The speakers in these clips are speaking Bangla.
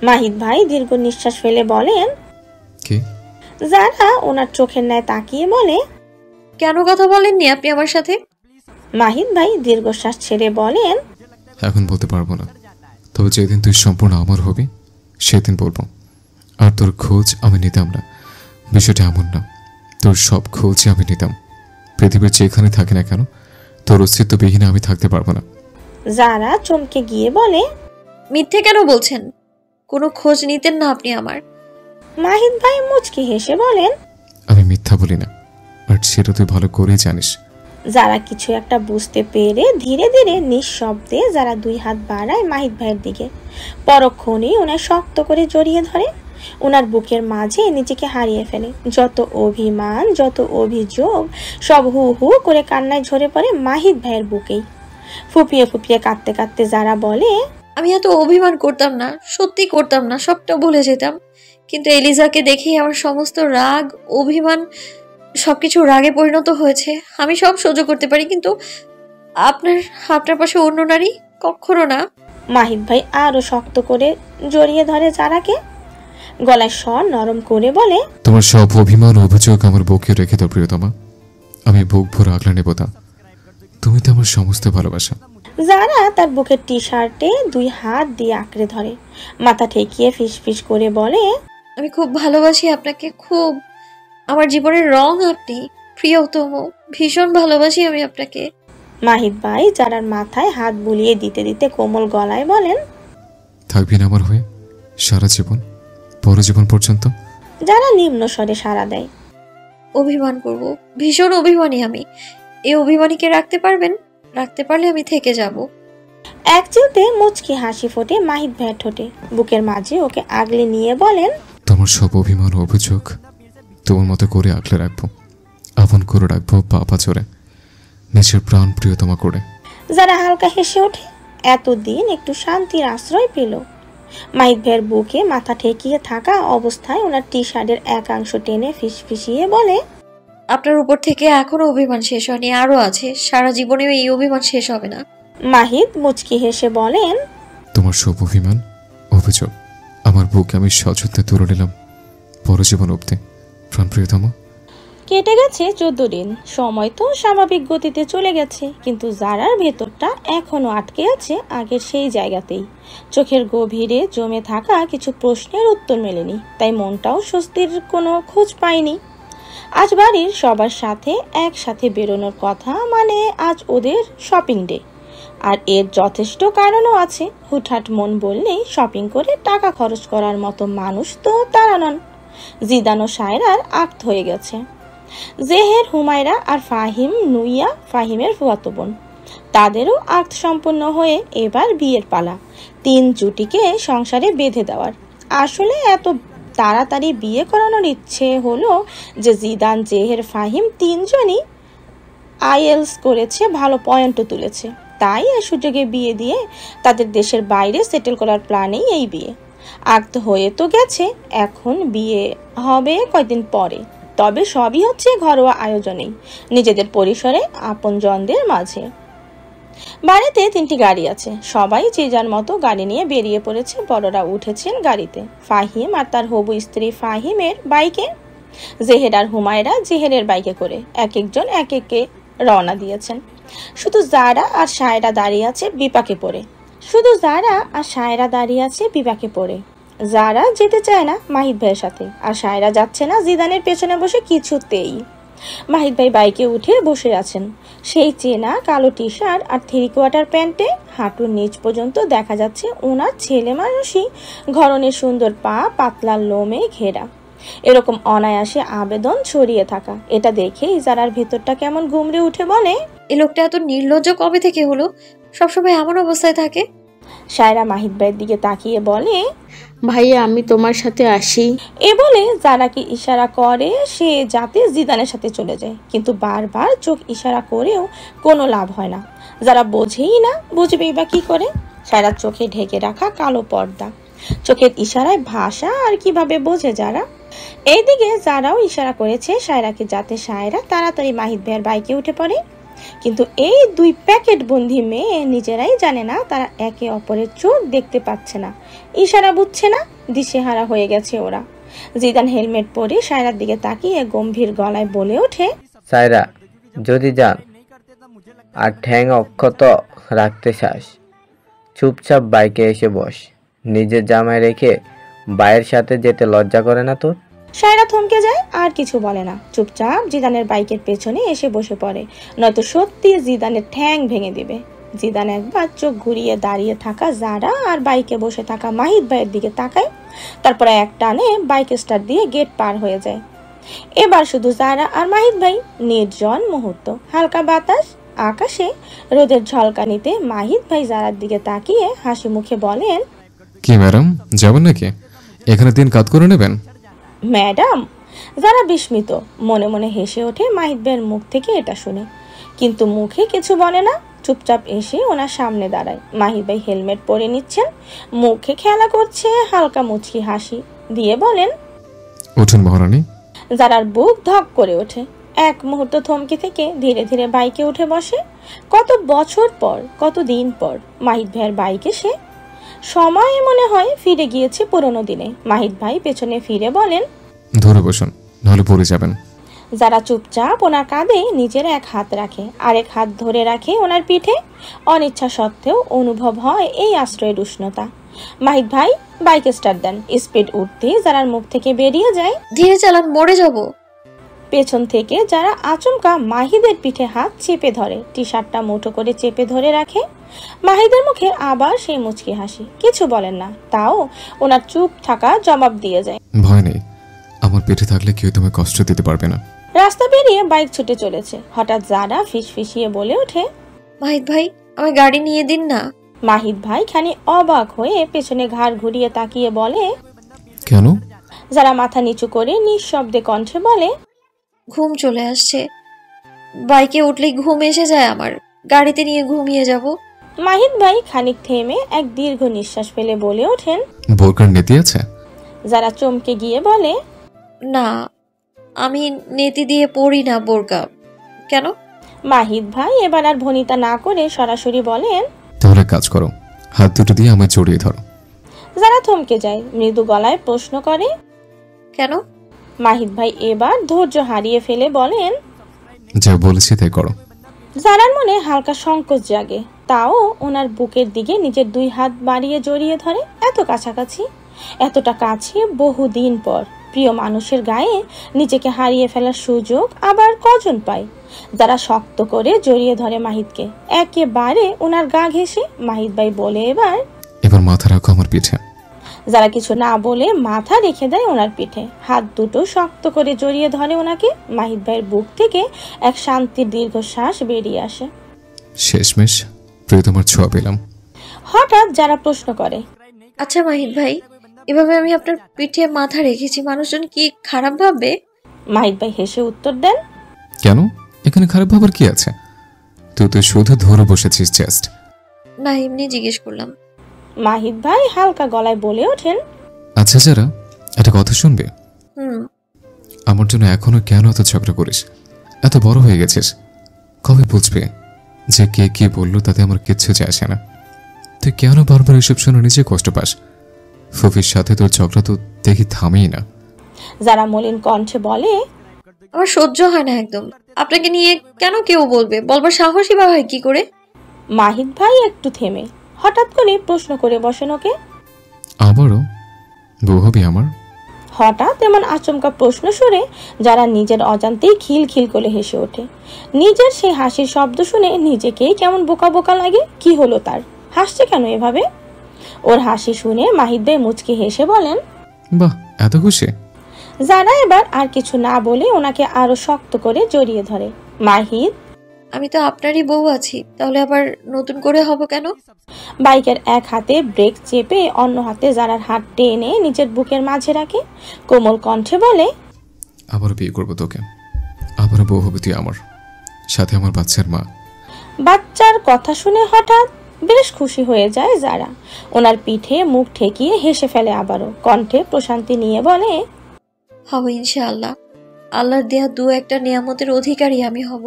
মাহিদ ভাই দীর্ঘ নিঃশ্বাস ফেলে বলেন, কি? যারা ওনার চোখের ন্যায় তাকিয়ে বলে, কেন কথা বলেননি আপনি আমার সাথে? মাহিদ ভাই দীর্ঘশ্বাস ছেড়ে বলেন, এখন বলতে পারবো না, তবে যেদিন তুই সম্পূর্ণ আমার হবি সেদিন বলবো। আর তোর খোঁজ আমি নিতাম না, বিষয়টা এমন না। তোর সব খোঁজই আমি নিতাম। পৃথিবীর যেখানে থাকি না কেন, তোর অস্তিত্ববিহীনে আমি থাকতে পারবো না। যারা চমকে গিয়ে বলে, মিথ্যে কেন বলছেন? কোনো খোঁজ নিতেন না আপনি আমার? মাহিদ ভাই মুচকি হেসে বলেন, আমি মিথ্যা বলি না, আর সেটা তুই ভালো করেই জানিস। যারা কিছু একটা বুঝতে পেরে ধীরে ধীরে নিঃশব্দে যারা দুই হাত বাড়ায় মাহিদ ভাইয়ের দিকে, পরক্ষণেই ওনার শক্ত করে জড়িয়ে ধরে, ওনার বুকের মাঝে নিজেকে হারিয়ে ফেলে। যত অভিমান, যত অভিযোগ সব হু হু করে কান্নায় ঝরে পড়ে মাহিদ ভাইয়ের বুকেই। ফুপিয়ে ফুপিয়ে কাঁদতে কাঁদতে যারা বলে, আমি এত অভিমান করতাম না, সত্যি করতাম না, সবটা ভুলে যেতাম। কিন্তু এলিজাকে দেখেই আমার সমস্ত রাগ, অভিমান সবকিছু রাগে পরিণত হয়েছে। আমি সব সহ্য করতে পারি, কিন্তু আপনার আপনার পাশে অন্য নারী কখনো না। মাহিদ ভাই আরো শক্ত করে জড়িয়ে ধরে যারাকে, গলায় স্বর নরম করে বলে, তোমার সব অভিমান অভিযোগ আমার বুকে রেখে দাও প্রিয়তমা, আমি বুক ভরে আগলে নেব তা। তুমি তো আমার সমস্ত ভালোবাসা। যারা তার বুকের টি শার্টে দুই হাত দিয়ে আঁকড়ে ধরে, মাথা ঠেকিয়ে ফিস ফিস করে বলে, আমি খুব ভালোবাসি আপনাকে, খুব। আমার জীবনের রং আপনি, প্রিয়তম। ভীষণ ভালোবাসি আমি আপনাকে। মাহিদ ভাই যারার মাথায় হাত বুলিয়ে দিতে দিতে কোমল গলায় বলেন, থাকবি না আমার হয়ে সারা জীবন, পরজীবন পর্যন্ত? যারা নিম্ন স্বরে সাড়া দেয়, অভিমান করব, ভীষণ অভিমানী আমি। এই অভিমানীকে রাখতে পারবেন? রাখতে পারলে আমি থেকে যাব। এক চিলতে মুচকি হাসি ফোটে মাহিদ ভাইয়ের ঠোঁটে, বুকের মাঝে ওকে আগলে নিয়ে বলেন, তোমার সব অভিমান অভিযোগ তোমার মতো করে আগলে রাখবো, আপন করে রাখবো বাবা চড়ে, নিজের প্রাণ প্রিয়তমা করে। যারা হালকা হেসে ওঠে, এতদিন একটু শান্তির আশ্রয় পেল। মাহিদ ভাইয়ের বুকে মাথা ঠেকিয়ে থাকা অবস্থায় ওনার টি শার্টের একাংশ টেনে ফিসফিসিয়ে বলে, আপনার উপর থেকে এখনো অভিমান শেষ হয়নি, আরো আছে। সারা জীবনেও এই অভিমান শেষ হবে না। মাহিদ মুচকি হেসে বলেন, তোমার সব অভিমান অভিযোগ আমার বুকে আমি সযত্নে তুলে নিলাম পরজীবন অব্দি, প্রাণ প্রিয়তমা। কেটে গেছে 14 দিন। সময় তো স্বাভাবিক গতিতে চলে গেছে, কিন্তু যারার ভেতরটা এখনো আটকে আছে আগের সেই জায়গাতেই। চোখের গভীরে জমে থাকা কিছু প্রশ্নের উত্তর মেলেনি, তাই মনটাও স্বস্তির কোনো খোঁজ পায়নি। আজ বাড়ির সবার সাথে একসাথে বেরোনোর কথা, মানে আজ ওদের শপিং ডে। আর এর যথেষ্ট কারণও আছে। হুটহাট মন বললেই শপিং করে টাকা খরচ করার মতো মানুষ তো তারা নন। জিদান ও সায়রার আক্ত হয়ে গেছে। জেহের, হুমায়রা আর ফাহিম, নুইয়া ফাহিমের ফুফাতো বোন, তাদেরও আক্ত সম্পন্ন হয়ে এবার বিয়ের পালা। 3 জুটিকে সংসারে বেঁধে দেওয়ার। আসলে এত তাড়াতাড়ি বিয়ে করানোর ইচ্ছে হলো যে জিদান, জেহের, ফাহিম 3 জনই আইএলস করেছে, ভালো পয়েন্টও তুলেছে। তাই এই সুযোগে বিয়ে দিয়ে তাদের দেশের বাইরে সেটেল করার প্ল্যানেই এই বিয়ে। আক্ত হয়ে তো গেছে, এখন বিয়ে হবে কয়দিন পরে। তবে সবই হচ্ছে ঘরোয়া আয়োজনেই, নিজেদের পরিসরে, আপনজনদের মাঝে। বাড়িতে 3টি গাড়ি আছে, সবাই যে যার মতো গাড়ি নিয়ে বেরিয়ে পড়েছে। বড়রা উঠেছেন গাড়িতে, ফাহিম আর তার হবু স্ত্রী ফাহিমের বাইকে, জেহের আর হুমায়রা জেহেরের বাইকে করে এক একজন এক একে রওনা দিয়েছেন। শুধু যারা আর সায়রা দাঁড়িয়ে আছে বিপাকে পড়ে। যারা যেতে চায় না মাহিদ ভাইয়ের সাথে, আর সায়রা যাচ্ছে না জিদানের পেছনে বসে কিছুতেই। মাহিদ ভাই বাইকে উঠে বসে আছেন, সেই চেনা কালো টি শার্ট আর 3/4 প্যান্টে হাঁটুর নিচ পর্যন্ত দেখা যাচ্ছে ওনার ছেলে মানুষই ঘরনের সুন্দর পা, পাতলা লোমে ঘেরা। এরকম অনায়াসে আবেদন ছড়িয়ে থাকা, এটা দেখে ইজারার ভেতরটা কেমন গুমড়ে উঠে বলে, এই লোকটা এত নির্লজ্জ কবে থেকে হলো? সবসময় এমন অবস্থায় থাকে। সায়রা মাহিদ ভাইয়ের দিকে তাকিয়ে বলে, ভাইয়া আমি তোমার সাথে আসি। এ বলে যারাকে ইশারা করে সে যাতে জিদানের সাথে চলে যায়, কিন্তু বারবার চোখ ইশারা করেও কোনো লাভ হয় না। যারা বোঝেই না, বুঝবেই বা কি করে? সায়রার চোখে ঢেকে রাখা কালো পর্দা, চোখের ইশারায় ভাষা আর কিভাবে বোঝে যারা? এইদিকে যারাও ইশারা করেছে সায়রাকে যাতে সায়রা তাড়াতাড়ি মাহিদ ভাইয়ের বাইকে উঠে পড়ে। কিন্তু এই দুই প্যাকেট বন্দি মেয়ে নিজেরাই জানে না তারা একে অপরের চোখ দেখতে পাচ্ছে না, ইশারা বুঝছে না, দিশেহারা হয়ে গেছে ওরা। জিদান হেলমেট পরে সায়রার দিকে তাকিয়ে গম্ভীর গলায় বলে ওঠে, সায়রা, যদি যান আর ঠ্যাং অক্ষত রাখতে চাস, চুপচাপ বাইকে এসে বস। নিজের জামায় রেখে বাইয়ের সাথে যেতে লজ্জা করে না তোর? সায়রা থমকে যায়, আর কিছু বলে না, চুপচাপ জিদানের বাইকের পেছনে এসে বসে পড়ে, নয়তো সত্যি জিদানের ঠ্যাং ভেঙে দিবে। জিদান একবার চোখ ঘুরিয়ে দাঁড়িয়ে থাকা জারা আর বাইকে বসে থাকা মাহিদ ভাইয়ের দিকে তাকায়, তারপরে এক টানে বাইক স্টার্ট দিয়ে গেট পার হয়ে যায়। এবার শুধু জারা আর মাহিদ ভাই, নির্জন মুহূর্ত, হালকা বাতাস, আকাশে রোদের ঝলকানিতে মাহিদ ভাই জারার দিকে তাকিয়ে হাসি মুখে বলেন, কি ম্যাডাম, যাবেন নাকি? এখানে দিন কাজ করে নেবেন? ম্যাডাম? যারা বিস্মিত, মনে মনে হেসে ওঠে মাহিদ ভাইয়ের মুখ থেকে এটা শুনে, কিন্তু মুখে কিছু বলে না, চুপচাপ এসে ওনার সামনে দাঁড়ায়। মাহিদ ভাই হেলমেট পরে নিচ্ছেন, মুখে খেলা করছে হালকা মুচকি হাসি দিয়ে বলেন, উঠুন মহারানী। যারার বুক ধক করে ওঠে, এক মুহূর্ত থমকে থেকে ধীরে ধীরে বাইকে উঠে বসে। কত বছর পর, কত দিন পর মাহিদ ভাইয়ের বাইকে সে, সময় মনে হয় ফিরে গিয়েছে পুরনো দিনে। মাহিদ ভাই পেছনে ফিরে বলেন, ধরে বসুন, নাহলে পড়ে যাবেন। যারা চুপচাপ ওনার কাঁধে নিজের এক হাত রাখে, আরেক হাত ধরে রাখে ওনার পিঠে। অনিচ্ছা সত্ত্বেও অনুভব হয় এই আশ্রয়ের উষ্ণতা। মাহিদ ভাই বাইক স্টার্ট দেন, স্পিড উঠতে যারার মুখ থেকে বেরিয়ে যায়, ধীরে চালান, মরে যাব। পেছন থেকে যারা আচমকা মাহিদের পিঠে হাত চেপে ধরে, টি শার্টটা মুঠো করে চেপে ধরে রাখে। মাহিদের মুখে আবার সেই মুচকি হাসি, কিছু বলেন না, তাও ওনার চুপ থাকা জবাব দিয়ে যায়, ভয় নেই, আমার পেটে থাকলে কেউ তোমায় কষ্ট দিতে পারবে না। রাস্তা পেরিয়ে বাইক ছুটে চলেছে। হঠাৎ যারা ফিসফিসিয়ে বলে ওঠে, মাহিদ ভাই, আমার গাড়ি নিয়ে দিন না। মাহিদ ভাই খানি অবাক হয়ে পেছনে ঘাড় ঘুরিয়ে তাকিয়ে বলে, কেন? যারা মাথা নিচু করে নিঃশব্দে কণ্ঠে বলে, ঘুম চলে আসছে, বাইকে উঠলেই ঘুম এসে যায় আমার, গাড়িতে নিয়ে ঘুমিয়ে যাব। মাহিদ ভাই খানিক থেমে এক দীর্ঘ নিঃশ্বাস ফেলে বলে ওঠেন, বোরকার নীতি আছে? যারা চমকে গিয়ে বলে, না, আমি নেতি দিয়ে পড়ি না বোরকা। কেন? মাহিদ ভাই এবার আর ভনিতা না করে সরাসরি বলেন, তাহলে কাজ করো, হাত দুটো দিয়ে আমায় জড়িয়ে ধরো। যারা থমকে যায়, মৃদু গলায় প্রশ্ন করে, কেন? মাহিদ ভাই এবার ধৈর্য হারিয়ে ফেলে বলেন, যা বলেছি তাই করো। যারার মনে হালকা সংকোচ জাগে, তাও ওনার বুকের দিকে নিজের দুই হাত বাড়িয়ে জড়িয়ে ধরে। এত কাছাকাছি, এতটা কাছে, বহুদিন পর প্রিয় মানুষের গায়ে নিজেকে হারিয়ে ফেলার সুযোগ আবার কজন পায়। যারা শক্ত করে জড়িয়ে ধরে মাহিদকে, একেবারে ওনার গা ঘেঁষে। মাহিদ ভাই বলে, এবার মাথা রাখো আমার পিঠে। যারা কিছু না বলে মাথা রেখে দেয় ওনার পিঠে, হাত দুটো শক্ত করে জড়িয়ে ধরে ওনাকে। মাহিদ ভাইয়ের বুক থেকে এক শান্তির দীর্ঘশ্বাস বেরিয়ে আসে। শেষমেশ প্রিয়তমার ছোঁয়া পেলাম। হঠাৎ যারা প্রশ্ন করে, আচ্ছা মাহিদ ভাই, এভাবে আমি আপনার পিঠে মাথা রেখেছি, মানুষজন কি খারাপ ভাববে? মাহিদ ভাই হেসে উত্তর দেন, কেন? এখানে খারাপ ভাবার কি আছে? তুই তো শুধু ধরে বসেছিস জাস্ট। না, এমনি জিজ্ঞেস করলাম। মাহিদ ভাই হালকা গলায় বলে ওঠেন, আচ্ছা যারা, একটা কথা শুনবে? হুম। আমার জন্য এখনো কেন এত ঝগড়া করিস? এত বড় হয়ে গেছিস, কবে বুঝবে যে কে কি বললো তাতে আমার কিচ্ছু যায় আসে না? তুই কেন বারবার এসব শুনে নিজে কষ্ট পাস? ফুফির সাথে তোর ঝগড়া তো দেখি থামেই না। যারা মলিন কণ্ঠে বলে, আমার সহ্য হয় না একদম, আপনাকে নিয়ে কেন কেউ বলবে, বলবার সাহসই বা হয় কি করে? মাহিদ ভাই একটু থেমে হঠাৎ করে প্রশ্ন করে বসেন ওকে, আবারও বউ হবি আমার? হঠাৎ এমন আচমকা প্রশ্ন শুনে যারা নিজের অজান্তেই খিলখিল করে হেসে ওঠে। নিজের সেই হাসির শব্দ শুনে নিজেকেই কেমন বোকা বোকা লাগে। কি হলো তার, হাসছে কেন এভাবে? ওর হাসি শুনে মাহিদ ভাই মুচকি হেসে বলেন, বাহ, এত খুশি? যারা এবার আর কিছু না বলে ওনাকে আরো শক্ত করে জড়িয়ে ধরে। মাহিদ, আমি তো আপনারই বউ আছি, তাহলে আবার নতুন করে হব কেন? বাইকের এক হাতে ব্রেক চেপে অন্য হাতে যারার হাত টেনে নিজের বুকের মাঝে রাখে, কোমল কণ্ঠে বলে, আবারও বিয়ে করবো তোকে, আবারও বউ হবে তুই আমার, সাথে আমার বাচ্চার মা। বাচ্চার কথা শুনে হঠাৎ বেশ খুশি হয়ে যায় যারা। ওনার পিঠে মুখ ঠেকিয়ে হেসে ফেলে আবারও, কণ্ঠে প্রশান্তি নিয়ে বলে, হব ইনশাআল্লাহ, আল্লাহর দেয়া দু একটা নিয়ামতের অধিকারী আমি হব।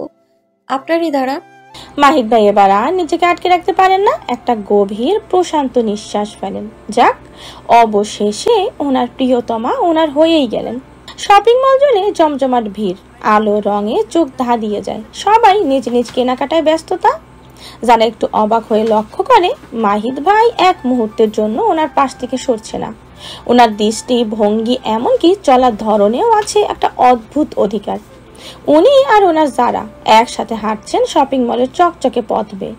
আপনারই দ্বারা। মাহিদ ভাই এবার আর নিজেকে আটকে রাখতে পারেন না, একটা গভীর প্রশান্ত নিঃশ্বাস ফেলেন। যাক, অবশেষে ওনার প্রিয়তমা ওনার হয়েই গেলেন। শপিং মল জুড়ে জমজমাট ভিড়, আলো রঙে চোখ ধাঁধিয়ে যায়, সবাই নিজ নিজ কেনাকাটায় ব্যস্ততা। যারা একটু অবাক হয়ে লক্ষ্য করে মাহিদ ভাই এক মুহূর্তের জন্য ওনার পাশ থেকে সরছে না। ওনার দৃষ্টি, ভঙ্গি, এমনকি চলার ধরনেও আছে একটা অদ্ভুত অধিকার। উনি আর ওনার যারা একসাথে হাঁটছেন শপিং মলের চকচকে পথ বেয়ে।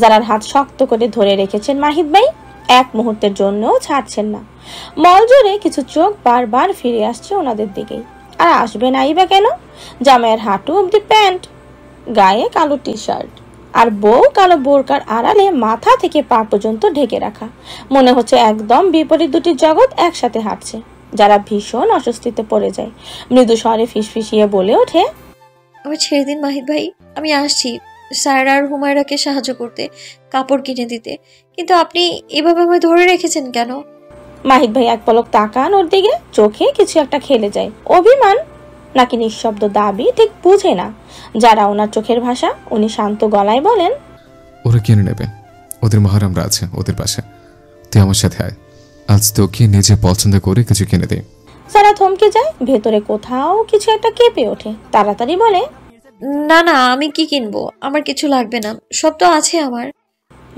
যারার হাত শক্ত করে ধরে রেখেছেন মাহিদ ভাই, এক মুহূর্তের জন্যও ছাড়ছেন না। মল জুড়ে কিছু চোখ বারবার ফিরে আসছে ওনাদের দিকেই। আর আসবে নাই বা কেন? জামাইয়ের হাঁটু অব্দি প্যান্ট, গায়ে কালো টি শার্ট, আর বউ কালো বোরকার আড়ালে মাথা থেকে পা পর্যন্ত ঢেকে রাখা। মনে হচ্ছে একদম বিপরীত দুটি জগৎ একসাথে হাঁটছে। যারা ভীষণ অস্বস্তিতে পড়ে যায়, মৃদু স্বরে ফিসফিসিয়ে বলে ওঠে, আমার ছেড়ে দিন মাহিদ ভাই, আমি আসছি সায়রা আর হুমায়রাকে সাহায্য করতে, কাপড় কিনে দিতে। কিন্তু আপনি এভাবে আমায় ধরে রেখেছেন কেন? মাহিদ ভাই এক পলক তাকান ওর দিকে, চোখে কিছু একটা খেলে যায়। অভিমান নাকি নিঃশব্দ দাবি ঠিক বুঝে না যারা ওনার চোখের ভাষা। উনি শান্ত গলায় বলেন, ওরা কিনে নেবে, ওদের মাহারামরা আছে ওদের পাশে। তুই আমার সাথে আয়, আজ তোকে নিজে পছন্দ করে কিছু কিনে দে। যারা থমকে যায়, ভেতরে কোথাও কিছু একটা কেঁপে ওঠে। তাড়াতাড়ি বলে, না না, আমি কি কিনবো? আমার কিছু লাগবে না, সব তো আছে আমার।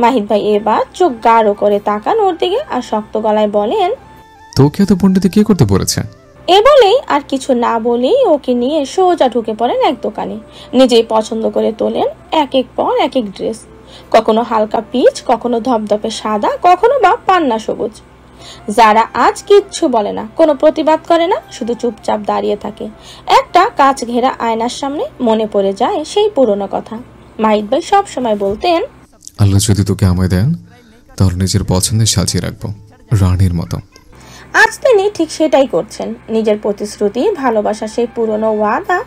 মাহিদ ভাই এবার চোখ গাঢ় করে তাকান ওর দিকে আর শক্ত গলায় বলেন, তোকে এত পণ্ডিত কে করতে বলেছে? এ বলেই আর কিছু না বলেই ওকে নিয়ে সোজা ঢুকে পড়েন এক দোকানে। নিজেই পছন্দ করে তোলেন এক এক পর এক এক ড্রেস, কখনো হালকা পিচ, কখনো ধপধপে সাদা, কখনো বা পান্না সবুজ। যারা আজ কিচ্ছু বলে না, কোনো প্রতিবাদ করে না, শুধু চুপচাপ দাঁড়িয়ে থাকে একটা কাঁচ ঘেরা আয়নার সামনে। মনে পড়ে যায় সেই পুরনো কথা। মাহিদ ভাই সব সময় বলতেন, আল্লাহ যদি তোকে আমায় দেন তাহলে নিজের পছন্দের সাজিয়ে রাখবো রানীর মতো। আজ তিনি ঠিক সেটাই করছেন। নিজের প্রতিশ্রুতি, ভালোবাসা, সেই পুরনো ওয়াদা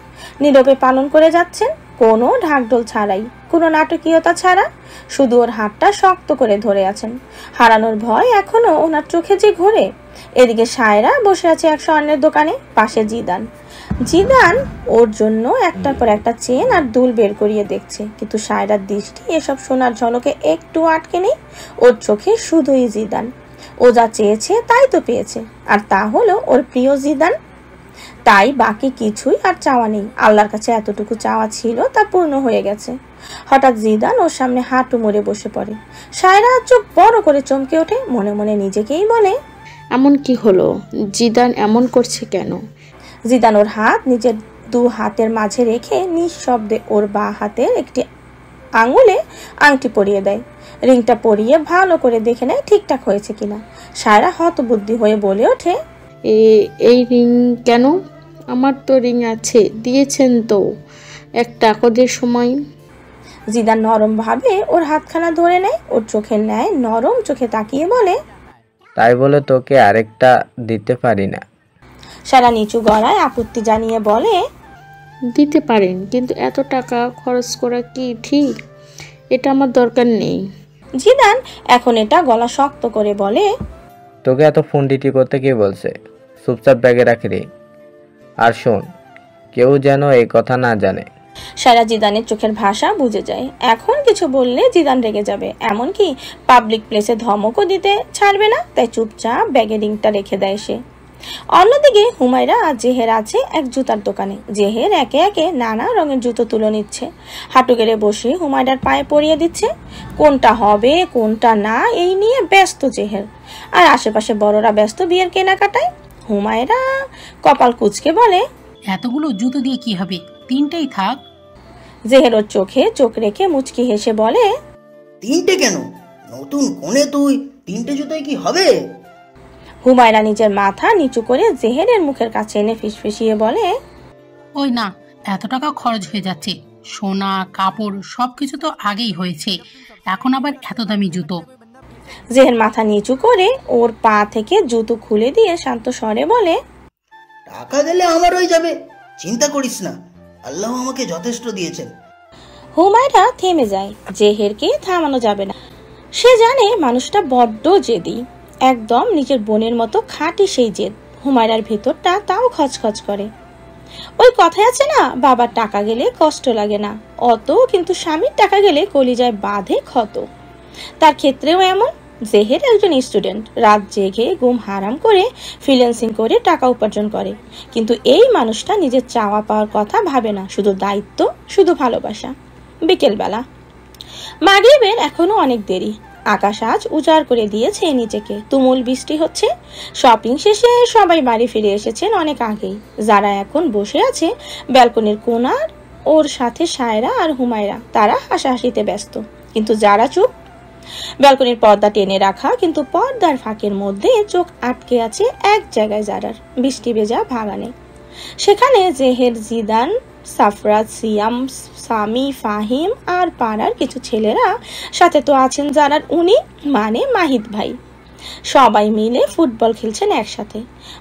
নীরবে পালন করে যাচ্ছেন, কোনো ঢাকঢোল ছাড়াই, কোনো নাটকীয়তা ছাড়া। শুধু ওর হাতটা শক্ত করে ধরে আছেন। হারানোর ভয় এখনো ওনার চোখে যে ঘোরে। এদিকে সায়রা বসে আছে এক স্বর্ণের দোকানে, পাশে জিদান। জিদান ওর জন্য একটার পর একটা চেন আর দুল বের করিয়ে দেখছে, কিন্তু সায়রার দৃষ্টি এসব সোনার ঝলকে একটু আটকে নেই। ওর চোখে শুধুই জিদান। ও যা চেয়েছে তাই তো পেয়েছে, আর তা হলো ওর প্রিয় জিদান। তাই বাকি কিছুই আর চাওয়া নেই। আল্লাহর কাছে এতটুকু চাওয়া ছিল, তা পূর্ণ হয়ে গেছে। হঠাৎ জিদান ওর সামনে হাঁটু মুড়ে বসে পড়ে। সায়রা চোখ বড় করে চমকে ওঠে, মনে মনে নিজেকেই বলে, এমন কি হলো? জিদান এমন করছে কেন? জিদান ওর হাত নিজের দু হাতের মাঝে রেখে নিঃশব্দে ওর বাঁ হাতের একটি আঙুলে আংটি পরিয়ে দেয়। রিংটা পরিয়ে ভালো করে দেখে নেয় ঠিকঠাক হয়েছে কিনা। সায়রা হতবুদ্ধি হয়ে বলে ওঠে, এই রিং কেন? আমার তো রিং আছে, দিয়েছেন তো একটা আকদের সময়। জিদান নরম ভাবে ওর হাতখানা ধরে নেয়, ওর চোখের ন্যায় নরম চোখে তাকিয়ে বলে, তাই বলে তোকে আরেকটা দিতে পারি না। সারা নিচু গলায় আপত্তি জানিয়ে বলে, দিতে পারেন, কিন্তু এত টাকা খরচ করা কি ঠিক? এটা আমার দরকার নেই। জিদান এখন এটা গলা শক্ত করে বলে, তোকে এত ফোন ডিটি করতে কে বলছে? চুপচাপ ব্যাগে রাখি রে। আর শোন, কেউ যেন এই কথা না জানে। সারা জিদানের চোখের ভাষা বুঝে যায়। এখন কিছু বললে জিদান রেগে যাবে, এমনকি পাবলিক প্লেসে ধমকও দিতে ছাড়বে না। তাই চুপচাপ ব্যাগে রিংটা রেখে দেয় সে। অন্যদিকে হুমায়রা আর জেহের আছে এক জুতার দোকানে। জেহের একে একে নানা রঙের জুতো তুলে নিচ্ছে, হাঁটু গেড়ে বসে হুমায়রার পায়ে পরিয়ে দিচ্ছে। কোনটা হবে কোনটা না এই নিয়ে ব্যস্ত জেহের, আর আশেপাশে বড়রা ব্যস্ত বিয়ের কেনাকাটায়। হুমায়রা কপাল কুঁচকে বলে, এতগুলো জুতো দিয়ে কি হবে, তিনটেই থাক। জেহের ওর চোখে চোখ রেখে মুচকি হেসে বলে, তিনটে কেন? নতুন কোণে তুই তিনটে জুতোয় কি হবে? হুমায়রা নিজের মাথা নিচু করে জেহেরের মুখের কাছে এনে ফিসফিসিয়ে বলে, ওই না, এত টাকা খরচ হয়ে যাচ্ছে, সোনা কাপড় সবকিছু তো আগেই হয়েছে, এখন আবার এত দামি জুতো। জেহের মাথা নিচু করে ওর পা থেকে জুতো খুলে দিয়ে শান্ত স্বরে বলে, টাকা দিলে আমার হয়ে যাবে, চিন্তা করিস না, আল্লাহ আমাকে যথেষ্ট দিয়েছেন। হুমায়রা থেমে যায়। জেহেরকে থামানো যাবে না। সে জানে মানুষটা বড্ড জেদি, একদম নিজের বোনের মতো খাঁটি সেই জেদ। হুমায়রার ভেতরটা তাও খচখচ করে। ওই কথায় আছে না, বাবার টাকা গেলে কষ্ট লাগে না, অত কিন্তু স্বামীর টাকা গেলে কলিজায় বাঁধে ক্ষত। তার ক্ষেত্রেও এমন। জেহের একজন স্টুডেন্ট, রাত জেগে ঘুম হারাম করে ফ্রিল্যান্সিং করে টাকা উপার্জন করে, কিন্তু এই মানুষটা নিজের চাওয়া পাওয়ার কথা ভাবে না, শুধু দায়িত্ব, শুধু ভালোবাসা। বিকেলবেলা, মাগরিবের এখনো অনেক দেরি। আকাশ আজ উজাড় করে দিয়েছে নিজেকে, তুমুল বৃষ্টি হচ্ছে। শপিং শেষে সবাই বাড়ি ফিরে এসেছেন অনেক আগেই। যারা এখন বসে আছে ব্যালকনির কোণার, ওর সাথে সায়রা আর হুমায়রা, তারা হাসাহাসিতে ব্যস্ত, কিন্তু যারা চুপ। ব্যালকনির পর্দা টেনে রাখা, কিন্তু পর্দার ফাঁকের মধ্যে চোখ আটকে আছে এক জায়গায়, যারার বৃষ্টি ভেজা বাগানে। সেখানে জেহের, জিদান, সাফরাত, সিয়াম, সামি, ফাহিম আর পাড়ার কিছু ছেলেরা, সাথে তো আছেন যারার উনি মানে মাহিদ ভাই। সবাই মিলে ফুটবল খেলছেন একসাথে।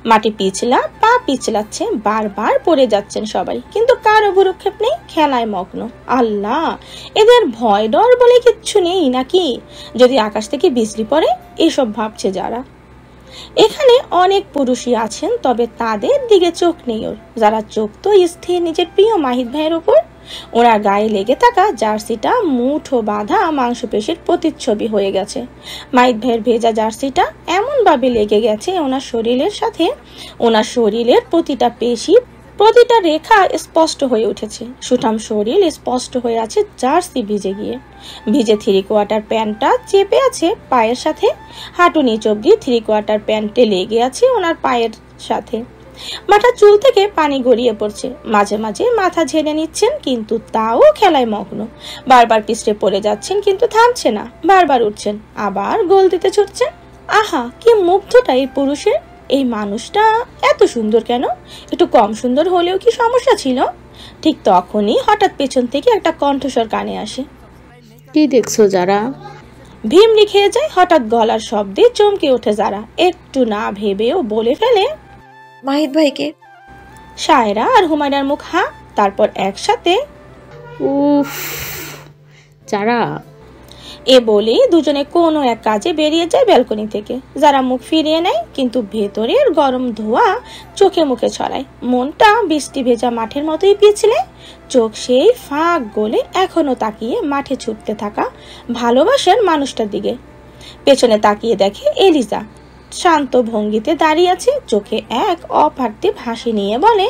মাটি পিছলা, পা পিছলাচ্ছে, বারবার পড়ে যাচ্ছেন সবাই, কিন্তু কারো ভ্রুক্ষেপ নেই, খেলায় মগ্ন। আল্লাহ, এদের ভয় ডর বলে কিচ্ছু নেই নাকি? যদি আকাশ থেকে বিজলি পড়ে, এসব ভাবছে যারা। এখানে অনেক পুরুষই আছেন, তবে তাদের দিকে চোখ নেই ওর। যারা চোখ তো স্থির নিজের প্রিয় মাহিদ ভাইয়ের উপর। ওনার গায়ে লেগে থাকা জার্সিটা মুঠো বাঁধা মাংসপেশির প্রতিচ্ছবি হয়ে গেছে। মাহিদ ভাইয়ের ভেজা জার্সিটা এমন ভাবে লেগে গেছে ওনার শরীরের সাথে, ওনার শরীরের প্রতিটা পেশি, প্রতিটা রেখা স্পষ্ট হয়ে উঠেছে। সুঠাম শরীর স্পষ্ট হয়ে আছে জার্সি ভিজে গিয়ে। ভিজে 3/4 প্যান্টটা চেপে আছে পায়ের সাথে, হাঁটু নিচ অব্দি 3/4 প্যান্টে লেগে আছে ওনার পায়ের সাথে। মাথার চুল থেকে পানি গড়িয়ে পড়ছে, মাঝে মাঝে মাথা ঝেড়ে নিচ্ছেন, কিন্তু তাও খেলায় মগ্ন। বারবার পিছড়ে পড়ে যাচ্ছেন, কিন্তু থামছে না, বারবার উঠছেন, আবার গোল দিতে ছুটছেন। আহা, কি মুগ্ধতা এই পুরুষের! এই মানুষটা এত সুন্দর কেন? একটু কম সুন্দর হলেও কি সমস্যা ছিল? ঠিক তখনই হঠাৎ পেছন থেকে একটা কণ্ঠস্বর কানে আসে। কি দেখছো যারা? ভিমড়ি খেয়ে যায় হঠাৎ গলার শব্দে, চমকে ওঠে যারা। একটু না ভেবেও বলে ফেলে, মাহিদ ভাইকে। সায়রা আর হুমায়রার মুখ হা, তারপর একসাথে উফ, যারা। এ বলেই দুজনে কোনো এক কাজে বেরিয়ে যায় ব্যালকনি থেকে। যারা মুখ ফিরিয়ে নেয়, কিন্তু ভেতরের গরম ধোঁয়া চোখে মুখে ছড়ায়। মনটা বৃষ্টি ভেজা মাঠের মতোই পিছলে, চোখ সেই ফাঁক গলে এখনো তাকিয়ে মাঠে ছুটতে থাকা ভালোবাসার মানুষটার দিকে। পেছনে তাকিয়ে দেখে এলিজা শান্ত ভঙ্গিতে দাঁড়িয়ে আছে, চোখে এক অপার্থিব হাসি নিয়ে বলে,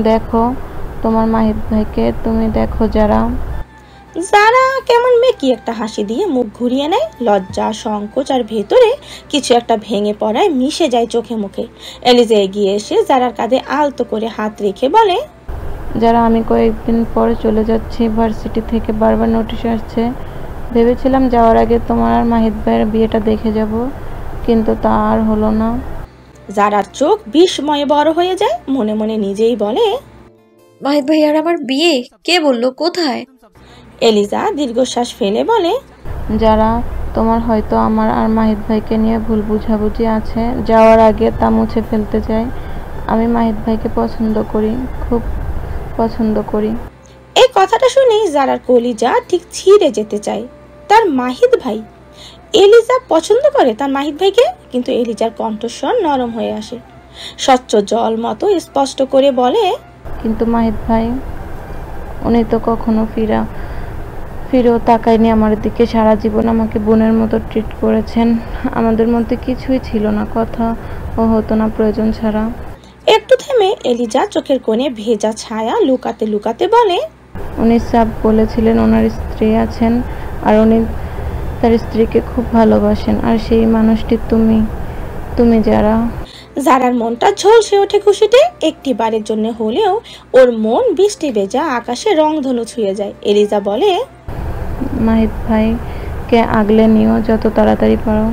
দেখো তোমার মাহিদ ভাইকে, তুমি দেখো যারা। যারা কেমন মেকি একটা হাসি দিয়ে মুখ ঘুরিয়ে নেয়। লজ্জা, সংকোচ আর ভেতরে কিছু একটা ভেঙে পড়ায় মিশে যায় চোখে মুখে। এলিজা এগিয়ে এসে যারার কাঁধে আলতো করে হাত রেখে বলে, যারা আমি কয়েকদিন পরে চলে যাচ্ছি, ভার্সিটি থেকে বারবার নোটিশ আসছে। ভেবেছিলাম যাওয়ার আগে তোমার আর মাহিদ ভাইয়ের বিয়েটা দেখে যাব, কিন্তু তা আর হলো না। যারার চোখ বিস্ময়ে বড় হয়ে যায়, মনে মনে নিজেই বলে, মাহিদ ভাই আর আমার বিয়ে? কে বললো? কোথায়? এলিজা দীর্ঘশ্বাস ফেলে বলে, যারা তোমার হয়তো আমার আর মাহিদ ভাইকে নিয়ে ভুল বুঝাবুঝি আছে, যাওয়ার আগে তা মুছে ফেলতে চাই। আমি মাহিদ ভাইকে পছন্দ করি, খুব পছন্দ করি। এই কথাটা শুনেই যারার কলিজা ঠিক ছিঁড়ে যেতে চায়। তার মাহিদ ভাই! এলিজা পছন্দ করে তার মাহিদ ভাইকে, কিন্তু এলিজার কণ্ঠস্বর নরম হয়ে আসে, স্বচ্ছ জল মতো স্পষ্ট করে বলে, কিন্তু মাহিদ ভাই, উনি তো কখনো ফিরেও তাকায়নি আমার দিকে। সারা জীবন আমাকে বোনের মতো ট্রিট করেছেন। আমাদের মধ্যে কিছুই ছিল না, কথা ও হতো না প্রয়োজন ছাড়া। একটু থেমে এলিজা চোখের কোণে ভেজা ছায়া লুকাতে লুকাতে বলে, উনি সাব বলেছিলেন ওনার স্ত্রী আছেন, আর উনি তার স্ত্রীকে খুব ভালোবাসেন, আর সেই মানুষটি তুমি যারা। যারার মনটা ঝলসে ওঠে খুশিতে। একটি বারের জন্য হলেও ওর মন বৃষ্টি ভেজা আকাশে রংধনু ছুঁয়ে যায়। এলিজা বলে, মাহিদ ভাইকে আগলে নিও যত তাড়াতাড়ি পারো।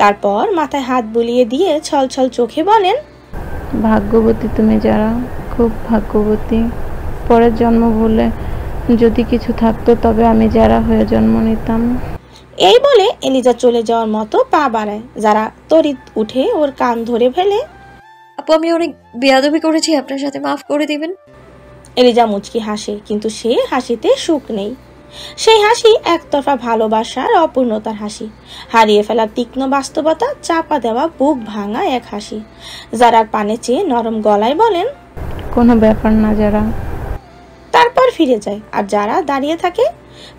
তারপর মাথায় হাত বুলিয়ে দিয়ে ছলছল চোখে বলেন, ভাগ্যবতী তুমি যারা, খুব ভাগ্যবতী। পরের জন্ম বলে যদি কিছু থাকতো, তবে আমি যারা হয়ে জন্ম নিতাম। এই বলে এলিজা চলে যাওয়ার মতো পা বাড়ায়। যারা তড়িৎ উঠে ওর কান ধরে ফেলে, আপু, আমি অনেক বেয়াদবি করেছি, আপনার সাথে মাফ করে দিবেন। এলিজা মুচকি হাসে, কিন্তু সে হাসিতে সুখ নেই। সেই হাসি একতরফা ভালোবাসার অপূর্ণতার হাসি, হারিয়ে ফেলার তীক্ষ্ণ বাস্তবতা চাপা দেওয়া বুক ভাঙা এক হাসি। যারার পানে চেয়ে নরম গলায় বলেন, কোনো ব্যাপার না যারা। তারপর ফিরে যায় আর যারা দাঁড়িয়ে থাকে।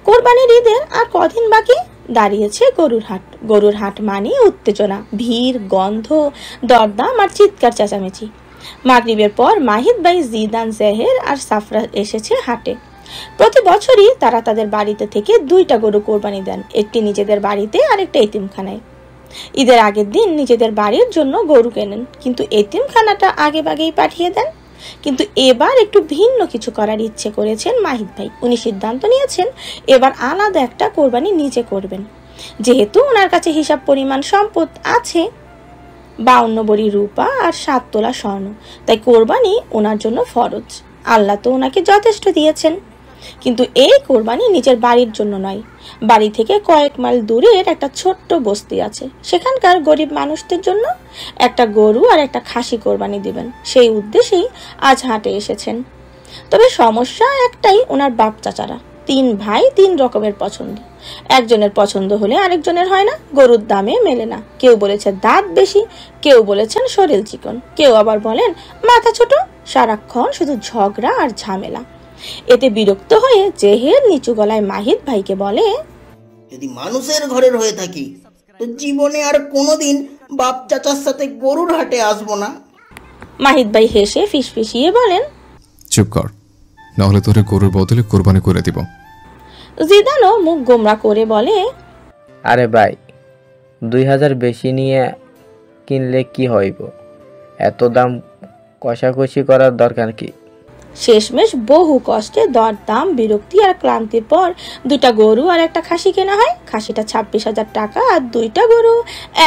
কোরবানির ঈদের আর কদিন বাকি। দাঁড়িয়েছে গরুর হাট। গরুর হাট মানে উত্তেজনা, ভিড়, গন্ধ, দরদাম আর চিৎকার চেঁচামেচি। মাগরিবের পর মাহিদ ভাই, জিদান, জেহের আর সাফরা এসেছে হাটে। প্রতি বছরই তারা তাদের বাড়িতে থেকে 2টা গরু কোরবানি দেন, একটি নিজেদের বাড়িতে আর একটা এতিমখানায়। ঈদের আগের দিন নিজেদের বাড়ির জন্য গরু কেনেন, কিন্তু এতিমখানাটা আগে ভাগেই পাঠিয়ে দেন। কিন্তু এবার একটু ভিন্ন কিছু করার ইচ্ছে করেছেন মাহিদ ভাই। উনি সিদ্ধান্ত নিয়েছেন এবার আলাদা একটা কোরবানি নিজে করবেন। যেহেতু ওনার কাছে হিসাব পরিমাণ সম্পদ আছে, 52 ভরি রূপা আর 7 তোলা স্বর্ণ, তাই কোরবানি ওনার জন্য ফরজ। আল্লাহ তো ওনাকে যথেষ্ট দিয়েছেন। কিন্তু এই কোরবানি নিজের বাড়ির জন্য নয়, বাড়ি থেকে কয়েক মাইল দূরের একটা ছোট্ট বস্তি আছে, সেখানকার গরিব মানুষদের জন্য একটা গরু আর একটা খাসি কোরবানি দিবেন। সেই উদ্দেশ্যেই আজ হাটে এসেছেন। তবে সমস্যা একটাই, ওনার বাপ চাচারা 3 ভাই 3 রকমের পছন্দ। একজনের পছন্দ হলে আরেকজনের হয় না, গরুর দামে মেলে না। কেউ বলেছে দাঁত বেশি, কেউ বলেছেন শরীর চিকন, কেউ আবার বলেন মাথা ছোট। সারাক্ষণ শুধু ঝগড়া আর ঝামেলা। এতে বিরক্ত হয়ে জেহের নিচু গলায় মাহিদ ভাইকে বলে, যদি মানুষের ঘরের হয়ে থাকি তো জীবনে আর কোনোদিন বাপ চাচার সাথে গরুর হাটে আসবো না। মাহিদ ভাই হেসে ফিসফিসিয়ে বলেন, চুপ কর, নাহলে তোরে গরুর বদলে কোরবানি করে দিব। জিদানও মুখ গোমরা করে বলে, আরে ভাই, 2000 বেশি নিয়ে কিনলে কি হইব? এত দাম কষাকষি করার দরকার কি? শেষমেশ বহু কষ্টে দরদাম, বিরক্তি আর ক্লান্তির পর 2টা গরু আর একটা খাসি কেনা হয়। খাসিটা 26,000 টাকা আর 2টা গরু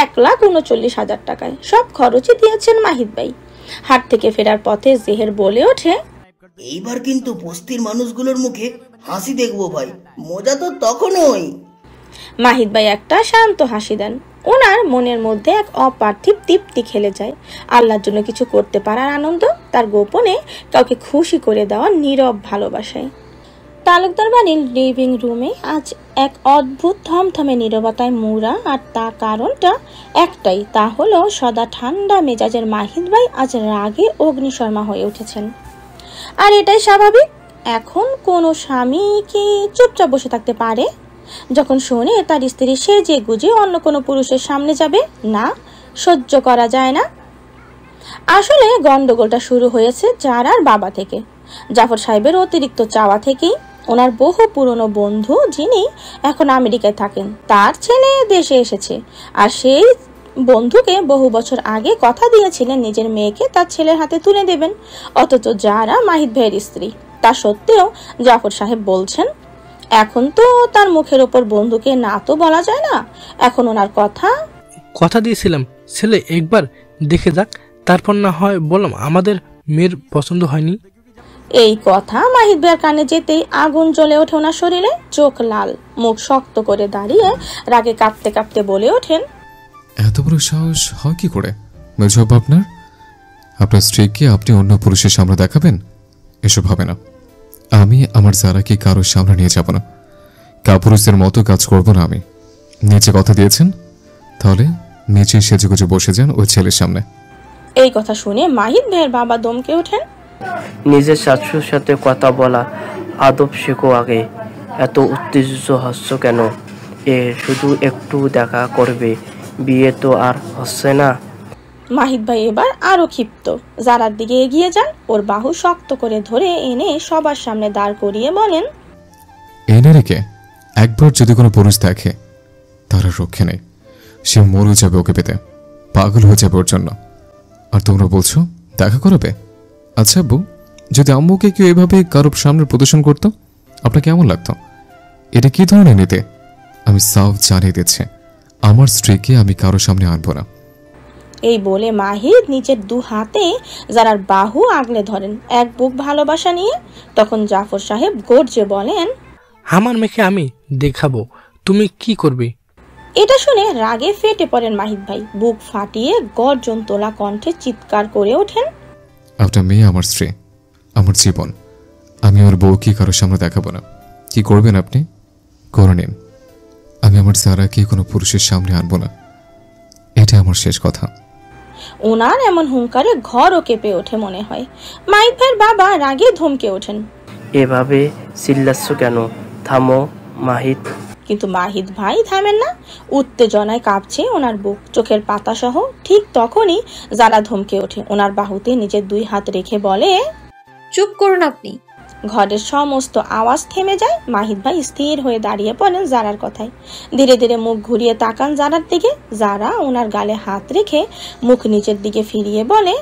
1,39,000 টাকায়। সব খরচই দিয়েছেন মাহিদ ভাই। হাট থেকে ফেরার পথে জেহের বলে ওঠে, এইবার কিন্তু বস্তির মানুষগুলোর মুখে হাসি দেখবো ভাই, মজা তো তখনই। মাহিদ ভাই একটা শান্ত হাসি দেন। ওনার মনের মধ্যে এক অপার্থিব তৃপ্তি খেলে যায়। আল্লাহর জন্য কিছু করতে পারার আনন্দ, তার গোপনে কাউকে খুশি করে দেওয়া নীরব ভালোবাসায়। তালুকদার বাড়ির লিভিং রুমে আজ এক অদ্ভুত থমথমে নীরবতায় মুড়া, আর তার কারণটা একটাই, তা হলো সদা ঠান্ডা মেজাজের মাহিদ ভাই আজ রাগে অগ্নিশর্মা হয়ে উঠেছেন। আর এটাই স্বাভাবিক। এখন কোনো স্বামী কি চুপচাপ বসে থাকতে পারে যখন শোনে তার স্ত্রী সেজে গুজে অন্য কোনো পুরুষের সামনে যাবে? না, সহ্য করা যায় না। আসলে গন্ডগোলটা শুরু হয়েছে জারার বাবা থেকে, জাফর সাহেবের অতিরিক্ত চাওয়া থেকেই। ওনার বহু পুরনো বন্ধু, যিনি এখন আমেরিকায় থাকেন, তার ছেলে দেশে এসেছে। আর সেই বন্ধুকে বহু বছর আগে কথা দিয়েছিলেন নিজের মেয়েকে তার ছেলের হাতে তুলে দেবেন। অথচ যারা মাহিদ ভাইয়ের স্ত্রী, তা সত্ত্বেও জাফর সাহেব বলছেন এখন তো তার মুখের ওপর বন্ধুকে না তো বলা যায় না। এখন ওনার কথা দিয়েছিলাম ছেলে একবার দেখে যাক, তারপর না হয় বললাম আমাদের মেয়ের পছন্দ হয়নি। এই কথা মাহিদ ভাইয়ের কানে যেতেই আগুন জ্বলে ওঠে ওনার শরীরে। চোখ লাল, মুখ শক্ত করে দাঁড়িয়ে রাগে কাঁপতে কাঁপতে বলে ওঠেন, এত বড় সাহস হয় কি করে মেজবাব আপনার? আপনার স্ত্রীকে আপনি অন্য পুরুষের সামনে দেখাবেন? এসব হবে না। আমি আমার যারাকে কারোর সামনে নিয়ে যাব না, কাপুরুষদের মতো কাজ করব না আমি। নিচে কথা দিয়েছেন, তাহলে নিচে সেজেগুজে বসে যান ওই ছেলের সামনে। এই কথা শুনে মাহিদ ভাইয়ের বাবা দমকে ওঠেন। নিজের শাশুর সাথে কথা বলা আদব শেখো আগে। এত উত্তেজিত হচ্ছ কেন? শুধু একটু দেখা করবে, বিয়ে তো আর হচ্ছে না। মাহিদ ভাই এবার আরো ক্ষিপ্ত। জারার দিকে এগিয়ে যান, ওর বাহু শক্ত করে ধরে এনে সবার সামনে দাঁড় করিয়ে বলেন, এনে রেখে একবার যদি কোনো পুরুষ দেখে তার রক্ষে নেই, সে মরে যাবে ওকে পেতে, পাগল হয়ে যাবে ওর জন্য। আর তোমরা বলছো দেখা করাবে? আচ্ছা আব্বু, যদি আম্মুকে কেউ এভাবে কারোর সামনে প্রদর্শন করতো আপনার কেমন লাগতো? এটা কি ধরনের নিতে? আমি সাফ জানিয়ে দিচ্ছি, আমার স্ত্রীকে আমি কারোর সামনে আনবো না। এই বলে মাহিদ নিচের 2 হাতে জারার বাহু আগলে ধরেন, এক বুক ভালোবাসা নিয়ে। তখন জাফর সাহেব গর্জে বলেন, আমার মেয়েকে আমি দেখাবো, তুমি কি করবে? এটা শুনে রাগে ফেটে পড়েন মাহিদ ভাই। বুক ফাটিয়ে গর্জন তোলা কণ্ঠে চিৎকার করে ওঠেন, আপনার মেয়ে আমার স্ত্রী, আমার জীবন। আমি আমার বউকে কারোর সামনে দেখাবো না। কি করবেন আপনি? করে নিন। আমি আমার যারাকে কোনো পুরুষের সামনে আনবো না, এটা আমার শেষ কথা। ওনার এমন হুঙ্কারে ঘরও কেঁপে ওঠে মনে হয়। মাহিদ ভাইয়ের বাবা রাগে ধমকে ওঠেন, এভাবে চিল্লাচ্ছ কেন? থামো মাহিদ। কিন্তু মাহিদ ভাই থামেন না। উত্তেজনায় কাঁপছে ওনার বুক, চোখের পাতা সহ। ঠিক তখনই যারা ধমকে ওঠে, ওনার বাহুতে নিজের 2 হাত রেখে বলে, চুপ করুন আপনি। ঘরের সমস্ত আওয়াজ থেমে যায়। মাহিদ ভাই স্থির হয়ে দাঁড়িয়ে পড়েন জারার কথায়। ধীরে ধীরে মুখ ঘুরিয়ে তাকান জারার দিকে। জারা ওনার গালে হাত রেখে মুখ নিচের দিকে ফিরিয়ে বলে,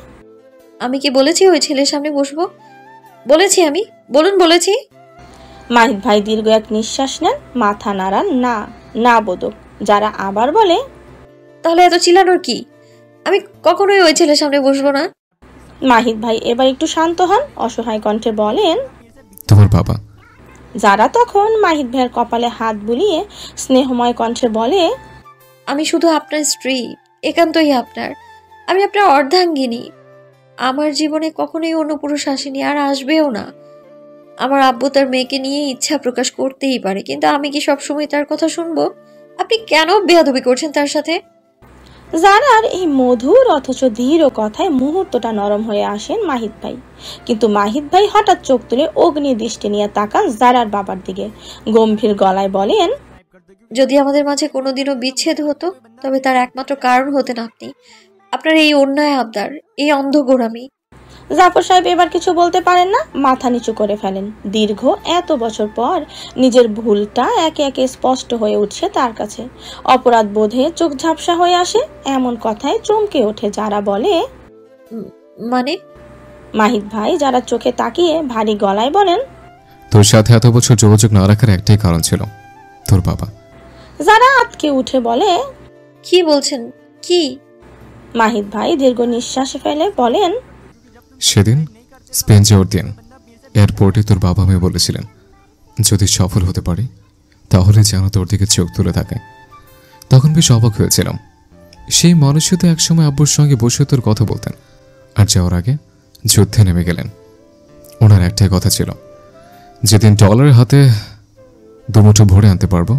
আমি কি বলেছি ওই ছেলের সামনে বসবো? বলেছি আমি? বলুন বলেছি। মাহিদ ভাই দীর্ঘ এক নিঃশ্বাস নেন, মাথা নাড়ান না না বোধক। যারা আবার বলে, তাহলে এত চিল্লানোর কি? আমি কখনোই ওই ছেলের সামনে বসবো না। মাহিদ ভাই এবার একটু শান্ত হন, অসহায় কণ্ঠে বলেন, তোমার বাবা। যারা তখন মাহিদ ভাইয়ের কপালে হাত বুলিয়ে স্নেহময় কণ্ঠে বলে, আমি শুধু আপনার স্ত্রী, একান্তই আপনার। আমি আপনার অর্ধাঙ্গিনী। আমার জীবনে কখনোই অন্য পুরুষ আসেনি, আর আসবেও না। আমার আব্বু তার মেয়েকে নিয়ে ইচ্ছা প্রকাশ করতেই পারে, কিন্তু আমি কি সবসময় তার কথা শুনবো? আপনি কেন বেয়াদবি করছেন তার সাথে? জারার এই মধুর অথচ ধীর কথায় মুহূর্তটা নরম হয়ে আসেন মাহিদ ভাই। কিন্তু মাহিদ ভাই হঠাৎ চোখ তুলে অগ্নি দৃষ্টি নিয়ে তাকান জারার বাবার দিকে। গম্ভীর গলায় বলেন, যদি আমাদের মাঝে কোনোদিনও বিচ্ছেদ হতো, তবে তার একমাত্র কারণ হতেন আপনি। আপনার এই অন্যায় আবদার, এই অন্ধ গোড়ামি। জাফর সাহেব এবার কিছু বলতে পারেন না, মাথা নিচু করে ফেলেন। দীর্ঘ এত বছর পর নিজের ভুলটা একে একে স্পষ্ট হয়ে উঠছে তার কাছে। অপরাধ বোধে চোখ ঝাপসা হয়ে আসে। এমন কথায় চমকে ওঠে যারা, বলে, মানে? মাহিদ ভাই যারা চোখে তাকিয়ে ভারী গলায় বলেন, তোর সাথে এত বছর যোগাযোগ না রাখার একটাই কারণ ছিল, তোর বাবা। যারা আটকে উঠে বলে, কি বলছেন? কি? মাহিদ ভাই দীর্ঘ নিঃশ্বাস ফেলে বলেন, সেদিন স্পেন যাওয়ার দিন এয়ারপোর্টে তোর বাবা মেয়ে বলেছিলেন, যদি সফল হতে পারি তাহলে যেন তোর দিকে চোখ তুলে থাকে। তখন বেশ অবাক হয়েছিলাম। সেই মানুষই তো একসময় আব্বুর সঙ্গে বসে তোর কথা বলতেন, আর যাওয়ার আগে যুদ্ধে নেমে গেলেন। ওনার একটাই কথা ছিল, যেদিন ডলারের হাতে দুমুঠো ভরে আনতে পারবো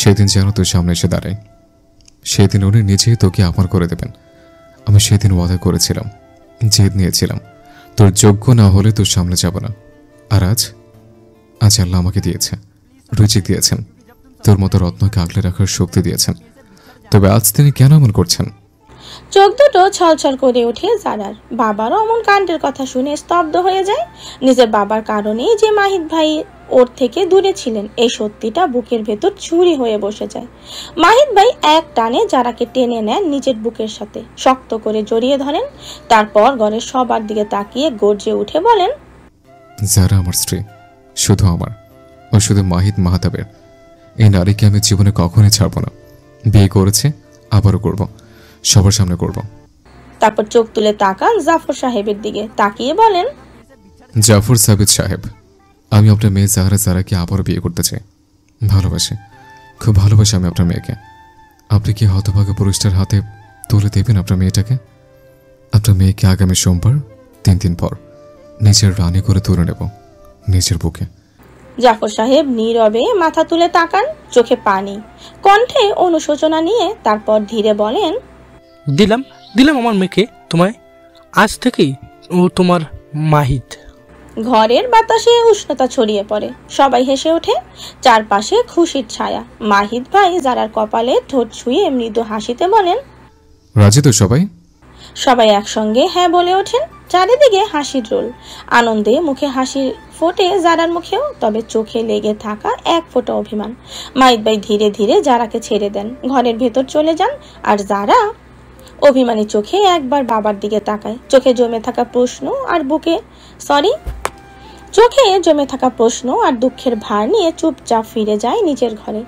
সেদিন যেন তোর সামনে এসে দাঁড়াই। সেদিন উনি নিজেই তোকে আপন করে দেবেন। আমি সেদিন ওয়াদা করেছিলাম, জেদ নিয়েছিলাম, তোর যোগ্য না হলে তোর সামনে যাব না। আর আজ আল্লাহ আমাকে দিয়েছে, রুচি দিয়েছেন, তোর মতো রত্নকে আগলে রাখার শক্তি দিয়েছেন। তবে আজ তিনি কেন এমন করছেন? চোখ দুটো ছলছল করে ওঠে জারার। বাবারও অমন কাণ্ডের কথা শুনে স্তব্ধ হয়ে যায়। নিজের বাবার কারণেই যে মাহিদ ভাই ওর থেকে দূরে ছিলেন, এই সত্যিটা বুকের ভেতর ছুরি হয়ে বসে যায়। মাহিদ ভাই এক টানে যারাকে টেনে নেন নিজের বুকের সাথে, শক্ত করে জড়িয়ে ধরেন। তারপর ঘরের সবার দিকে তাকিয়ে গর্জে উঠে বলেন, যারা আমার স্ত্রী, শুধু আমার, ও শুধু মাহিদ মাহাতাবের। এই নারীকে আমি জীবনে কখনোই ছাড়ব না। বিয়ে করেছে, আবারও করব, সবার সামনে করব। তারপর চোখ তুলে তাকান জাফর সাহেবের দিকে, তাকিয়ে বলেন, জাফর সাবিত সাহেব, আমি আপনার মেয়ে জারাকে আবারও বিয়ে করতে চাই। ভালোবাসি, খুব ভালোবাসি আমি আপনার মেয়েকে। আপনি কি হতভাগা পুরুষটার হাতে তুলে দেবেন আপনার মেয়েটাকে? আপনার মেয়েকে আগামী সোমবার 3 দিন পর নিজের রানী করে তুলে নেব নিজের বুকে। জাফর সাহেব নীরবে মাথা তুলে তাকান, চোখে পানি, কণ্ঠে অনুশোচনা নিয়ে। তারপর ধীরে বলেন, দিলাম দিলাম আমার মেয়েকে তোমায়। আজ থেকেই ও তোমার মাহিদ। ঘরের বাতাসে উষ্ণতা ছড়িয়ে পড়ে, সবাই হেসে ওঠে। চারপাশে খুশির ছায়া। মাহিদ ভাই যারার কপালে ঠোঁট ছুঁয়ে মৃদু হাসিতে বলেন, রাজি তো সবাই? সবাই একসঙ্গে হ্যাঁ বলে ওঠেন। চারিদিকে হাসির রোল। আনন্দে মুখে হাসি ফোটে যারার মুখেও, তবে চোখে লেগে থাকা এক ফোঁটা অভিমান। মাহিদ ভাই ধীরে ধীরে যারাকে ছেড়ে দেন, ঘরের ভেতর চলে যান। আর যারা অভিমানী চোখে একবার বাবার দিকে তাকায়। চোখে জমে থাকা প্রশ্ন আর দুঃখের ভার নিয়ে চুপচাপ ফিরে যায় নিজের ঘরে।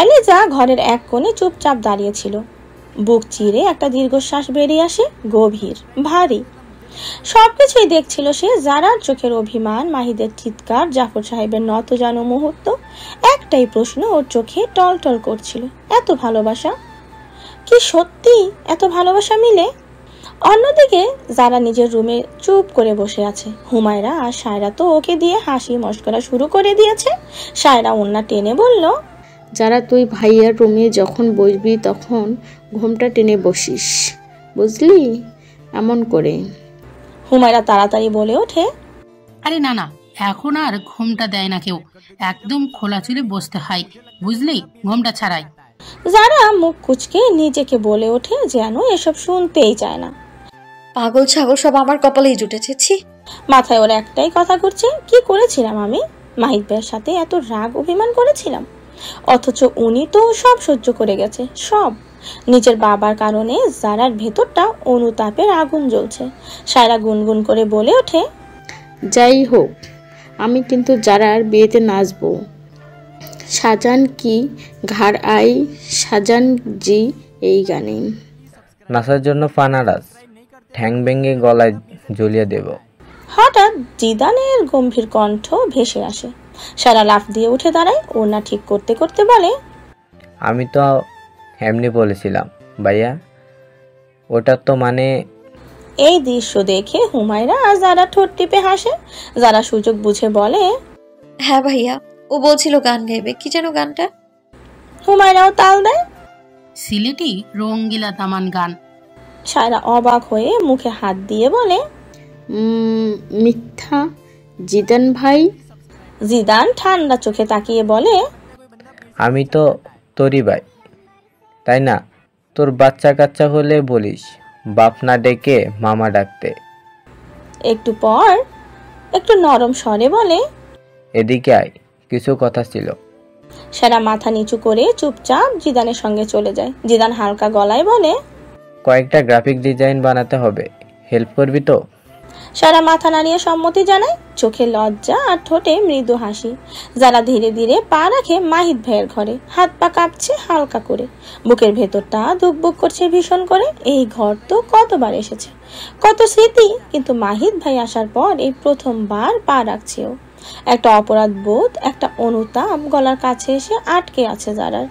এলিজা ঘরের এক কোণে চুপচাপ দাঁড়িয়েছিল। বুক চিরে একটা দীর্ঘশ্বাস বেরিয়ে আসে, গভীর, ভারী। সবকিছুই দেখছিল সে। যারার চোখের অভিমান, মাহিদের চিৎকার, জাফর সাহেবের নতজানু মুহূর্ত। একটাই প্রশ্ন ওর চোখে টলটল করছিল, এত ভালোবাসা কি সত্যি এত ভালোবাসা মিলে? অন্যদিকে যারা নিজের রুমে চুপ করে বসে আছে। হুমায়রা আর সায়রা তো ওকে দিয়ে হাসি মশকরা শুরু করে দিয়েছে। সায়রা ওন্না টেনে বলল, যারা তুই ভাইয়ার রুমে যখন বসবি তখন ঘোমটা টেনে বসিস, বুঝলি, এমন করে। হুমায়রা তাড়াতাড়ি বলে ওঠে, আরে না না, এখন আর ঘুমটা দেয় না কেউ, একদম খোলা চুলে বসতে হয়, বুঝলি, ঘুমটা ছাড়াই। যারা মুখ কুচকে নিজেকে বলে ওঠে যেন এসব শুনতেই চায় না। পাগল ছাগল সব আমার কপালেই জুটেছে, ছি। মাথায় ওর একটাই কথা ঘুরছে, কি করেছিলাম আমি? মাহিদ ভাইয়ের সাথে এত রাগ অভিমান করেছিলাম, অথচ উনি তো সব সহ্য করে গেছে, সব। নিজের বাবার কারণে যারার ভেতরটা অনুতাপের আগুন জ্বলছে। সায়রা গুনগুন করে বলে ওঠে, যাই হোক, আমি কিন্তু যারার বিয়েতে নাচবো। সাজান কি ঘাড় আই সাজান জি, এই গানে নাচার জন্য ফানারাস ঠ্যাং ভেঙে গলায় ঝুলিয়ে দেব। হঠাৎ জিদানের গম্ভীর কণ্ঠ ভেসে আসে। সারা লাফ দিয়ে উঠে দাঁড়ায়, ওড়না ঠিক করতে করতে বলে, আমি তো এমনি বলেছিলাম ভাইয়া, ওটা তো মানে। এই দৃশ্য দেখে হুমায়রা আর যারা ঠোঁট টিপে হাসে। যারা সুযোগ বুঝে বলে, হ্যাঁ ভাইয়া, ও বলছিল গান গাইবে, কি যেন গানটা? হুমায়রাও তাল দেয়, সিলেটি রঙ্গিলা দামান গান। সায়রা অবাক হয়ে মুখে হাত দিয়ে বলে, মিথ্যা জিদান ভাই। জিদান ঠান্ডা চোখে তাকিয়ে বলে, আমি তো তোরই ভাই, তাই না? তোর বাচ্চা কাচ্চা হলে বলিস বাপ না ডেকে মামা ডাকতে। একটু পর একটু নরম স্বরে বলে, এদিকে আয়, কিছু কথা ছিল। সারা মাথা নিচু করে চুপচাপ জিদানের সঙ্গে চলে যায়। জিদান হালকা গলায় বলে, কয়েকটা গ্রাফিক ডিজাইন বানাতে হবে, হেল্প করবি তো? সারা মাথা নাড়িয়ে সম্মতি জানায়, চোখে লজ্জা আর ঠোঁটে মৃদু হাসি। যারা ধীরে ধীরে পা রাখে মাহিদ ভাইয়ের ঘরে। হাত পা কাঁপছে হালকা করে, বুকের ভেতরটা ধুকবুক করছে ভীষণ করে। এই ঘর তো কতবার এসেছে, কত স্মৃতি, কিন্তু মাহিদ ভাই আসার পর এই প্রথমবার পা রাখছেও। একটা অপরাধ বোধ, একটা অনুতাপ গলার কাছে এসে আটকে আছে যারার।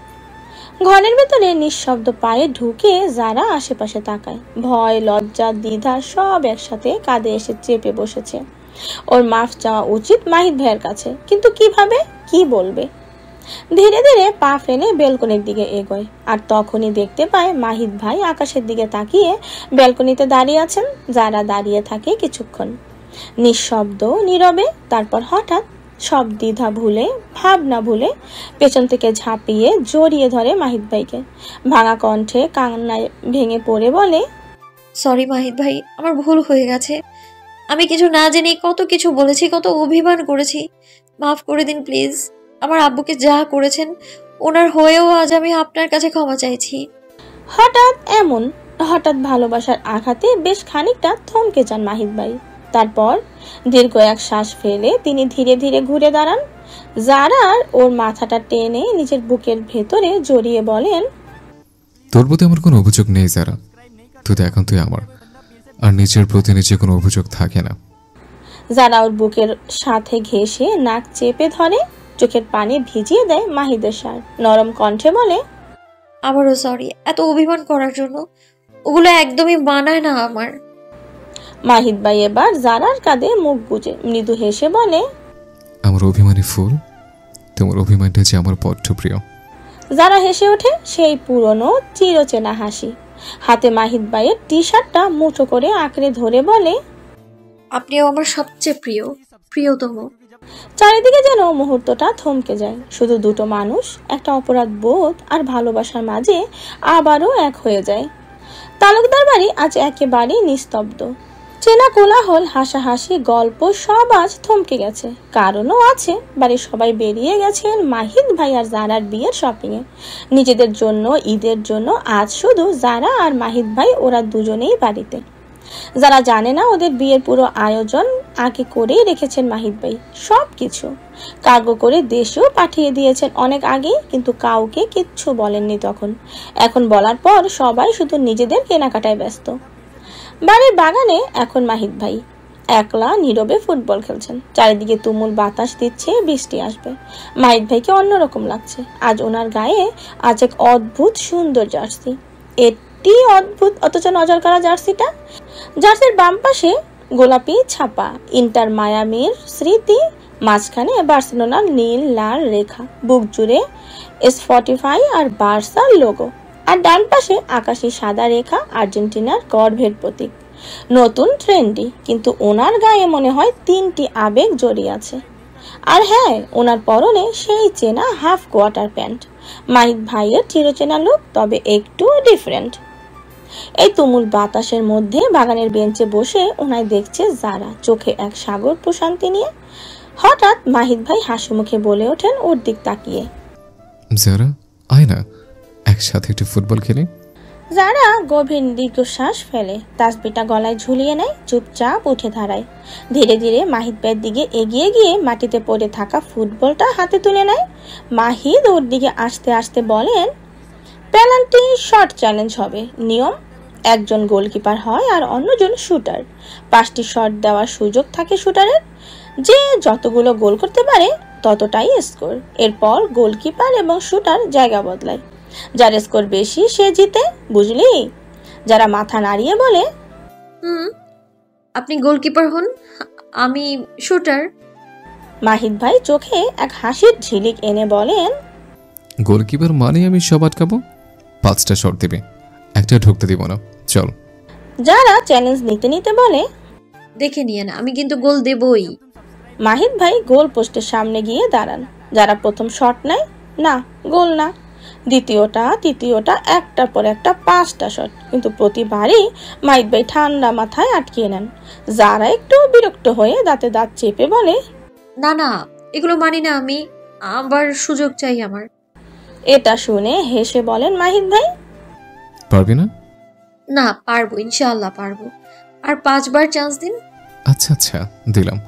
ঘরের ভেতরে নিঃশব্দ পায়ে ঢুকে যারা আশেপাশে তাকায়, ভয় লজ্জা দ্বিধা সব একসাথে কাঁধে এসে চেপে বসেছে। ওর মাফ চাওয়া উচিত মাহিদ ভাইয়ের কাছে, কিন্তু কিভাবে, কি বলবে? ধীরে ধীরে পা ফেলে বেলকনির দিকে এগোয়, আর তখনই দেখতে পায় মাহিদ ভাই আকাশের দিকে তাকিয়ে বেলকনিতে দাঁড়িয়ে আছেন। যারা দাঁড়িয়ে থাকে কিছুক্ষণ নিঃশব্দ নীরবে, তারপর হঠাৎ সব দ্বিধা ভুলে ভাবনা ভুলে পেছন থেকে ঝাঁপিয়ে জড়িয়ে ধরে মাহিদ ভাইকে। ভাঙা কণ্ঠে কান্নায় ভেঙে পড়ে বলে, সরি মাহিদ ভাই, আমার ভুল হয়ে গেছে। আমি কিছু না জেনে কত কিছু বলেছি, কত অভিমান করেছি, মাফ করে দিন প্লিজ। আমার আব্বুকে যা করেছেন ওনার হয়েও আজ আমি আপনার কাছে ক্ষমা চাইছি। হঠাৎ ভালোবাসার আঘাতে বেশ খানিকটা থমকে যান মাহিদ ভাই। তারপর দীর্ঘ এক শ্বাস ফেলে তিনি ধীরে ধীরে ঘুরে দাঁড়ান। জারার ওর মাথাটা টেনে নিজের বুকের ভেতরে জড়িয়ে বলেন, তোর প্রতি আমার কোনো অভিযোগ নেই যারা, তুই এখন তুই আমার, আর নিজের প্রতি নিজে কোনো অভিযোগ থাকে না। যারা ওর বুকের সাথে ঘেঁষে নাক চেপে ধরে, চোখের পানি ভিজিয়ে দেয় মাহিদের সার। নরম কণ্ঠে বলে, আবারও সরি এত অভিমান করার জন্য, ওগুলো একদমই মানায় না আমার। মাহিদ ভাই এবার জারার কাঁধে মুখ গুজে মৃদু হেসে বলে, আমার অভিমানী ফুল, তোমার অভিমানটা যে আমার বড্ড প্রিয়। যারা হেসে ওঠে, সেই পুরনো চিরচেনা হাসি। হাতে মাহিদ ভাইয়ের টি শার্টটা মুঠো করে আঁকড়ে ধরে বলে, আপনিও আমার সবচেয়ে প্রিয়তম। চারিদিকে যেন মুহূর্তটা থমকে যায়। শুধু দুটো মানুষ, একটা অপরাধ বোধ আর ভালোবাসার মাঝে আবারও এক হয়ে যায়। তালুকদার বাড়ি আজ একেবারেই নিস্তব্ধ। চেনা কোলাহল, হাসাহাসি, গল্প সব আজ থমকে গেছে। কারণও আছে, বাড়ির সবাই বেরিয়ে গেছেন মাহিদ ভাই আর জারার বিয়ের শপিংয়ে। নিজেদের জন্য, ঈদের জন্য আজ শুধু জারা আর মাহিদ ভাই, ওরা দুজনেই বাড়িতে। যারা জানে না ওদের বিয়ের পুরো আয়োজন আগে করেই রেখেছেন মাহিদ ভাই। সব কিছু কার্গো করে দেশেও পাঠিয়ে দিয়েছেন অনেক আগেই, কিন্তু কাউকে কিচ্ছু বলেননি তখন। এখন বলার পর সবাই শুধু নিজেদের কেনাকাটায় ব্যস্ত। বাড়ির বাগানে এখন মাহিদ ভাই একলা নীরবে ফুটবল খেলছেন। চারিদিকে তুমুল বাতাস দিচ্ছে, বৃষ্টি আসবে। মাহিদ ভাইকে অন্যরকম লাগছে। আজ ওনার গায়ে আজ এক অদ্ভুত সুন্দর জার্সি। এটি অদ্ভুত অথচ নজর করা জার্সিটা। জার্সির বাম পাশে গোলাপি ছাপা ইন্টার মায়ামির স্মৃতি, মাঝখানে বার্সেলোনার নীল লাল রেখা, বুক জুড়ে Spotify আর বার্সার লোগো। আর ডান পাশে আকাশী সাদা রেখা আর্জেন্টিনার গর্ভের প্রতীক। নতুন ট্রেন্ডি, কিন্তু ওনার গায়ে মনে হয় 3টি আবেগ জড়িয়ে আছে। আর হ্যাঁ, ওনার পরনে সেই চেনা হাফ কোয়ার্টার প্যান্ট। মাহিদ ভাইয়ের চিরচেনা লুক, তবে একটু ডিফারেন্ট। এই তুমুল বাতাসের মধ্যে বাগানের বেঞ্চে বসে ওনায় দেখছে যারা, চোখে এক সাগর প্রশান্তি নিয়ে। হঠাৎ মাহিদ ভাই হাসি মুখে বলে ওঠেন ওর দিক তাকিয়ে, যারা আয় না, একসাথে একটু ফুটবল খেলে। যারা গভীর দীর্ঘশ্বাস ফেলে, তাসবিটা গলায় ঝুলিয়ে নেয়, চুপচাপ উঠে দাঁড়ায়। ধীরে ধীরে মাহিদ ভাইয়ের দিকে এগিয়ে গিয়ে মাটিতে পড়ে থাকা ফুটবলটা হাতে তুলে নেয়। মাহিদ ওর দিকে আসতে আসতে বলেন, পেনাল্টি শট চ্যালেঞ্জ হবে। নিয়ম, একজন গোলকিপার হয় আর অন্যজন শুটার। 5টি শট দেওয়ার সুযোগ থাকে শুটারের। যে যতগুলো গোল করতে পারে ততটাই স্কোর। এরপর গোলকিপার এবং শুটার জায়গা বদলায়। যার স্কোর বেশি সে জিতে, বুঝলি? যারা মাথা নাড়িয়ে বলে, আপনি গোলকিপার হন, আমি শুটার। মাহিদ ভাই চোখে এক হাসির ঝিলিক এনে বলেন, গোলকিপার মানে আমি সব আটকাবো। 5টা শট দেবে, একটা ঢুকতে দিব না, চল। যারা চ্যালেঞ্জ নিতে নিতে বলে, দেখে নিয়ে না, আমি কিন্তু গোল দেবই। মাহিদ ভাই গোল পোস্টের সামনে গিয়ে দাঁড়ান। যারা প্রথম শট নেয়, না গোল না। দ্বিতীয়টা, তৃতীয়টা, একটার পর একটা 5টা শট, কিন্তু প্রতিবারই মাহিদ ভাই ঠান্ডা মাথায় আটকিয়ে নেন। যারা একটু বিরক্ত হয়ে দাঁতে দাঁত চেপে বলে, না না, এগুলো মানি না আমি, আবার সুযোগ চাই আমার। এটা শুনে হেসে বলেন মাহিদ ভাই, পারবি না? না, পারবো, ইনশাআল্লাহ পারবো। আর 5বার চান্স দিন। আচ্ছা আচ্ছা, দিলাম।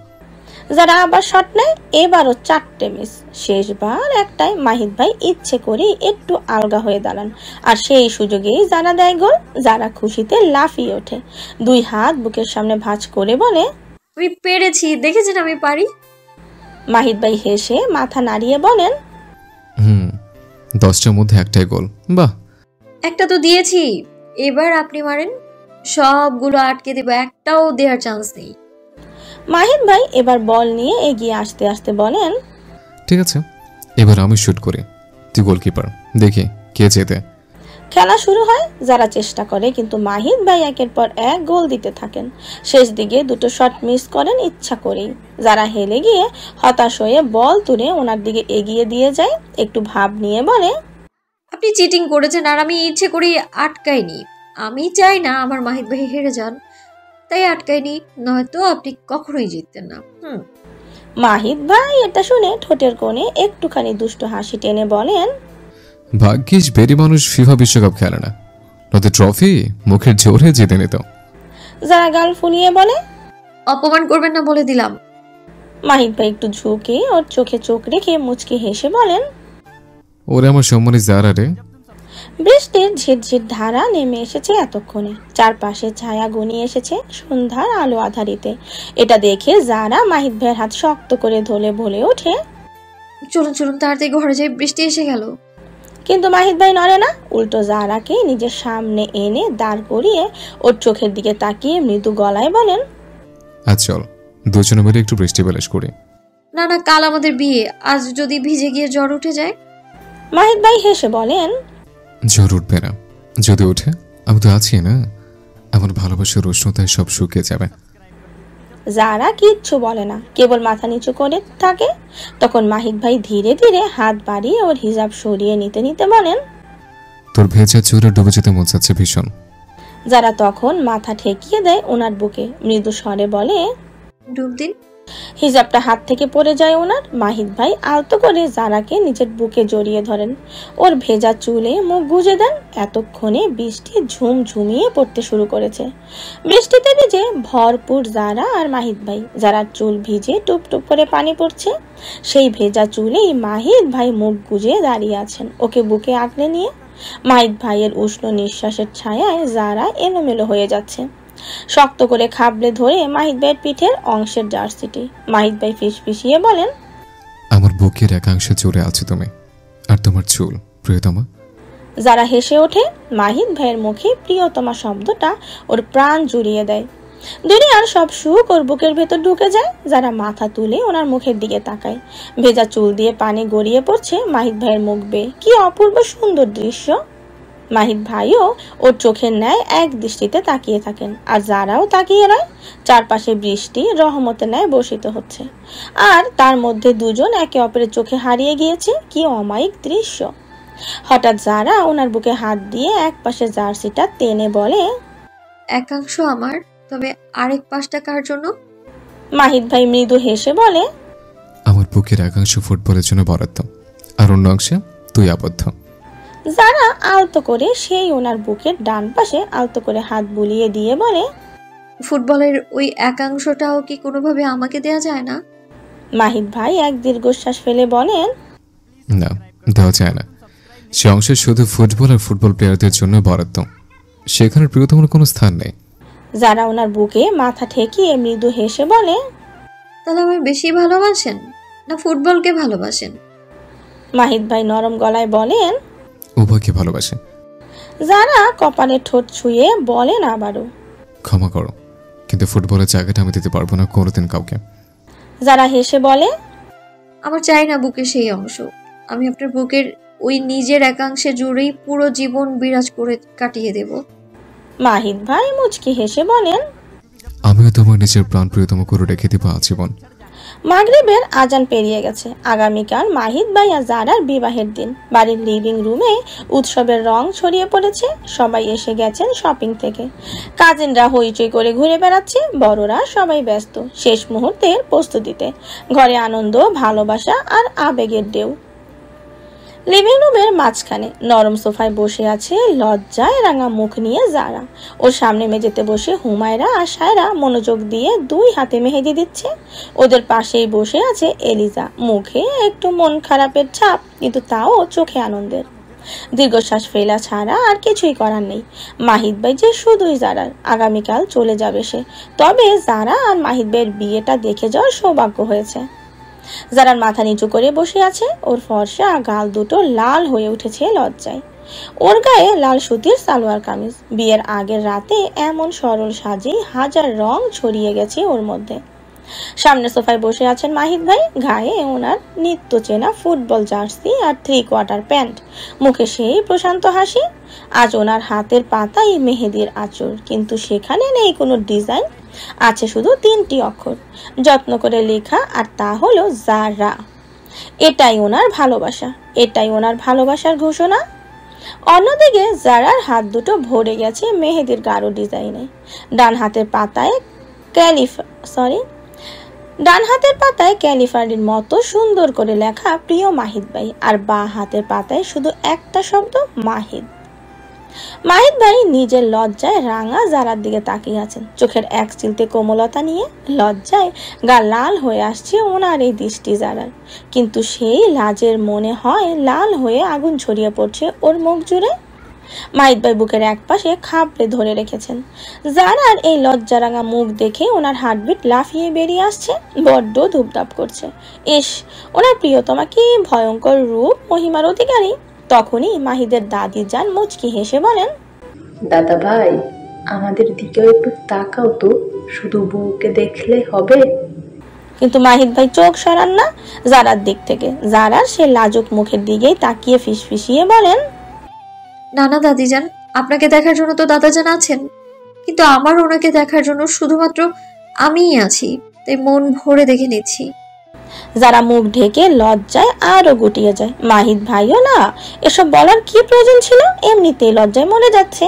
যারা আবার শট নেয়, এবারও 4টে মিস। শেষবার একটাই মাহিদ ভাই ইচ্ছে করে একটু আলগা হয়ে দাঁড়ান, আর সেই সুযোগেই যারা দেয় গোল। যারা খুশিতে লাফিয়ে ওঠে, 2 হাত বুকের সামনে ভাঁজ করে বলে, আমি পেরেছি, দেখেছেন আমি পারি। মাহিদ ভাই হেসে মাথা নাড়িয়ে বলেন, 10টার মধ্যে একটাই গোল, বাহ। একটা তো দিয়েছি, এবার আপনি মারেন। সবগুলো আটকে দেব, একটাও দেওয়ার চান্স নেই। মাহিদ ভাই এবার বল নিয়ে এগিয়ে আসতে আসতে বলেন, ঠিক আছে, এবার আমি শুট করি, তুই গোলকিপার, দেখি কে জেতে। খেলা শুরু হয়। যারা চেষ্টা করে, কিন্তু মাহিদ ভাই একের পর এক গোল দিতে থাকেন। শেষ দিকে 2টো শট মিস করেন ইচ্ছা করেই। যারা হেলে গিয়ে হতাশ হয়ে বল তুলে ওনার দিকে এগিয়ে দিয়ে যায়। একটু ভাব নিয়ে বলে, আপনি চিটিং করেছেন, আর আমি ইচ্ছে করেই আটকাইনি। আমি চাই না আমার মাহিদ ভাই হেরে যান, তাই আটকাইনি, নয়তো আপনি কখনোই জিততেন না। মাহিদ ভাই এটা শুনে ঠোঁটের কোণে একটুখানি দুষ্ট হাসি টেনে বলেন, ভাগ্যিস বেরি মানুষ ফিফা বিশ্বকাপ খেলে না, নয়তো ট্রফি মুখের জোরে জিতে নিত। যারা গাল ফুলিয়ে বলে, অপমান করবেন না বলে দিলাম। মাহিদ ভাই একটু ঝুঁকে ওর চোখে চোখ রেখে মুচকি হেসে বলেন, ওরে আমার সম্মানী যারা রে। বৃষ্টির ঝিরঝির ধারা নেমে এসেছে এতক্ষণে। চারপাশে ছায়া ঘনিয়ে এসেছে সন্ধ্যার আলো আধারিতে। এটা দেখে যারা মাহিদ ভাইয়ের হাত শক্ত করে ধরে বলে ওঠে, চলুন চলুন, তাড়াতাড়ি ঘরে যাই, বৃষ্টি এসে গেল। কিন্তু মাহিদ ভাই নড়ে না, উল্টো জারাকে নিজের সামনে এনে দাঁড় করিয়ে ওর চোখের দিকে তাকিয়ে মৃদু গলায় বলেন, আজ চল দুজনে মিলে একটু বৃষ্টি বালিশ করি। না না, কাল আমাদের বিয়ে, আজ যদি ভিজে গিয়ে জ্বর উঠে যায়। মাহিদ ভাই হেসে বলেন, জ্বর উঠবে না, যদি ওঠে আমি তো আছি না, আমার ভালোবাসার উষ্ণতায় সব শুকিয়ে যাবে। যারা কিচ্ছু বলে না, কেবল মাথা নিচু করে থাকে। তখন মাহিদ ভাই ধীরে ধীরে হাত বাড়িয়ে ওর হিজাব সরিয়ে নিতে নিতে বলেন, তোর ভেজা চুলে ডুবে যেতে মন চাচ্ছে ভীষণ। যারা তখন মাথা ঠেকিয়ে দেয় ওনার বুকে, মৃদু স্বরে বলে, ডুব দিন। হিজাবটা হাত থেকে পড়ে যায় ওনার। মাহিদ ভাই আলতো করে জারাকে নিজের বুকে জড়িয়ে ধরেন, ওর ভেজা চুলে মুখ গুজে দেন। এতক্ষণে বৃষ্টি ঝুমঝুমিয়ে পড়তে শুরু করেছে। বৃষ্টিতে ভিজে ভরপুর জারা আর মাহিদ ভাই। যারা চুল ভিজে টুপ টুপ করে পানি পড়ছে, সেই ভেজা চুলেই মাহিদ ভাই মুখ গুজে দাঁড়িয়ে আছেন, ওকে বুকে আগলে নিয়ে। মাহিদ ভাইয়ের উষ্ণ নিঃশ্বাসের ছায়ায় জারা এলোমেলো হয়ে যাচ্ছে। শক্ত করে খাবলে ধরে মাহিদ ভাইয়ের পিঠের অংশের জার্সিটি। মাহিদ ভাই ফিসফিসিয়ে বলেন, আমার বুকের একাংশে জুড়ে আছে তুমি, আর তোমার চুল প্রিয়তমা। যারা হেসে ওঠে। মাহিদ ভাইয়ের মুখে প্রিয়তমা শব্দটা ওর প্রাণ জুড়িয়ে দেয়। দুনিয়ার সব সুখ ওর বুকের ভেতর ঢুকে যায়। যারা মাথা তুলে ওনার মুখের দিকে তাকায়, ভেজা চুল দিয়ে পানি গড়িয়ে পড়ছে মাহিদ ভাইয়ের মুখ বেয়ে। কি অপূর্ব সুন্দর দৃশ্য! মাহিদ ভাইও ওর চোখের ন্যায় এক দৃষ্টিতে তাকিয়ে থাকেন, আর যারাও তাকিয়ে রয়। চারপাশে বৃষ্টি রহমতের ন্যায় বর্ষিত হচ্ছে, আর তার মধ্যে দুজন একে অপরের চোখে হারিয়ে গিয়েছে। কি অমায়িক দৃশ্য! হঠাৎ যারা ওনার বুকে হাত দিয়ে এক পাশে জার্সিটা টেনে বলে, একাংশ আমার, তবে আরেক পাশটা কার জন্য? মাহিদ ভাই মৃদু হেসে বলে, আমার বুকের একাংশ ফুটবলের জন্য বরাদ্দ, আর অন্য অংশে তুই আবদ্ধ। যারা আলতো করে সেই ওনার বুকের ডান পাশে আলতো করে হাত বুলিয়ে দিয়ে বলে, ফুটবলের ওই একাংশটাও কি কোনোভাবে আমাকে দেয়া যায় না? মাহিদ ভাই এক দীর্ঘশ্বাস ফেলে বলেন, না, দেওয়া যায় না। সে অংশে শুধু ফুটবল আর ফুটবল প্লেয়ারদের জন্য বরাদ্দ, সেখানে প্রিয়তমের কোনো স্থান নেই। যারা ওনার বুকে মাথা ঠেকিয়ে মৃদু হেসে বলে, তাহলে আমায় বেশি ভালোবাসেন না ফুটবলকে ভালোবাসেন? মাহিদ ভাই নরম গলায় বলেন, উভয়কে ভালোবাসে। যারা কপালে ঠোঁট ছুঁয়ে বলেন আবারও, ক্ষমা করো, কিন্তু ফুটবলের জায়গাটা আমি দিতে পারবো না কোনোদিন কাউকে। যারা হেসে বলে, আমার চাই না বুকের সেই অংশ। আমি আপনার বুকের ওই নিজের একাংশে জুড়েই পুরো জীবন বিরাজ করে কাটিয়ে দেব। মাহিদ ভাই মুচকি হেসে বলেন, আমিও তোমার নিজের প্রাণ প্রিয়তম করে রেখে দিব আজীবন। মাগরিবের আজান পেরিয়ে গেছে। আগামীকাল মাহিদ ভাই আর জারার বিবাহের দিন। বাড়ির লিভিং রুমে উৎসবের রং ছড়িয়ে পড়েছে। সবাই এসে গেছেন শপিং থেকে। কাজিনরা হইচই করে ঘুরে বেড়াচ্ছে, বড়রা সবাই ব্যস্ত শেষ মুহূর্তের প্রস্তুতিতে। ঘরে আনন্দ, ভালোবাসা আর আবেগের ঢেউ। লিভিং রুমের মাঝখানে নরম সোফায় বসে আছে লজ্জায় রাঙা মুখ নিয়ে জারা। ওর সামনে মেঝেতে বসে হুমায়রা আর সায়রা মনোযোগ দিয়ে দুই হাতে মেহেদি দিচ্ছে। ওদের পাশেই বসে আছে এলিজা, মুখে একটু মন খারাপের ছাপ, কিন্তু তাও চোখে আনন্দের। দীর্ঘশ্বাস ফেলা ছাড়া আর কিছুই করার নেই। মাহিদ ভাই যে শুধুই জারার, আগামীকাল চলে যাবে সে। তবে জারা আর মাহিদ ভাইয়ের বিয়েটা দেখে যাওয়ার সৌভাগ্য হয়েছে। জারার মাথা নিচু করে বসে আছে, ওর ফর্সা গাল দুটো লাল হয়ে উঠেছে লজ্জায়। ওর গায়ে লাল সুতির সালোয়ার কামিজ। বিয়ের আগের রাতে এমন সরল সাজে হাজার রং ছড়িয়ে গেছে ওর মধ্যে। সামনে সোফায় বসে আছেন মাহিদ ভাই, গায়ে ওনার নিত্য চেনা ফুটবল জার্সি আর 3/4 প্যান্ট, মুখে সেই প্রশান্ত হাসি। আজ ওনার হাতের পাতায় মেহেদির আঁচড়, কিন্তু সেখানে নেই কোনো ডিজাইন, আছে শুধু 3টি অক্ষর যত্ন করে লেখা, আর তা হলো জারা। এটাই ওনার ভালোবাসা, এটাই ওনার ভালোবাসার ঘোষণা। অন্যদিকে জারার হাত দুটো ভরে গেছে মেহেদির গাঢ় ডিজাইনে। ডান হাতের পাতায় ক্যালিফারির মতো সুন্দর করে লেখা প্রিয় মাহিদ ভাই, আর বাঁ হাতের পাতায় শুধু একটা শব্দ মাহিদ। মাহিদ ভাই নিজের লজ্জায় রাঙা জারার দিকে তাকিয়ে আছেন, চোখের এক চিলতে কোমলতা নিয়ে। লজ্জায় গা লাল হয়ে আসছে ওনার এই দৃষ্টি জারার, কিন্তু সেই লাজের মনে হয় লাল হয়ে আগুন ছড়িয়ে পড়ছে ওর মুখ জুড়ে। মাহিদ ভাই বুকের এক পাশে খাপড়ে ধরে রেখেছেন। জারার এই লজ্জা রাঙা মুখ দেখে ওনার হার্টবিট লাফিয়ে বেরিয়ে আসছে, বড্ড ধূপধাপ করছে। ইস, ওনার প্রিয়তমা কি ভয়ঙ্কর রূপ মহিমার অধিকারী। তখনই মাহিদের দাদি যান মুচকি হেসে বলেন, দাদা ভাই, আমাদের দিকেও একটু তাকাও তো, শুধু বউকে দেখলে হবে? কিন্তু মাহিদ ভাই চোখ সরান না জারার দিক থেকে। জারার সে লাজুক মুখের দিকেই তাকিয়ে ফিসফিসিয়ে বলেন, না না দাদি যান, আপনাকে দেখার জন্য তো দাদা যান আছেন, কিন্তু আমার ওনাকে দেখার জন্য শুধুমাত্র আমিই আছি, তাই মন ভরে দেখে নিচ্ছি। যারা মুখ ঢেকে লজ্জায় আরো গুটিয়ে যায়। মাহিদ ভাইও না, এসব বলার কি প্রয়োজন ছিল, এমনিতেই লজ্জায় মরে যাচ্ছে।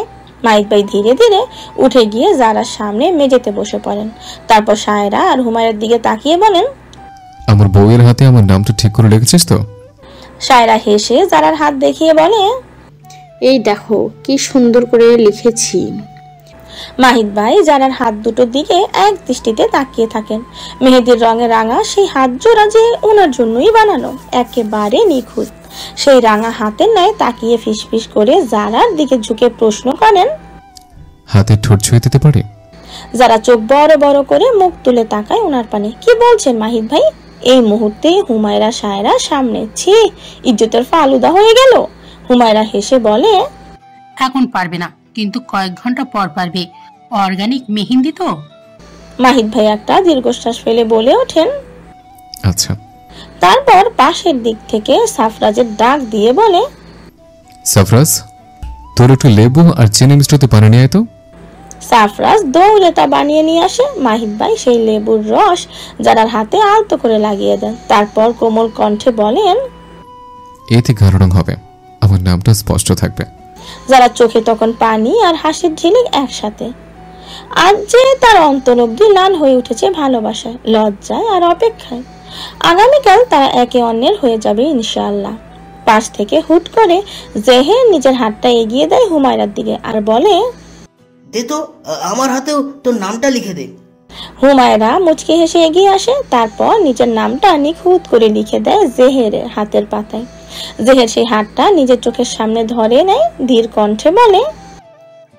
মাহিদ ভাই ধীরে ধীরে উঠে গিয়ে জারার সামনে মেঝেতে বসে পড়েন। তারপর সায়রা আর হুমায়রার দিকে তাকিয়ে বলেন, আমার বউয়ের হাতে আমার নামটা ঠিক করে লিখেছিস তো? সায়রা হেসে জারার হাত দেখিয়ে বলে, এই দেখো কি সুন্দর করে লিখেছি। মাহিদ ভাই জারার হাত দুটোর দিকে এক দৃষ্টিতে তাকিয়ে থাকেন। মেহেদির রঙে রাঙা সেই হাত জোড়া যে ওনার জন্যই বানানো, একেবারে নিখুঁত। সেই রাঙা হাতের ন্যায় তাকিয়ে ফিসফিস করে জারার দিকে ঝুঁকে প্রশ্ন করেন, হাতে ঠোঁট ছুঁয়ে দিতে পারি? যারা চোখ বড় বড় করে মুখ তুলে তাকায় ওনার পানে। কি বলছেন মাহিদ ভাই? এই মুহূর্তে হুমায়রা সায়রা সামনে। ছি, ইজ্জতের ফালুদা হয়ে গেল। হুমায়রা হেসে বলে, এখন পারবে না, কিন্তু কয়েক ঘন্টা পর পারবে, অর্গানিক মেহেন্দি তো। মাহিদ ভাই একটা দীর্ঘশ্বাস ফেলে বলে ওঠেন, আচ্ছা। তারপর পাশের দিক থেকে সাফরাজের ডাক দিয়ে বলে, সাফরাজ, তোর একটু লেবু আর চিনি মিশ্রিত পানি নিয়ে আয় তো। সারফরাজ দৌড়ে তা বানিয়ে নিয়ে আসে। মাহিদ ভাই সেই লেবুর রস যারার হাতে আলতো করে লাগিয়ে দেন। তারপর কোমল কণ্ঠে বলেন, এতে গাঢ় রং হবে, আমার নামটা স্পষ্ট থাকবে। যারা চোখে তখন পানি আর হাসির ঝিলিক একসাথে। আজ যে তার অন্তর অব্দি লাল হয়ে উঠেছে ভালোবাসায়, লজ্জায় আর অপেক্ষায়। আগামীকাল তারা একে অন্যের হয়ে যাবে ইনশাআল্লাহ। পাশ থেকে হুট করে জেহের নিজের হাতটা এগিয়ে দেয় হুমায়রার দিকে আর বলে, দে তো, আমার হাতেও তোর নামটা লিখে দে। হুমায়রা মুচকি হেসে এগিয়ে আসে। তারপর নিজের নামটা নিখুঁত করে লিখে দেয় জেহেরের হাতের পাতায়। জেহের সেই হাতটা নিজের চোখের সামনে ধরে নেয়, ধীর কণ্ঠে বলে,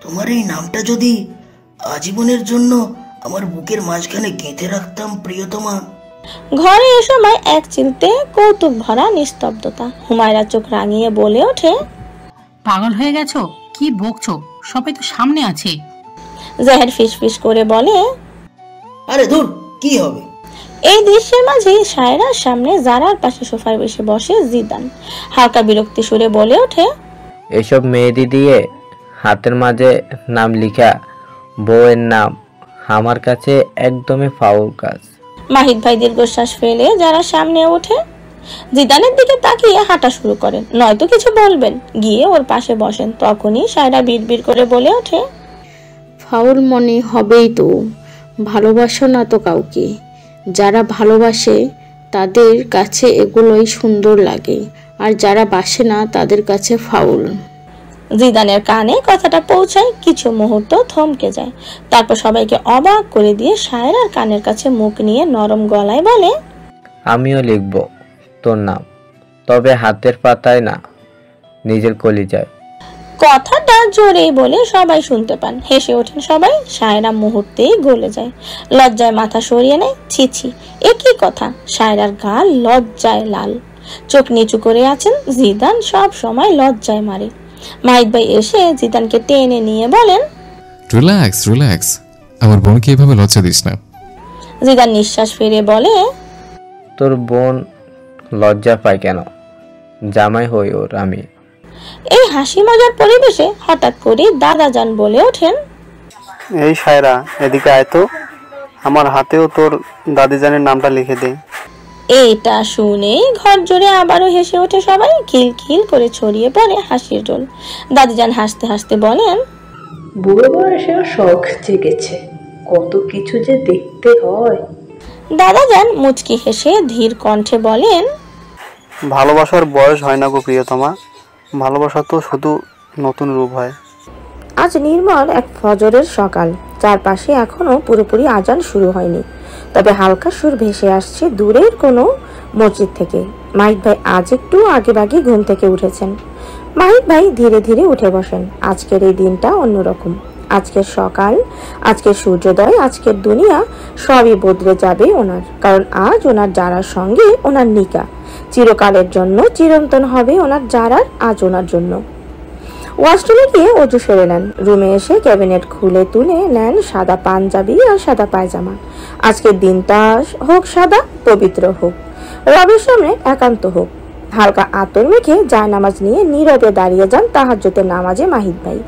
তোমার এই নামটা যদি আজীবনের জন্য আমার বুকের মাঝখানে গেঁথে রাখতাম প্রিয়তমা। ঘরে এ সময় এক চিলতে কৌতুক ভরা নিস্তব্ধতা। হুমায়রা চোখ রাঙিয়ে বলে ওঠে, পাগল হয়ে গেছো? কি বকছো? সবাই তো সামনে আছে। জেহের ফিসফিস করে বলে, আরে ধুর, কি হবে। এই দৃশ্যের মাঝে সায়রার সামনে জারার পাশে সোফায় বসে বসে জিদান হালকা বিরক্তি সুরে বলে ওঠে, এসব মেহেদি দিয়ে হাতের মাঝে নাম লিখা বউয়ের নাম আমার কাছে একদমই ফাউল কাজ। মাহিদ ভাই দীর্ঘশ্বাস ফেলে যারা সামনে ওঠে, জিদানের দিকে তাকিয়ে হাঁটা শুরু করেন, নয়তো কিছু বলবেন, গিয়ে ওর পাশে বসেন। তখনই সায়রা বিড়বিড় করে বলে ওঠে, ফাউল মনে হবেই তো, ভালোবাসো না তো কাউকে। যারা ভালোবাসে তাদের কাছে এগুলোই সুন্দর লাগে, আর যারা বাসে না তাদের কাছে ফাউল। জিদানের কানে কথাটা পৌঁছায়, কিছু মুহূর্ত থমকে যায়। তারপর সবাইকে অবাক করে দিয়ে সায়রার কানের কাছে মুখ নিয়ে নরম গলায় বলে, আমিও লিখব তোর নাম, তবে হাতের পাতায় না, নিজের কলিজায়। কথাটা জোরে বলে সবাই শুনতে পান। হেসে ওঠেন সবাই। সায়রা মুহূর্তেই গলে যায়, লজ্জায় মাথা সরিয়ে নেয়। ছি, এ কি কথা! সায়রার গাল লজ্জায় লাল, চোখ নিচু করে আছেন। জিদান সব সময় লজ্জায় মারে। মাহিদ ভাই এসে জিদানকে টেনে নিয়ে বলেন, রিল্যাক্স রিল্যাক্স, আমার বোনকে এভাবে লজ্জা দিস না। জিদান নিঃশ্বাস ফেলে বলে, তোর বোন লজ্জা পায় কেন? জামাই হই ওর আমি। এই হাসি মজার পরিবেশে হঠাৎ করে দাদাজান বলে ওঠেন, এই সায়রা, এদিকে আয় তো, আমার হাতেও তোর দাদিজানের নামটা লিখে দে। এটা শুনেই ঘর জুড়ে আবারও হেসে ওঠে সবাই। খিলখিল করে ছড়িয়ে পড়ে হাসির রোল। দাদিজান হাসতে হাসতে বলেন, বুড়ো বয়সেও শখ জেগেছে, কত কিছু যে দেখতে হয়। দাদাজান মুচকি হেসে ধীর কণ্ঠে বলেন, ভালোবাসার বয়স হয় না গো প্রিয়তমা, ভালোবাসা তো শুধু নতুন রূপ হয়। আজ নির্মল এক ফজরের সকাল। চারপাশে এখনো পুরোপুরি আজান শুরু হয়নি, তবে হালকা সুর ভেসে আসছে দূরের কোনো মসজিদ থেকে। মাহিদ ভাই আজ একটু আগেভাগে ঘুম থেকে উঠেছেন। মাহিদ ভাই ধীরে ধীরে উঠে বসেন। আজকের এই দিনটা অন্যরকম। আজকের সকাল, আজকের সূর্যোদয়, আজকের দুনিয়া সবই বদলে যাবে ওনার। কারণ আজ ওনার জারার সঙ্গে ওনার নিকা চিরকালের জন্য চিরন্তন হবে ওনার জারার আজ ওনার জন্য। ওয়াশরুমে গিয়ে অজু সেরে নেন। রুমে এসে ক্যাবিনেট খুলে তুলে নেন সাদা পাঞ্জাবি আর সাদা পায়জামা। আজকের দিনটা হোক সাদা, পবিত্র হোক, রবের সামনে একান্ত হোক। হালকা আতর মেখে জায়নামাজ নিয়ে নীরবে দাঁড়িয়ে যান তাহাজ্জুদের নামাজে মাহিদ ভাই।